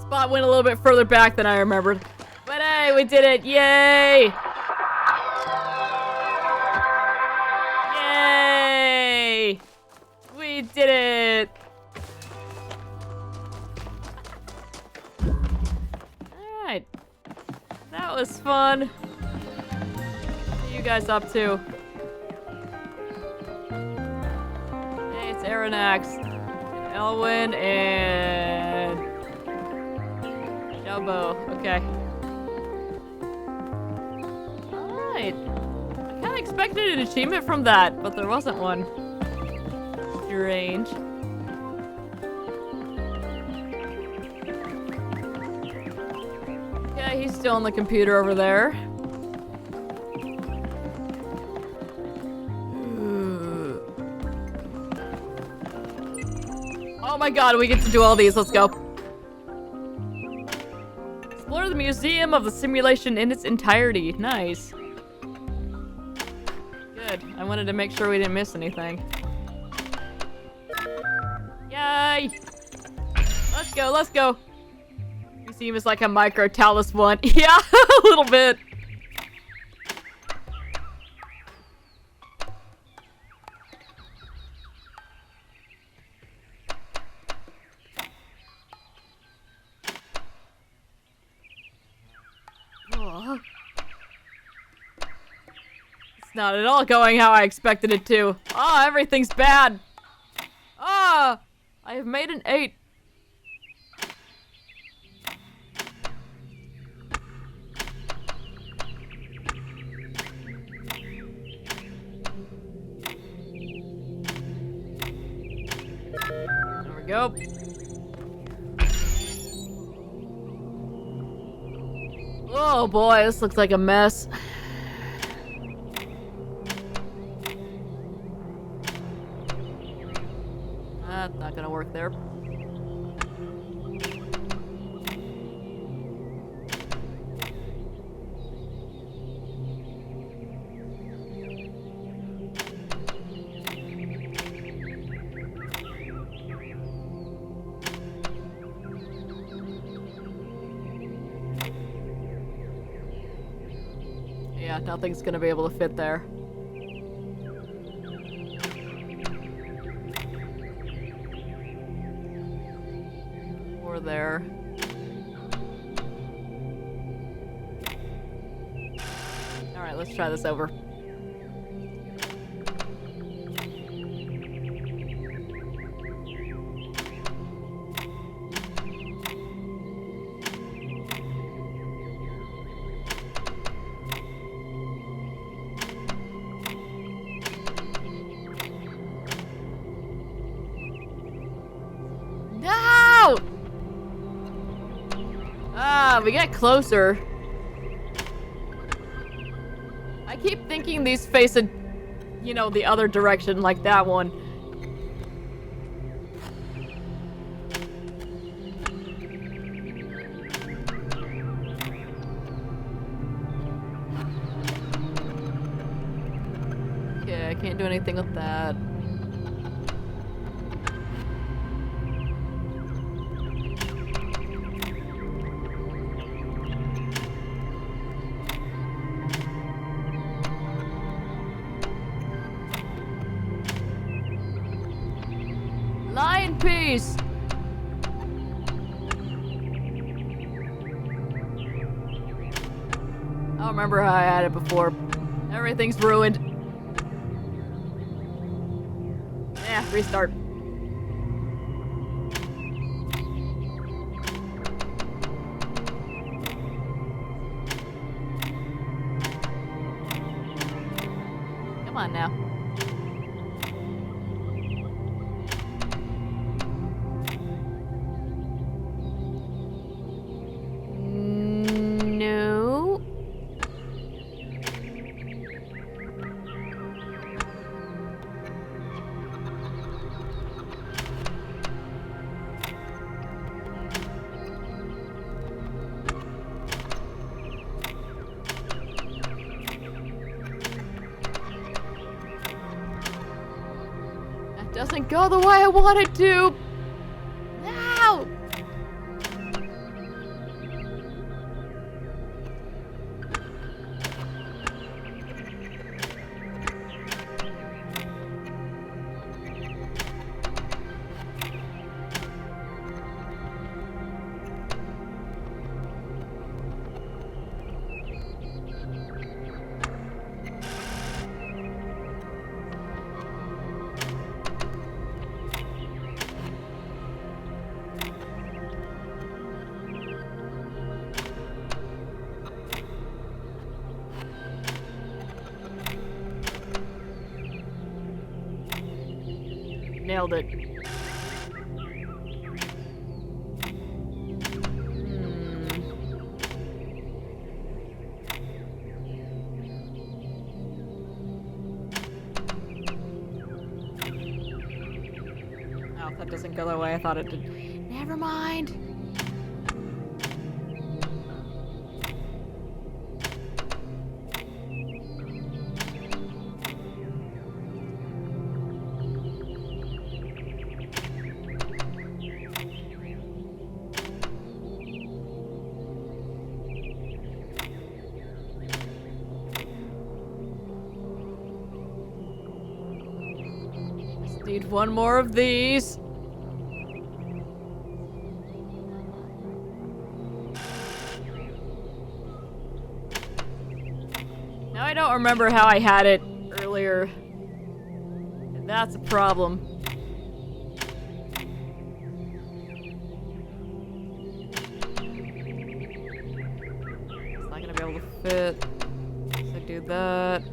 Spot went a little bit further back than I remembered. But hey, we did it! Yay! Yay! We did it! Alright. That was fun. What are you guys up to? Hey, it's Aronax, Elwyn, and Elbow. Okay. Alright. I kinda expected an achievement from that, but there wasn't one. Strange. Okay, he's still on the computer over there. Oh my god, we get to do all these. Let's go. Explore the museum of the simulation in its entirety. Nice. Good. I wanted to make sure we didn't miss anything. Yay! Let's go, let's go. Museum is like a micro Talos one. Yeah, a little bit. Oh. It's not at all going how I expected it to. Oh, everything's bad. Ah, I have made an 8. There we go. Oh boy, this looks like a mess. That's not gonna work there. Yeah, nothing's gonna be able to fit there. Or there. Alright, let's try this over. No! Ah, we get closer. I keep thinking these face a, you know, the other direction, like that one. Okay, I can't do anything with that. Lie in peace. I don't remember how I had it before. Everything's ruined. Yeah, restart. Come on now. No. That doesn't go the way I want it to. No. Nailed it. Oh, that doesn't go the way I thought it did. Never mind. Need one more of these. Now I don't remember how I had it earlier. And that's a problem. It's not gonna be able to fit. So do that.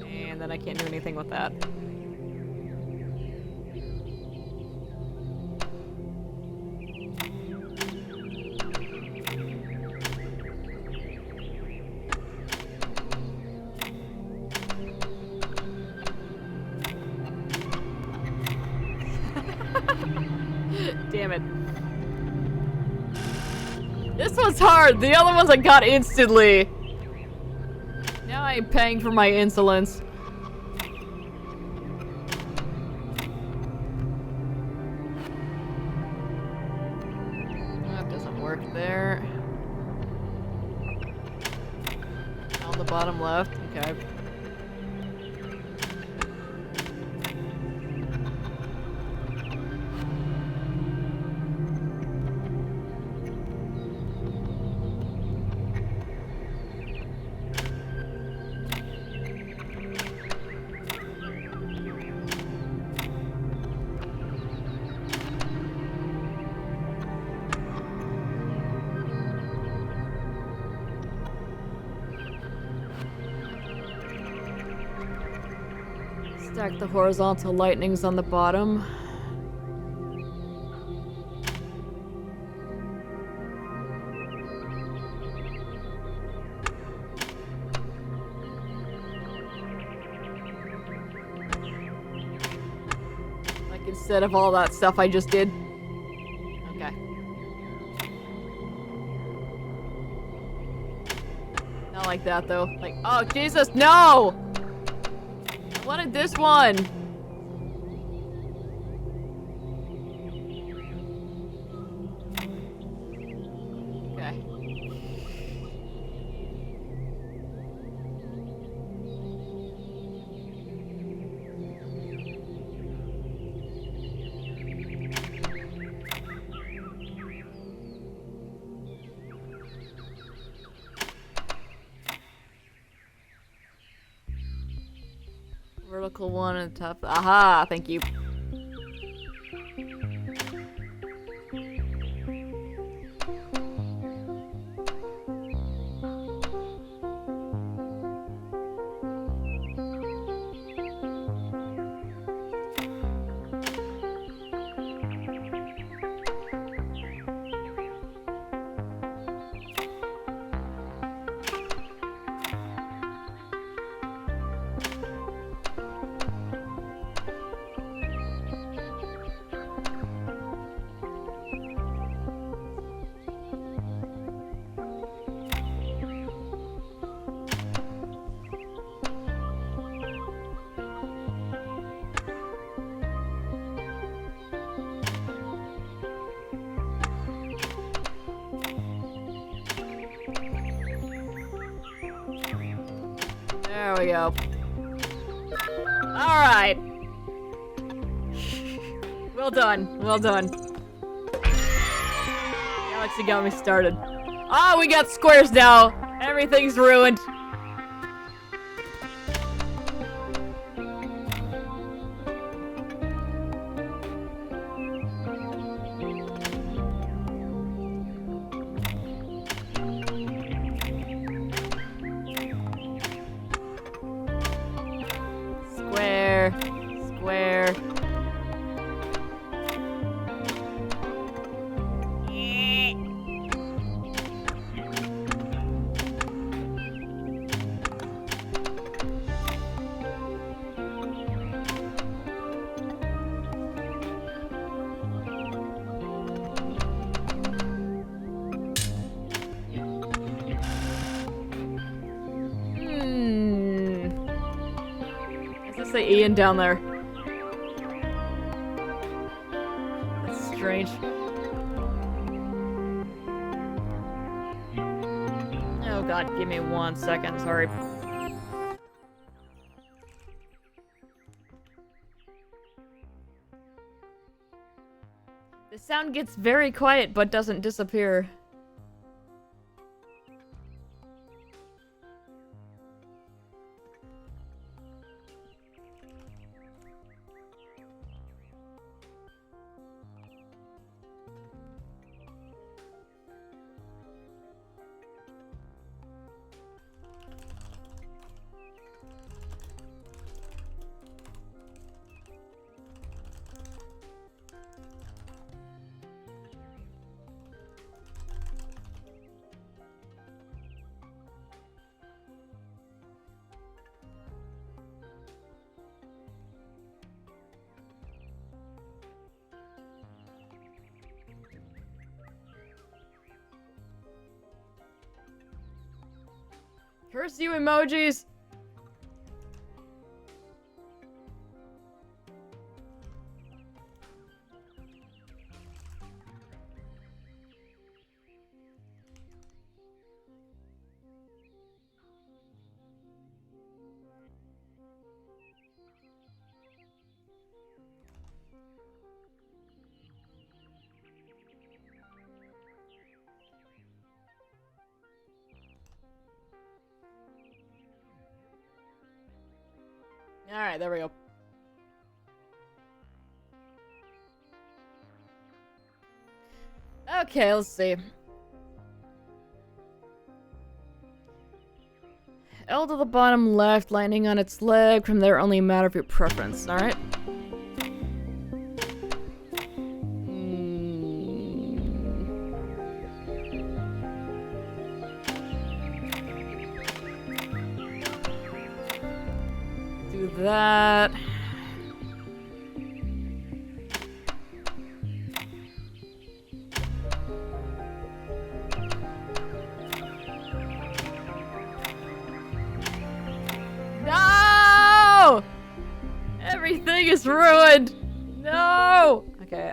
And then I can't do anything with that. Damn it. This one's hard. The other ones I got instantly. Now I'm paying for my insolence. That doesn't work there. On the bottom left. Okay. Stack the horizontal lightnings on the bottom. instead of all that stuff I just did. Okay. Not like that, though. Like, oh, Jesus, no! I wanted this one. Okay. Vertical one and top. Aha, thank you. There we go. Alright. Well done. Well done. Galaxy got me started. Ah, we got squares now. Everything's ruined. Square. Square. Does it say Ian down there? That's strange. Oh god, give me 1 second, sorry. The sound gets very quiet but doesn't disappear. Curse you, emojis! Alright, there we go. Okay, let's see. L to the bottom left, landing on its leg. From there, only a matter of your preference. Alright. Do that. It's ruined! No! Okay,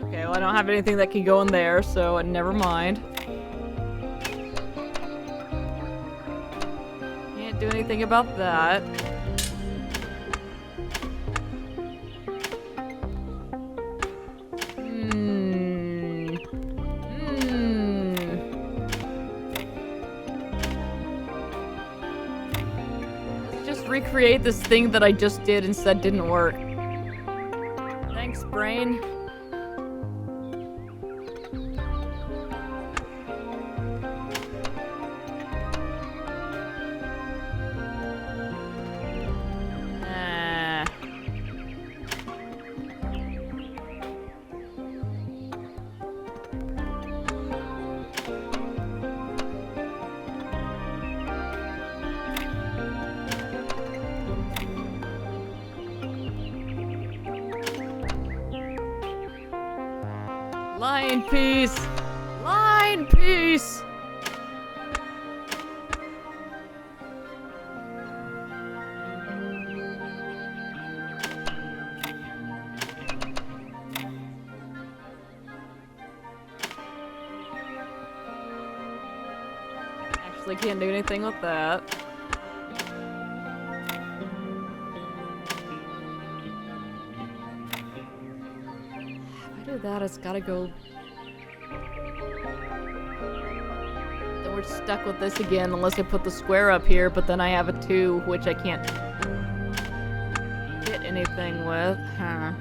Okay, well I don't have anything that can go in there, so never mind. Can't do anything about that. Let's just recreate this thing that I just did and said didn't work. Thanks, brain. Line piece! Line piece! Actually can't do anything with that. That it's gotta go. Then we're stuck with this again unless I put the square up here, but then I have a 2 which I can't hit anything with. Huh.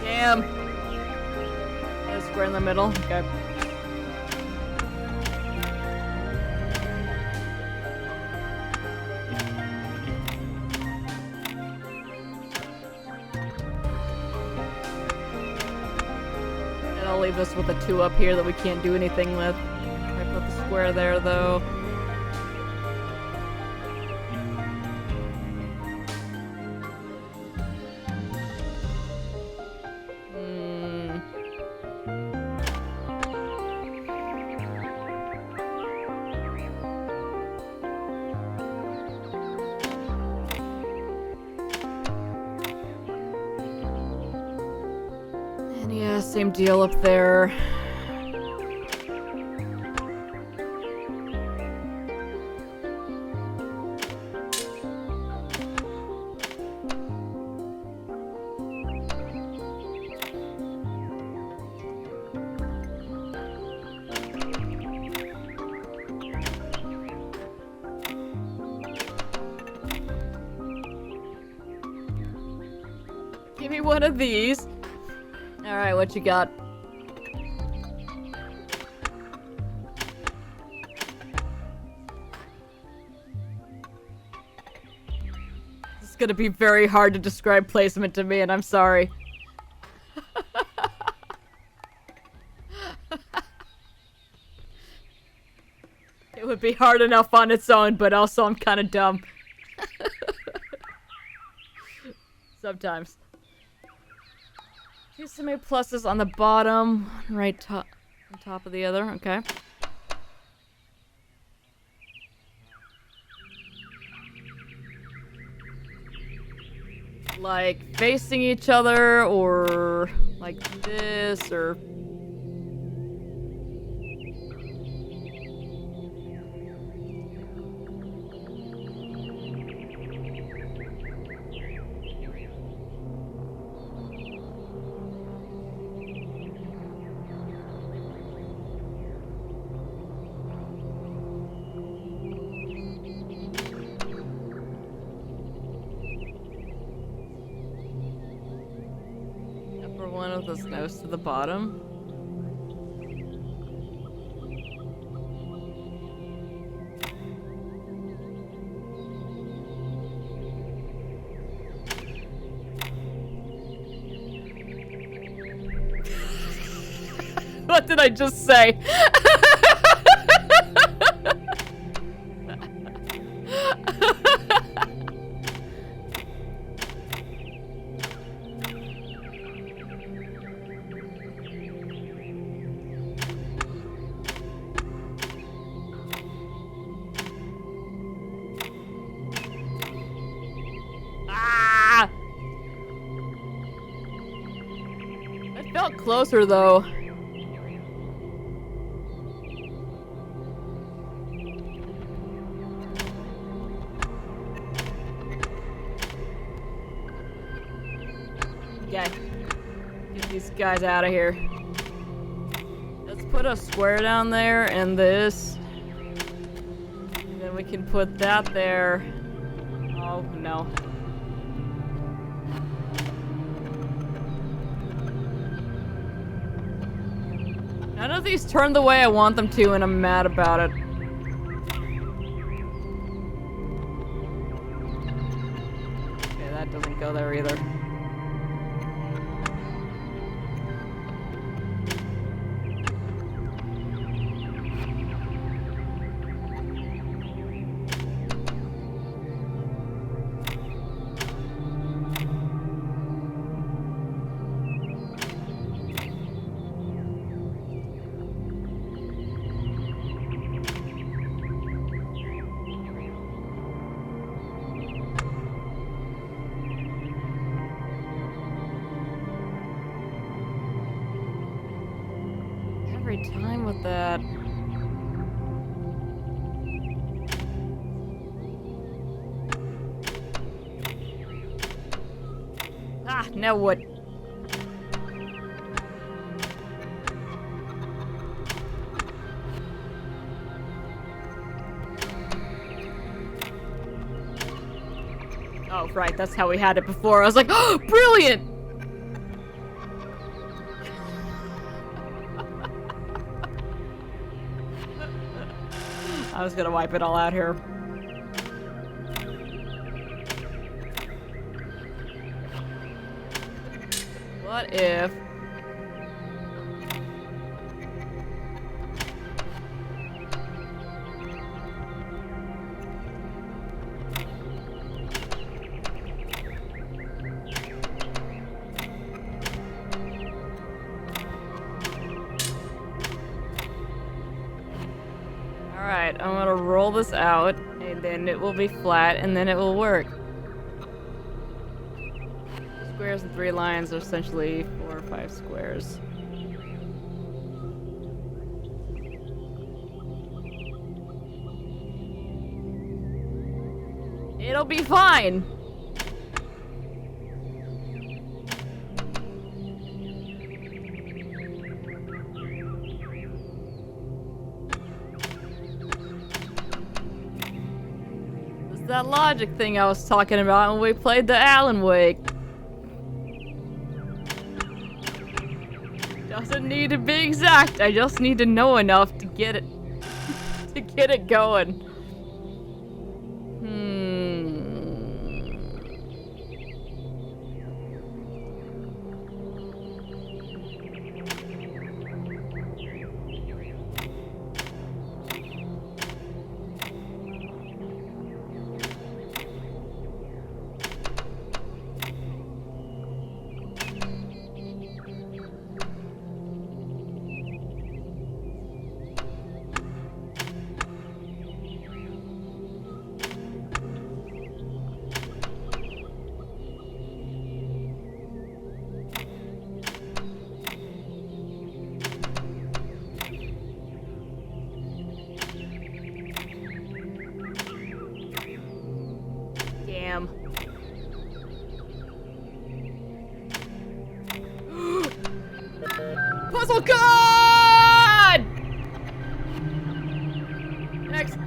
Damn. A square in the middle. Okay. And I'll leave us with a 2 up here that we can't do anything with. I put the square there though. Yeah, same deal up there. Give me one of these. Alright, what you got? This is gonna be very hard to describe placement to me, and I'm sorry. It would be hard enough on its own, but also I'm kind of dumb. Sometimes. Here's some A pluses on the bottom, right top, on top of the other. Okay. Like facing each other, or like this, or. One of this nose to the bottom. What did I just say? Ah! It felt closer though. Okay. Get these guys out of here. Let's put a square down there and this. And then we can put that there. Oh, no. None of these turn the way I want them to, and I'm mad about it. Okay, that doesn't go there either. Every time with that. Ah, now what? Oh, right, that's how we had it before. I was like, oh, brilliant! I was gonna wipe it all out here. What if... Alright, I'm gonna roll this out, and then it will be flat, and then it will work. Squares and 3 lines are essentially 4 or 5 squares. It'll be fine! That logic thing I was talking about when we played the Alan Wake. Doesn't need to be exact, I just need to know enough to get it to get it going. Damn. Puzzle God! Next.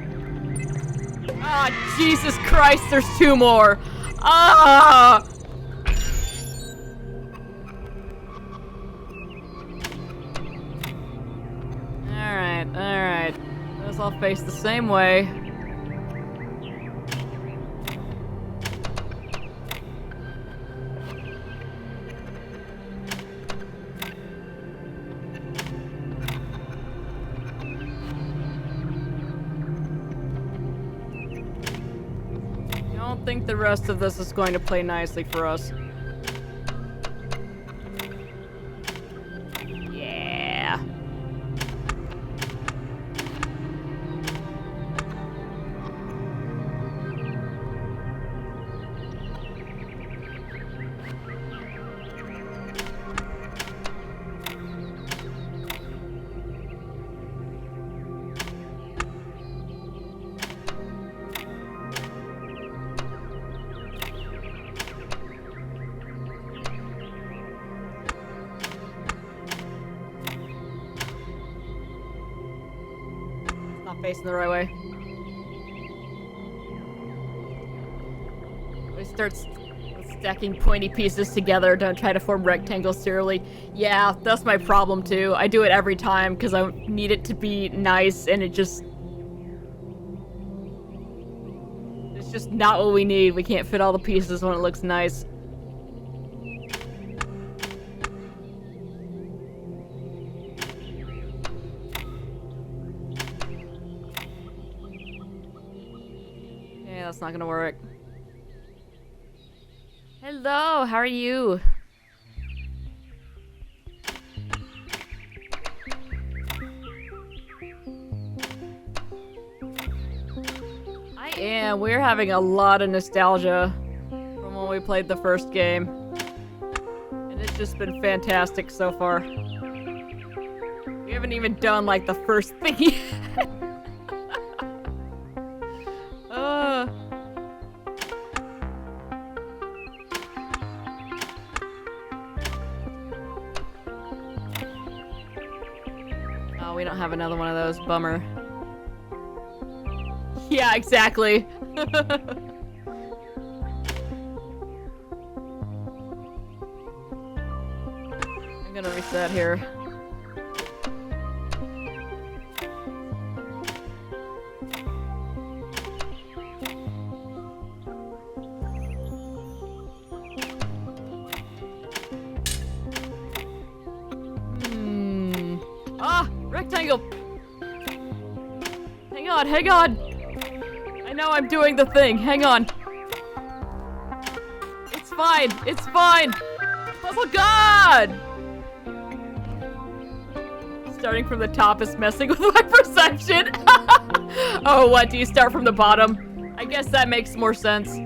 Ah, Jesus Christ, there's 2 more. Ah! Alright. Those all face the same way. think the rest of this is going to play nicely for us. Yeah. Facing the right way. We start stacking pointy pieces together. Don't try to form rectangles serially. Yeah, that's my problem too. I do it every time because I need it to be nice, and it's just not what we need. We can't fit all the pieces when it looks nice. That's not gonna work. Hello, how are you? I am. We're having a lot of nostalgia from when we played the first game. And it's just been fantastic so far. We haven't even done like the first thing yet. We don't have another one of those. Bummer. Yeah, exactly. I'm gonna reset here. Rectangle! Hang on, hang on! I know I'm doing the thing, hang on. It's fine, it's fine! Puzzle God! Starting from the top is messing with my perception. Oh, what, do you start from the bottom? I guess that makes more sense.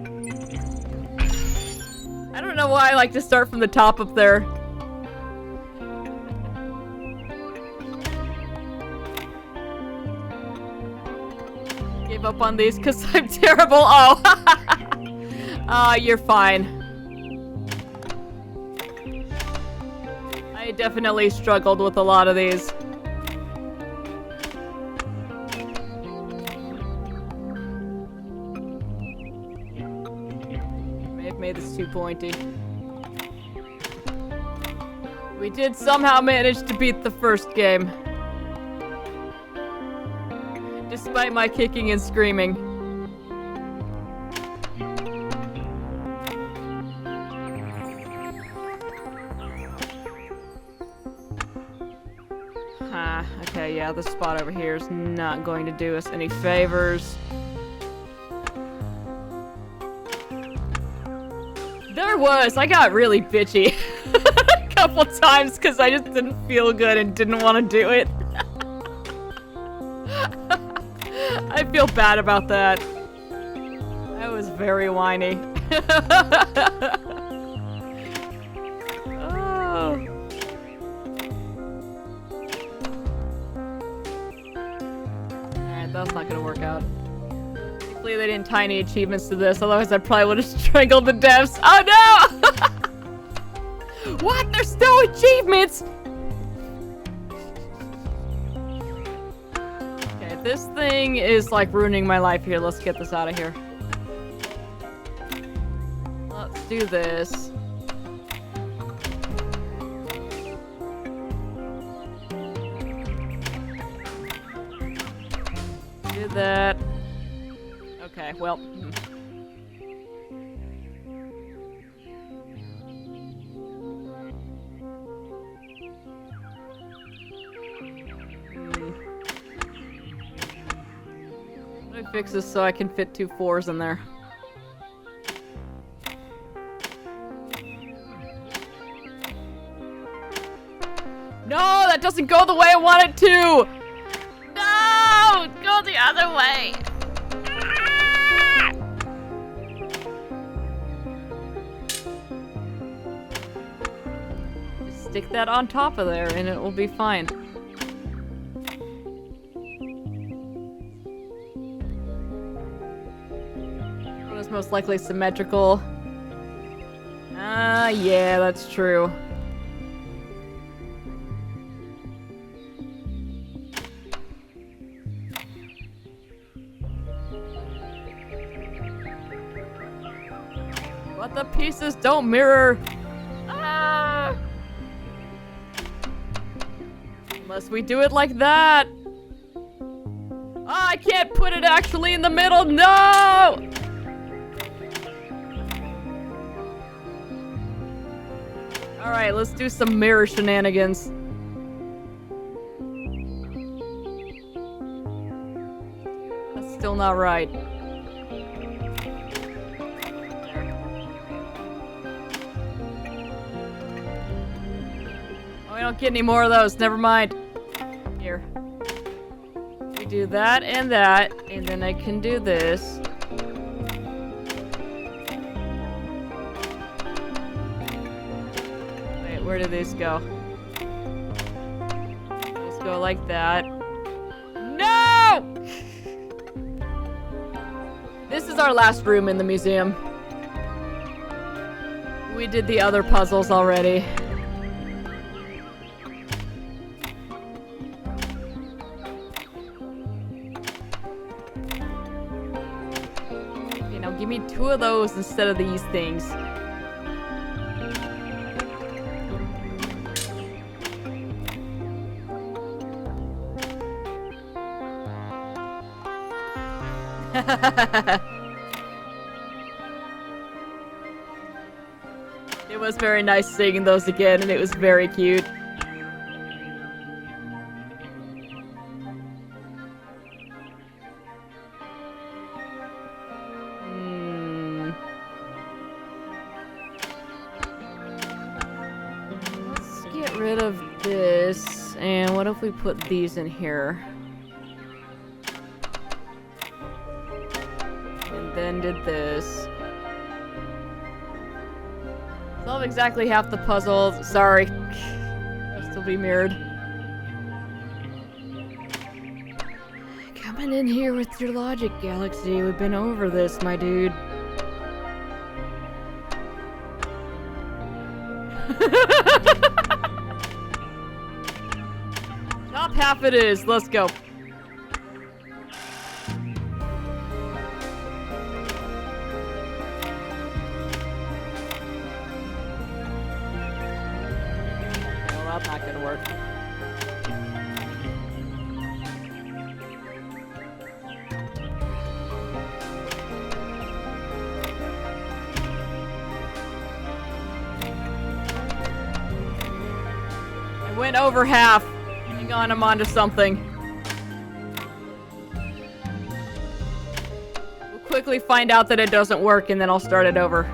I don't know why I like to start from the top up there. Gave up on these because I'm terrible. Oh, you're fine. I definitely struggled with a lot of these. May have made this too pointy. We did somehow manage to beat the first game. Despite my kicking and screaming. Okay, yeah, this spot over here is not going to do us any favors. There was. I got really bitchy a couple times because I just didn't feel good and didn't want to do it. I feel bad about that. I was very whiny. Oh. Alright, that's not gonna work out. Hopefully they didn't tie any achievements to this, otherwise I probably would have strangled the devs. Oh no! What? There's no achievements! This thing is like ruining my life here. Let's get this out of here. Let's do this. Do that. Okay, well. Fix this so I can fit 2 4s in there. No, that doesn't go the way I want it to! No! Go the other way! Just stick that on top of there and it will be fine. It was most likely symmetrical. Ah, yeah, that's true. But the pieces don't mirror. Ah! Unless we do it like that. Ah, I can't put it actually in the middle. No! Alright, let's do some mirror shenanigans. That's still not right. Oh, we don't get any more of those. Never mind. Here. We do that, and then I can do this. Where do these go? These go like that. No! This is our last room in the museum. We did the other puzzles already. Okay, now give me 2 of those instead of these things. It was very nice seeing those again, and it was very cute. Let's get rid of this, and what if we put these in here? Then did this. Solve exactly half the puzzle. Sorry. It'll still be mirrored. Coming in here with your logic, Galaxy. We've been over this, my dude. Top half it is. Let's go. That's not gonna work. I went over half. Hang on, I'm onto something. We'll quickly find out that it doesn't work and then I'll start it over.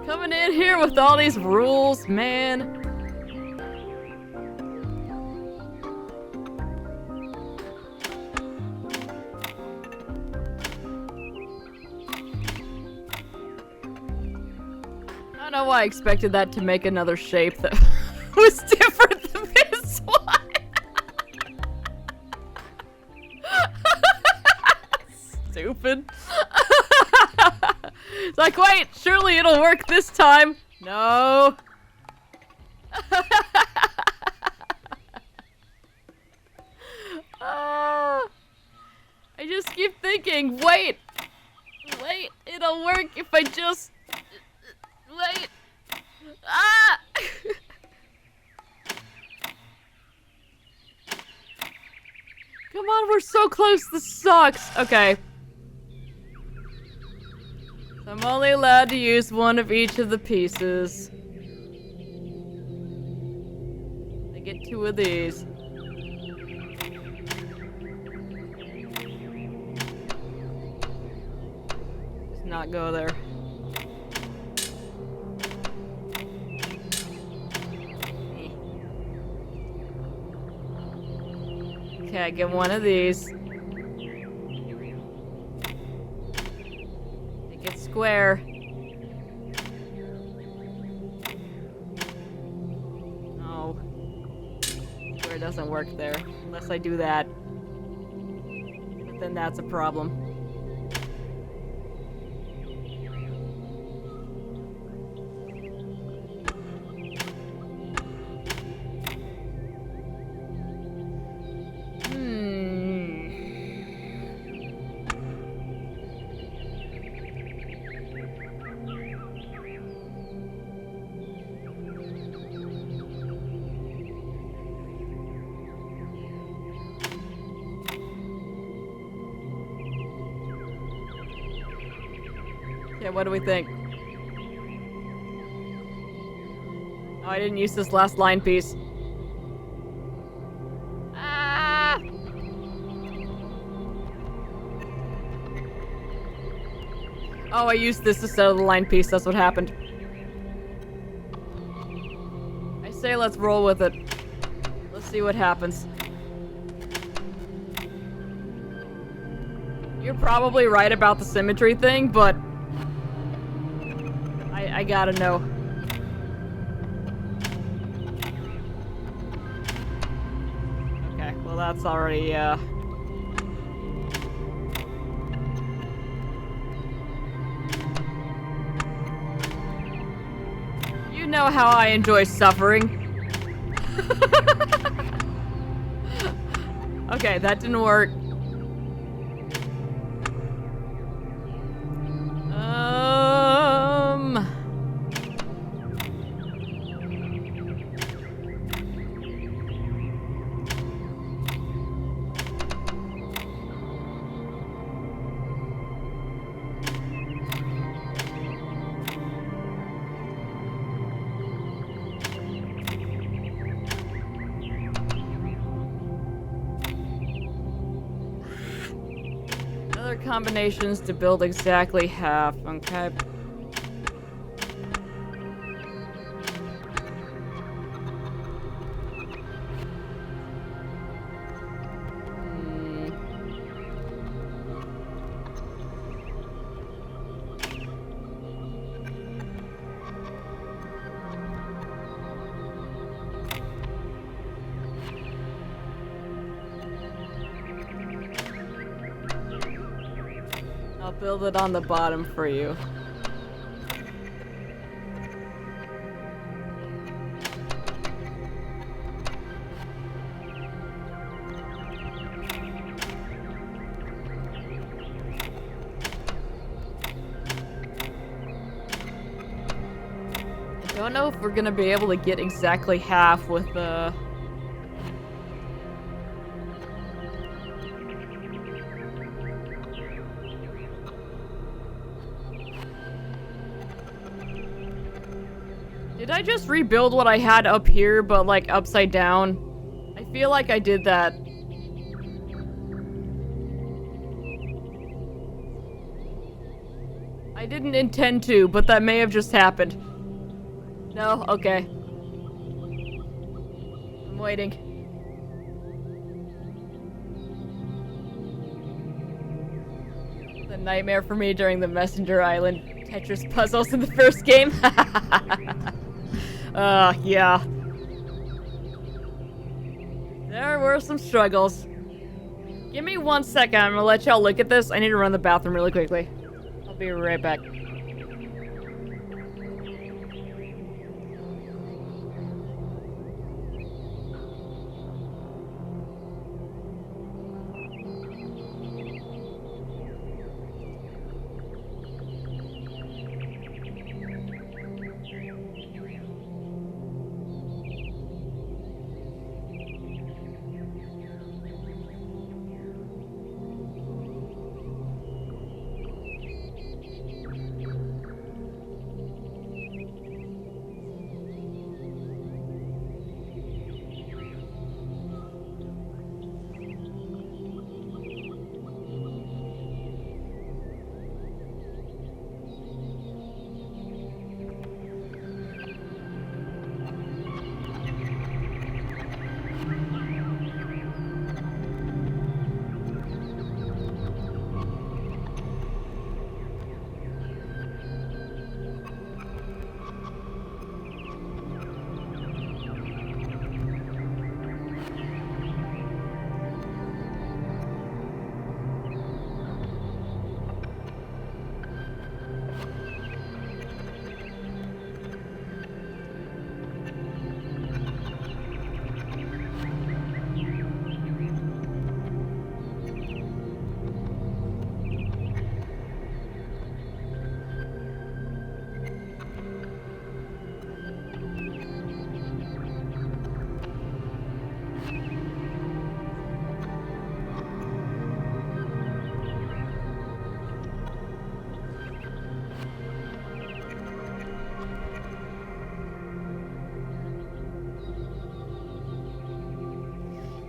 Coming in here with all these rules, man. I don't know why I expected that to make another shape that was different than this one. Stupid. It's like, wait, surely it'll work this time. No. I just keep thinking, wait, it'll work if I just, wait. Ah! Come on, we're so close. This sucks. Okay. So I'm only allowed to use one of each of the pieces. I get 2 of these. Just not go there. Okay, I get 1 of these. Make it square. No. Square doesn't work there. Unless I do that. But then that's a problem. Okay, what do we think? Oh, I didn't use this last line piece. Ah! Oh, I used this instead of the line piece. That's what happened. I say let's roll with it. Let's see what happens. You're probably right about the symmetry thing, but I gotta know. Okay, well that's already, You know how I enjoy suffering. Okay, that didn't work. Other combinations to build exactly half, okay? I'll build it on the bottom for you. I don't know if we're gonna be able to get exactly half with the... Did I just rebuild what I had up here, but like upside down? I feel like I did that. I didn't intend to, but that may have just happened. No? Okay. I'm waiting. It's a nightmare for me during the Messenger Island Tetris puzzles in the first game. Yeah. There were some struggles. Give me 1 second. I'm gonna let y'all look at this. I need to run to the bathroom really quickly. I'll be right back.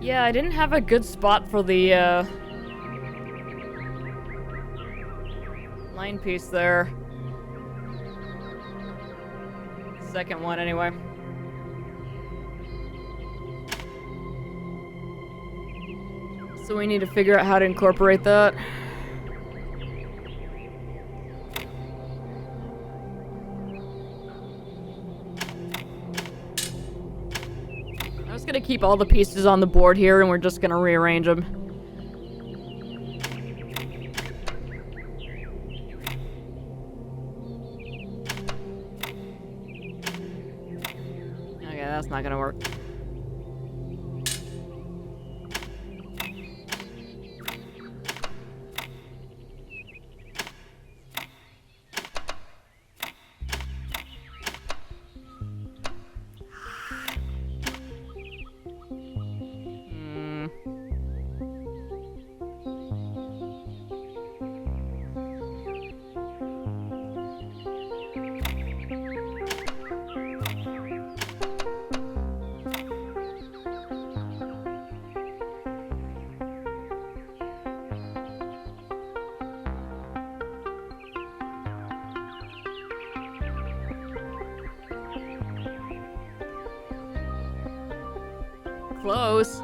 Yeah, I didn't have a good spot for the, line piece there. Second one, anyway. So we need to figure out how to incorporate that. I'm just gonna keep all the pieces on the board here and we're just gonna rearrange them. Okay, that's not gonna work. Close.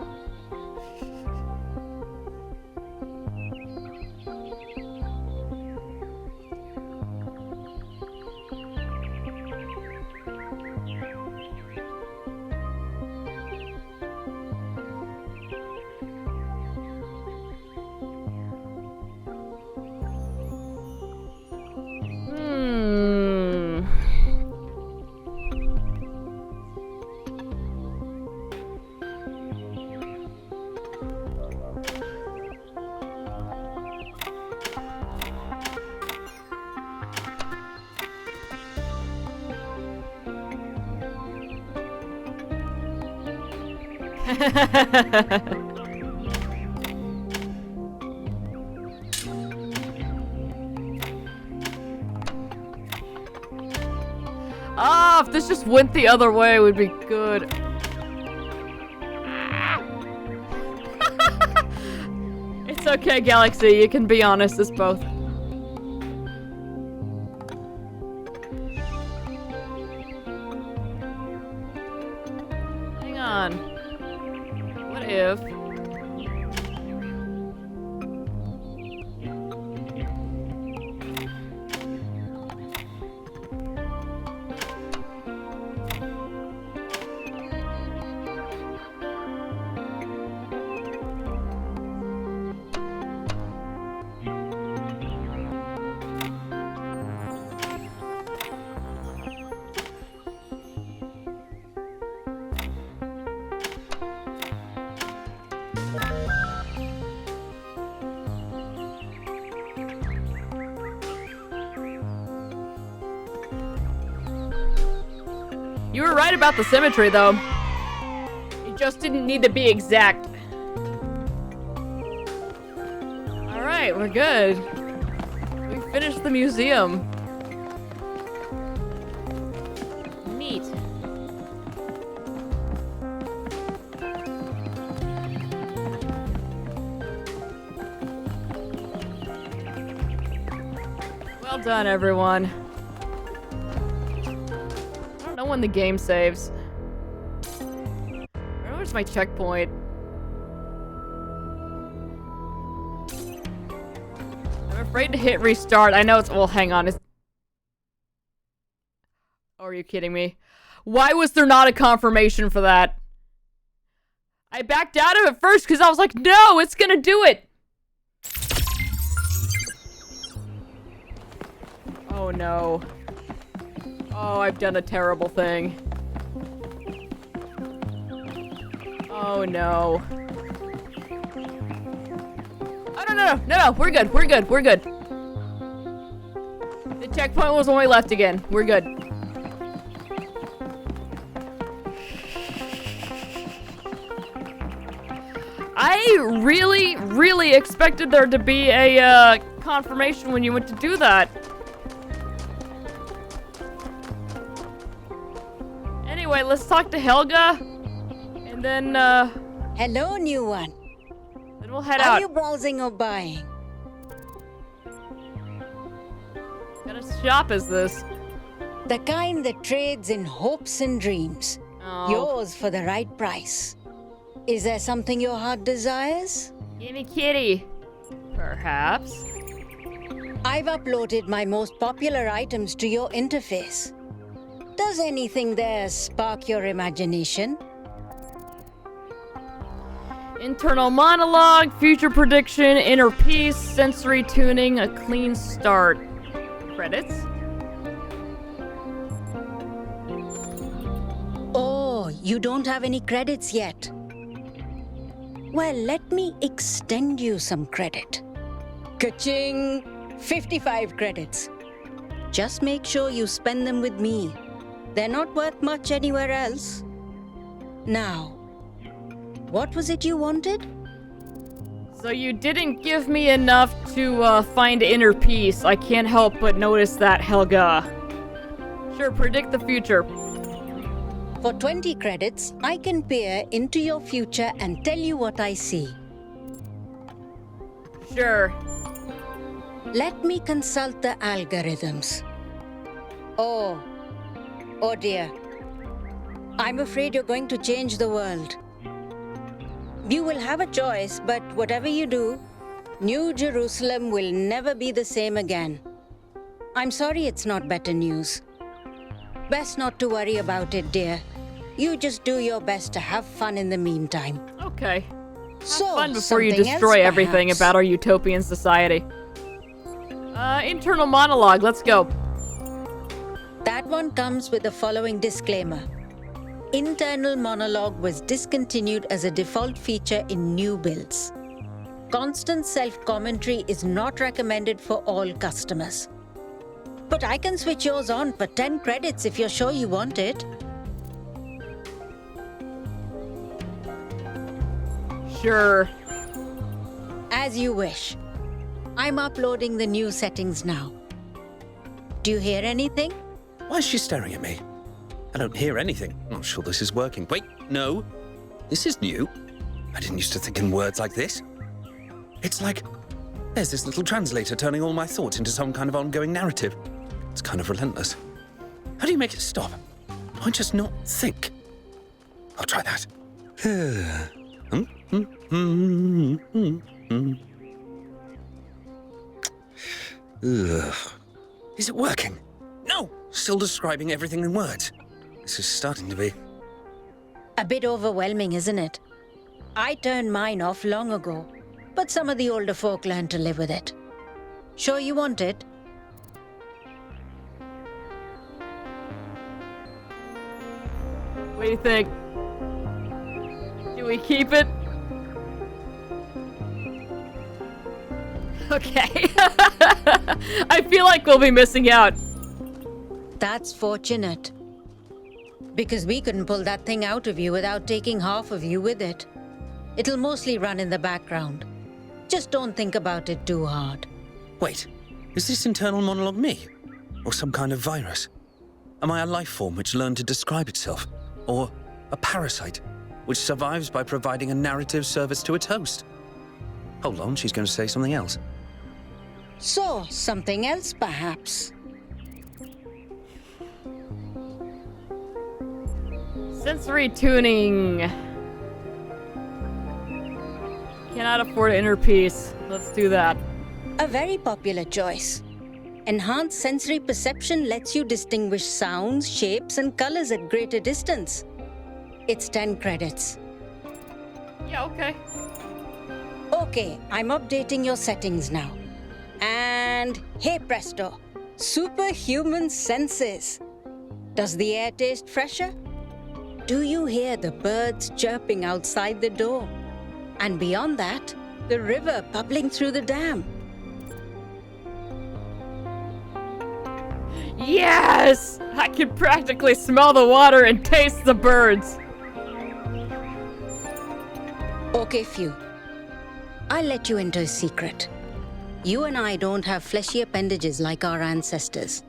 Ah, if this just went the other way, it would be good. It's okay, Galaxy. You can be honest, it's both. Hang on. What if... You were right about the symmetry, though. It just didn't need to be exact. Alright, we're good. We finished the museum. Neat. Well done, everyone. When the game saves. Where's my checkpoint? I'm afraid to hit restart. I know it's... Well, hang on. Oh, are you kidding me? Why was there not a confirmation for that? I backed out of it first because I was like, no, it's gonna do it! Oh, no. Oh, I've done a terrible thing. Oh, no. Oh, no, we're good, we're good, we're good. The checkpoint was when we left again. We're good. I really expected there to be a, confirmation when you went to do that. Anyway, let's talk to Helga, and then, Hello, new one. Then we'll head Are out. you browsing or buying? What kind of shop is this? The kind that trades in hopes and dreams. Oh. Yours for the right price. Is there something your heart desires? Gimme kitty. Perhaps. I've uploaded my most popular items to your interface. Does anything there spark your imagination? Internal monologue, future prediction, inner peace, sensory tuning, a clean start. Credits? Oh, you don't have any credits yet. Well, let me extend you some credit. Ka-ching! 55 credits. Just make sure you spend them with me. They're not worth much anywhere else. Now, what was it you wanted? So you didn't give me enough to find inner peace. I can't help but notice that, Helga. Sure, predict the future. For 20 credits, I can peer into your future and tell you what I see. Sure. Let me consult the algorithms. Oh dear. I'm afraid you're going to change the world. You will have a choice, but whatever you do, New Jerusalem will never be the same again. I'm sorry it's not better news. Best not to worry about it, dear. You just do your best to have fun in the meantime. Okay. So, Fun before you something destroy else, everything perhaps? about our utopian society. Internal monologue, let's go. That one comes with the following disclaimer. Internal monologue was discontinued as a default feature in new builds. Constant self-commentary is not recommended for all customers. But I can switch yours on for 10 credits if you're sure you want it. Sure. As you wish. I'm uploading the new settings now. Do you hear anything? Why is she staring at me? I don't hear anything. I'm not sure this is working. Wait, no. This is new. I didn't used to think in words like this. It's like there's this little translator turning all my thoughts into some kind of ongoing narrative. It's kind of relentless. How do you make it stop? Do I just not think? I'll try that. Ugh. Is it working? No! Still describing everything in words. This is starting to be... A bit overwhelming, isn't it? I turned mine off long ago, but some of the older folk learned to live with it. Sure you want it? What do you think? Do we keep it? Okay. I feel like we'll be missing out. That's fortunate. Because we couldn't pull that thing out of you without taking half of you with it. It'll mostly run in the background. Just don't think about it too hard. Wait, is this internal monologue me? Or some kind of virus? Am I a life form which learned to describe itself? Or a parasite which survives by providing a narrative service to its host? Hold on, she's going to say something else. So, something else perhaps? Sensory tuning. Cannot afford inner peace. Let's do that. A very popular choice. Enhanced sensory perception lets you distinguish sounds, shapes, and colors at greater distance. It's 10 credits. Yeah, okay. Okay, I'm updating your settings now. And hey presto, superhuman senses. Does the air taste fresher? Do you hear the birds chirping outside the door? And beyond that, the river bubbling through the dam. Yes! I can practically smell the water and taste the birds. Okay, Few. I'll let you into a secret. You and I don't have fleshy appendages like our ancestors.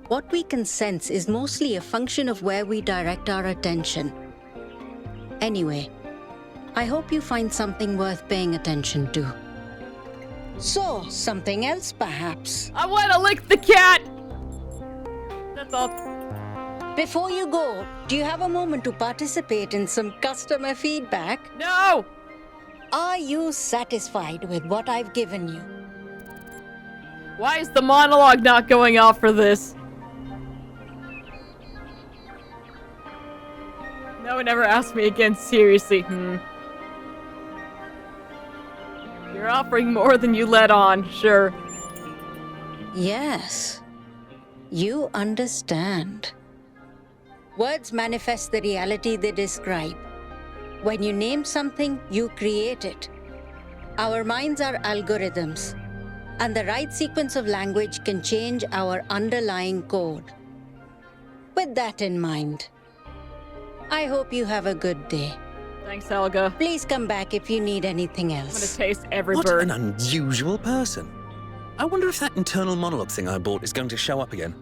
What we can sense is mostly a function of where we direct our attention. Anyway, I hope you find something worth paying attention to. So, something else perhaps? I want to lick the cat! That's all. Before you go, do you have a moment to participate in some customer feedback? No! Are you satisfied with what I've given you? Why is the monologue not going off for this? No one ever asked me again, seriously. You're offering more than you let on, sure. Yes. You understand. Words manifest the reality they describe. When you name something, you create it. Our minds are algorithms, and the right sequence of language can change our underlying code. With that in mind, I hope you have a good day. Thanks, Helga. Please come back if you need anything else. I'm gonna taste every What bird. an unusual person. I wonder if that internal monologue thing I bought is going to show up again.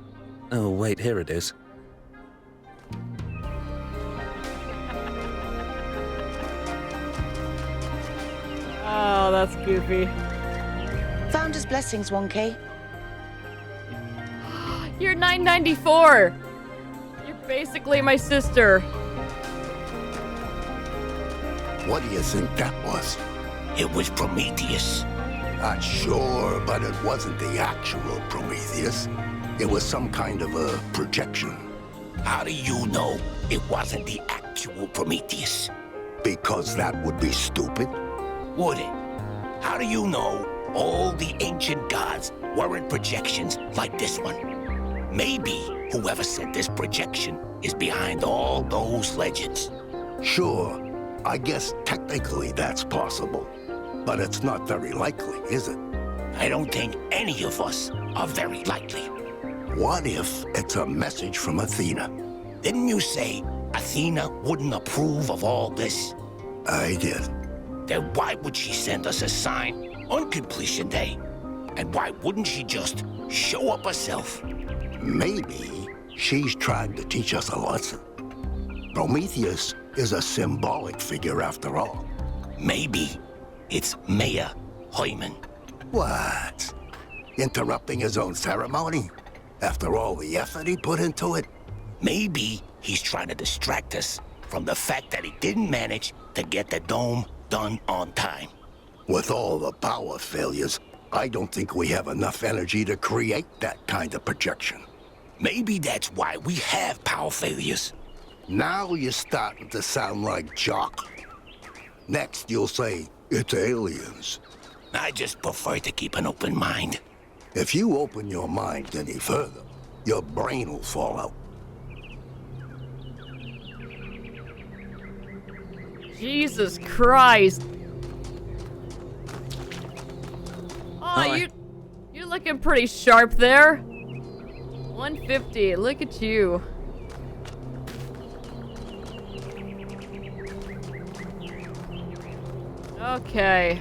Oh, wait, here it is. Oh, that's goofy. Founder's blessings, 1K. You're 994! You're basically my sister. What do you think that was? It was Prometheus. Not sure, but it wasn't the actual Prometheus. It was some kind of a projection. How do you know it wasn't the actual Prometheus? Because that would be stupid. Would it? How do you know all the ancient gods weren't projections like this one? Maybe whoever sent this projection is behind all those legends. Sure. I guess technically that's possible. But it's not very likely, is it? I don't think any of us are very likely. What if it's a message from Athena? Didn't you say Athena wouldn't approve of all this? I did. Then why would she send us a sign on completion day? And why wouldn't she just show up herself? Maybe she's trying to teach us a lesson. Prometheus is a symbolic figure after all. Maybe it's Mayor Hyman. What? Interrupting his own ceremony? After all the effort he put into it? Maybe he's trying to distract us from the fact that he didn't manage to get the dome done on time. With all the power failures, I don't think we have enough energy to create that kind of projection. Maybe that's why we have power failures. Now you're starting to sound like Jock. Next you'll say, it's aliens. I just prefer to keep an open mind. If you open your mind any further, your brain will fall out. Jesus Christ. Oh, you're looking pretty sharp there. 150, look at you. Okay.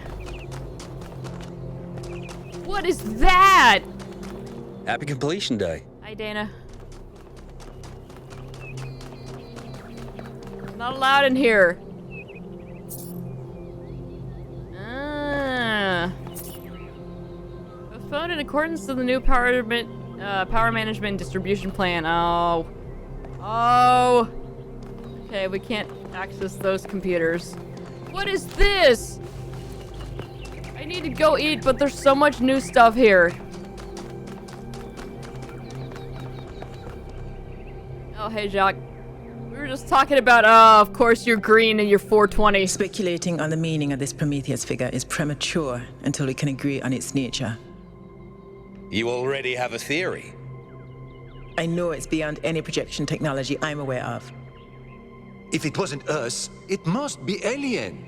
What is that? Happy completion day. Hi, Dana. Not allowed in here. Phone in accordance to the new power management distribution plan. Oh. Okay, we can't access those computers. What is this? I need to go eat, but there's so much new stuff here. Oh, hey, Jacques. We were just talking about, of course you're green and you're 420. Speculating on the meaning of this Prometheus figure is premature until we can agree on its nature. You already have a theory. I know it's beyond any projection technology I'm aware of. If it wasn't us, it must be alien.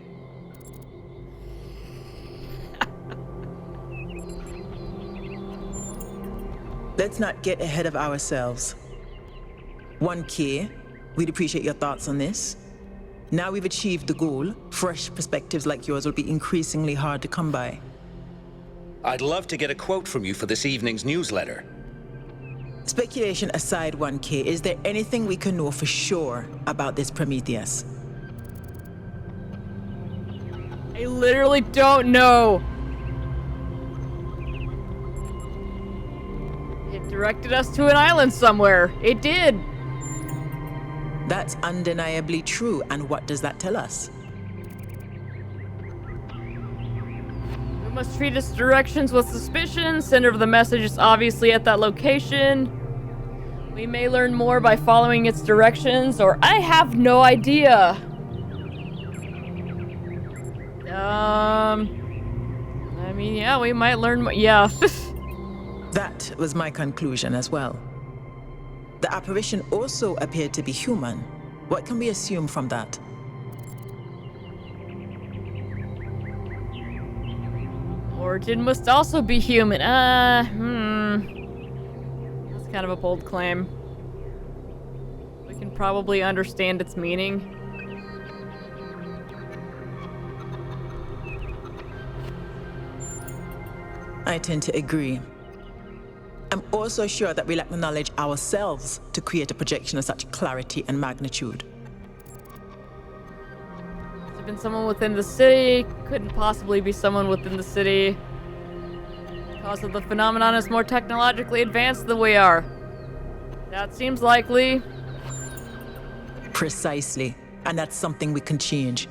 Let's not get ahead of ourselves. 1K, we'd appreciate your thoughts on this. Now we've achieved the goal, fresh perspectives like yours will be increasingly hard to come by. I'd love to get a quote from you for this evening's newsletter. Speculation aside, 1K, is there anything we can know for sure about this Prometheus? I literally don't know. It directed us to an island somewhere. It did. That's undeniably true. And what does that tell us? We must treat its directions with suspicion. Sender of the message is obviously at that location. We may learn more by following its directions, or I have no idea. I mean, yeah, we might learn more. Yeah. That was my conclusion as well. The apparition also appeared to be human. What can we assume from that? Origin must also be human. That's kind of a bold claim. We can probably understand its meaning. I tend to agree. I'm also sure that we lack the knowledge ourselves to create a projection of such clarity and magnitude. Has it been someone within the city? Couldn't possibly be someone within the city. Because of the phenomenon is more technologically advanced than we are. That seems likely. Precisely. And that's something we can change.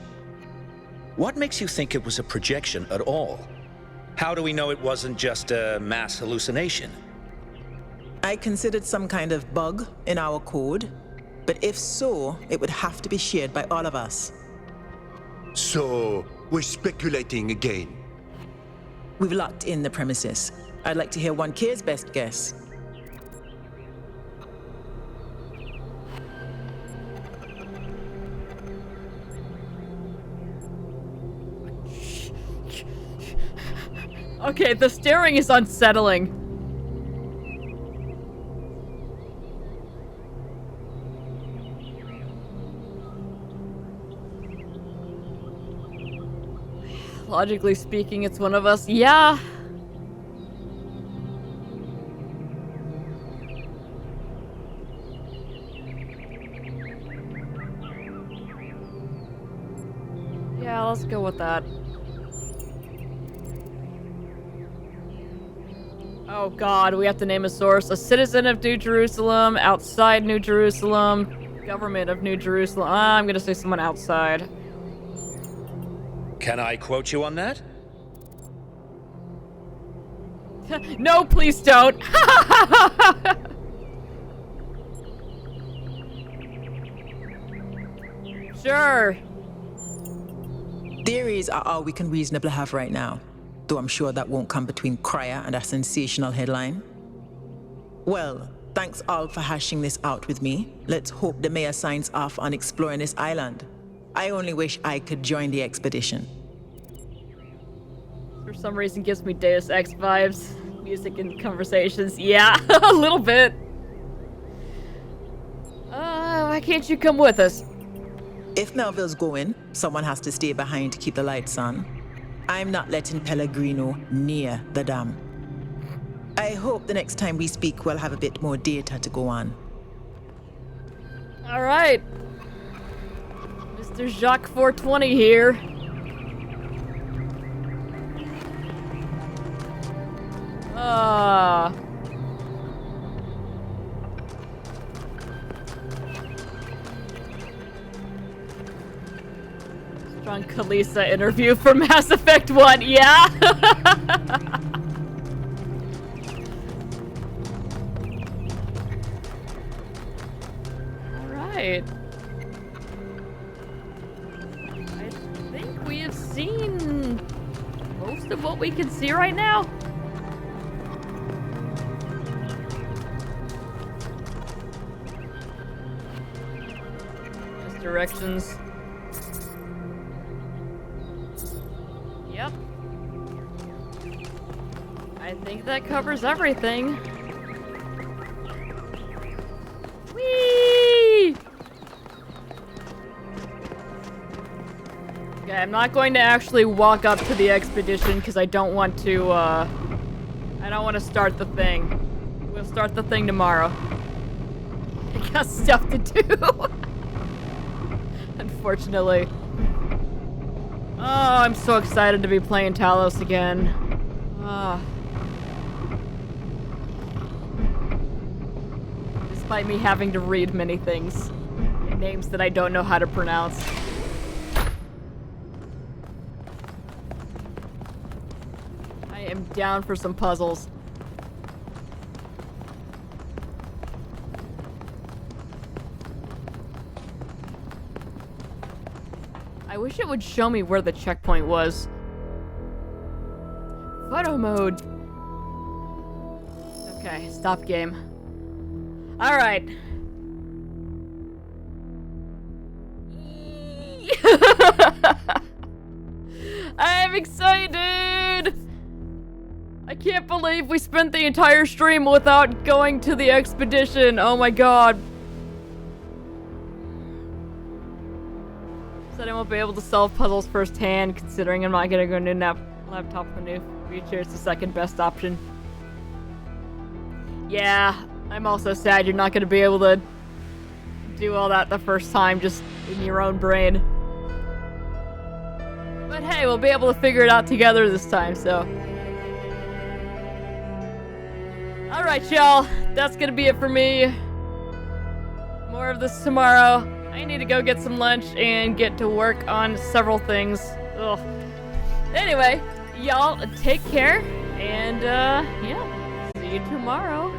What makes you think it was a projection at all? How do we know it wasn't just a mass hallucination? I considered some kind of bug in our code, but if so, it would have to be shared by all of us. So, we're speculating again. We've locked in the premises. I'd like to hear 1K's best guess. Okay, the staring is unsettling. Logically speaking, it's one of us. Yeah. Yeah, let's go with that. Oh god, we have to name a source. A citizen of New Jerusalem, outside New Jerusalem, government of New Jerusalem. I'm gonna say someone outside. Can I quote you on that? No, please don't. Sure. Theories are all we can reasonably have right now, though I'm sure that won't come between Cryer and a sensational headline. Well, thanks all for hashing this out with me. Let's hope the mayor signs off on exploring this island. I only wish I could join the expedition. For some reason gives me Deus Ex vibes. Music and conversations. Yeah, a little bit. Why can't you come with us? If Melville's going, someone has to stay behind to keep the lights on. I'm not letting Pellegrino near the dam. I hope the next time we speak we'll have a bit more data to go on. All right. Mr. Jacques 420 here. Strong Kalisa interview for Mass Effect 1, yeah? Alright. I think we have seen most of what we can see right now. Just directions. Yep. I think that covers everything. Whee! Okay, I'm not going to actually walk up to the expedition because I don't want to, I don't want to start the thing. We'll start the thing tomorrow. I got stuff to do. Unfortunately. I'm so excited to be playing Talos again. Despite me having to read many things. And names that I don't know how to pronounce. I am down for some puzzles. I wish it would show me where the checkpoint was. Photo mode. Okay, stop game. Alright. I'm excited! I can't believe we spent the entire stream without going to the expedition. Oh my god. Said I won't be able to solve puzzles firsthand, considering I'm not gonna go to laptop for new future. It's the second best option. Yeah, I'm also sad you're not gonna be able to do all that the first time, just in your own brain. But hey, we'll be able to figure it out together this time, so. Alright, y'all. That's gonna be it for me. More of this tomorrow. I need to go get some lunch and get to work on several things. Ugh. Anyway, y'all take care, and yeah, see you tomorrow.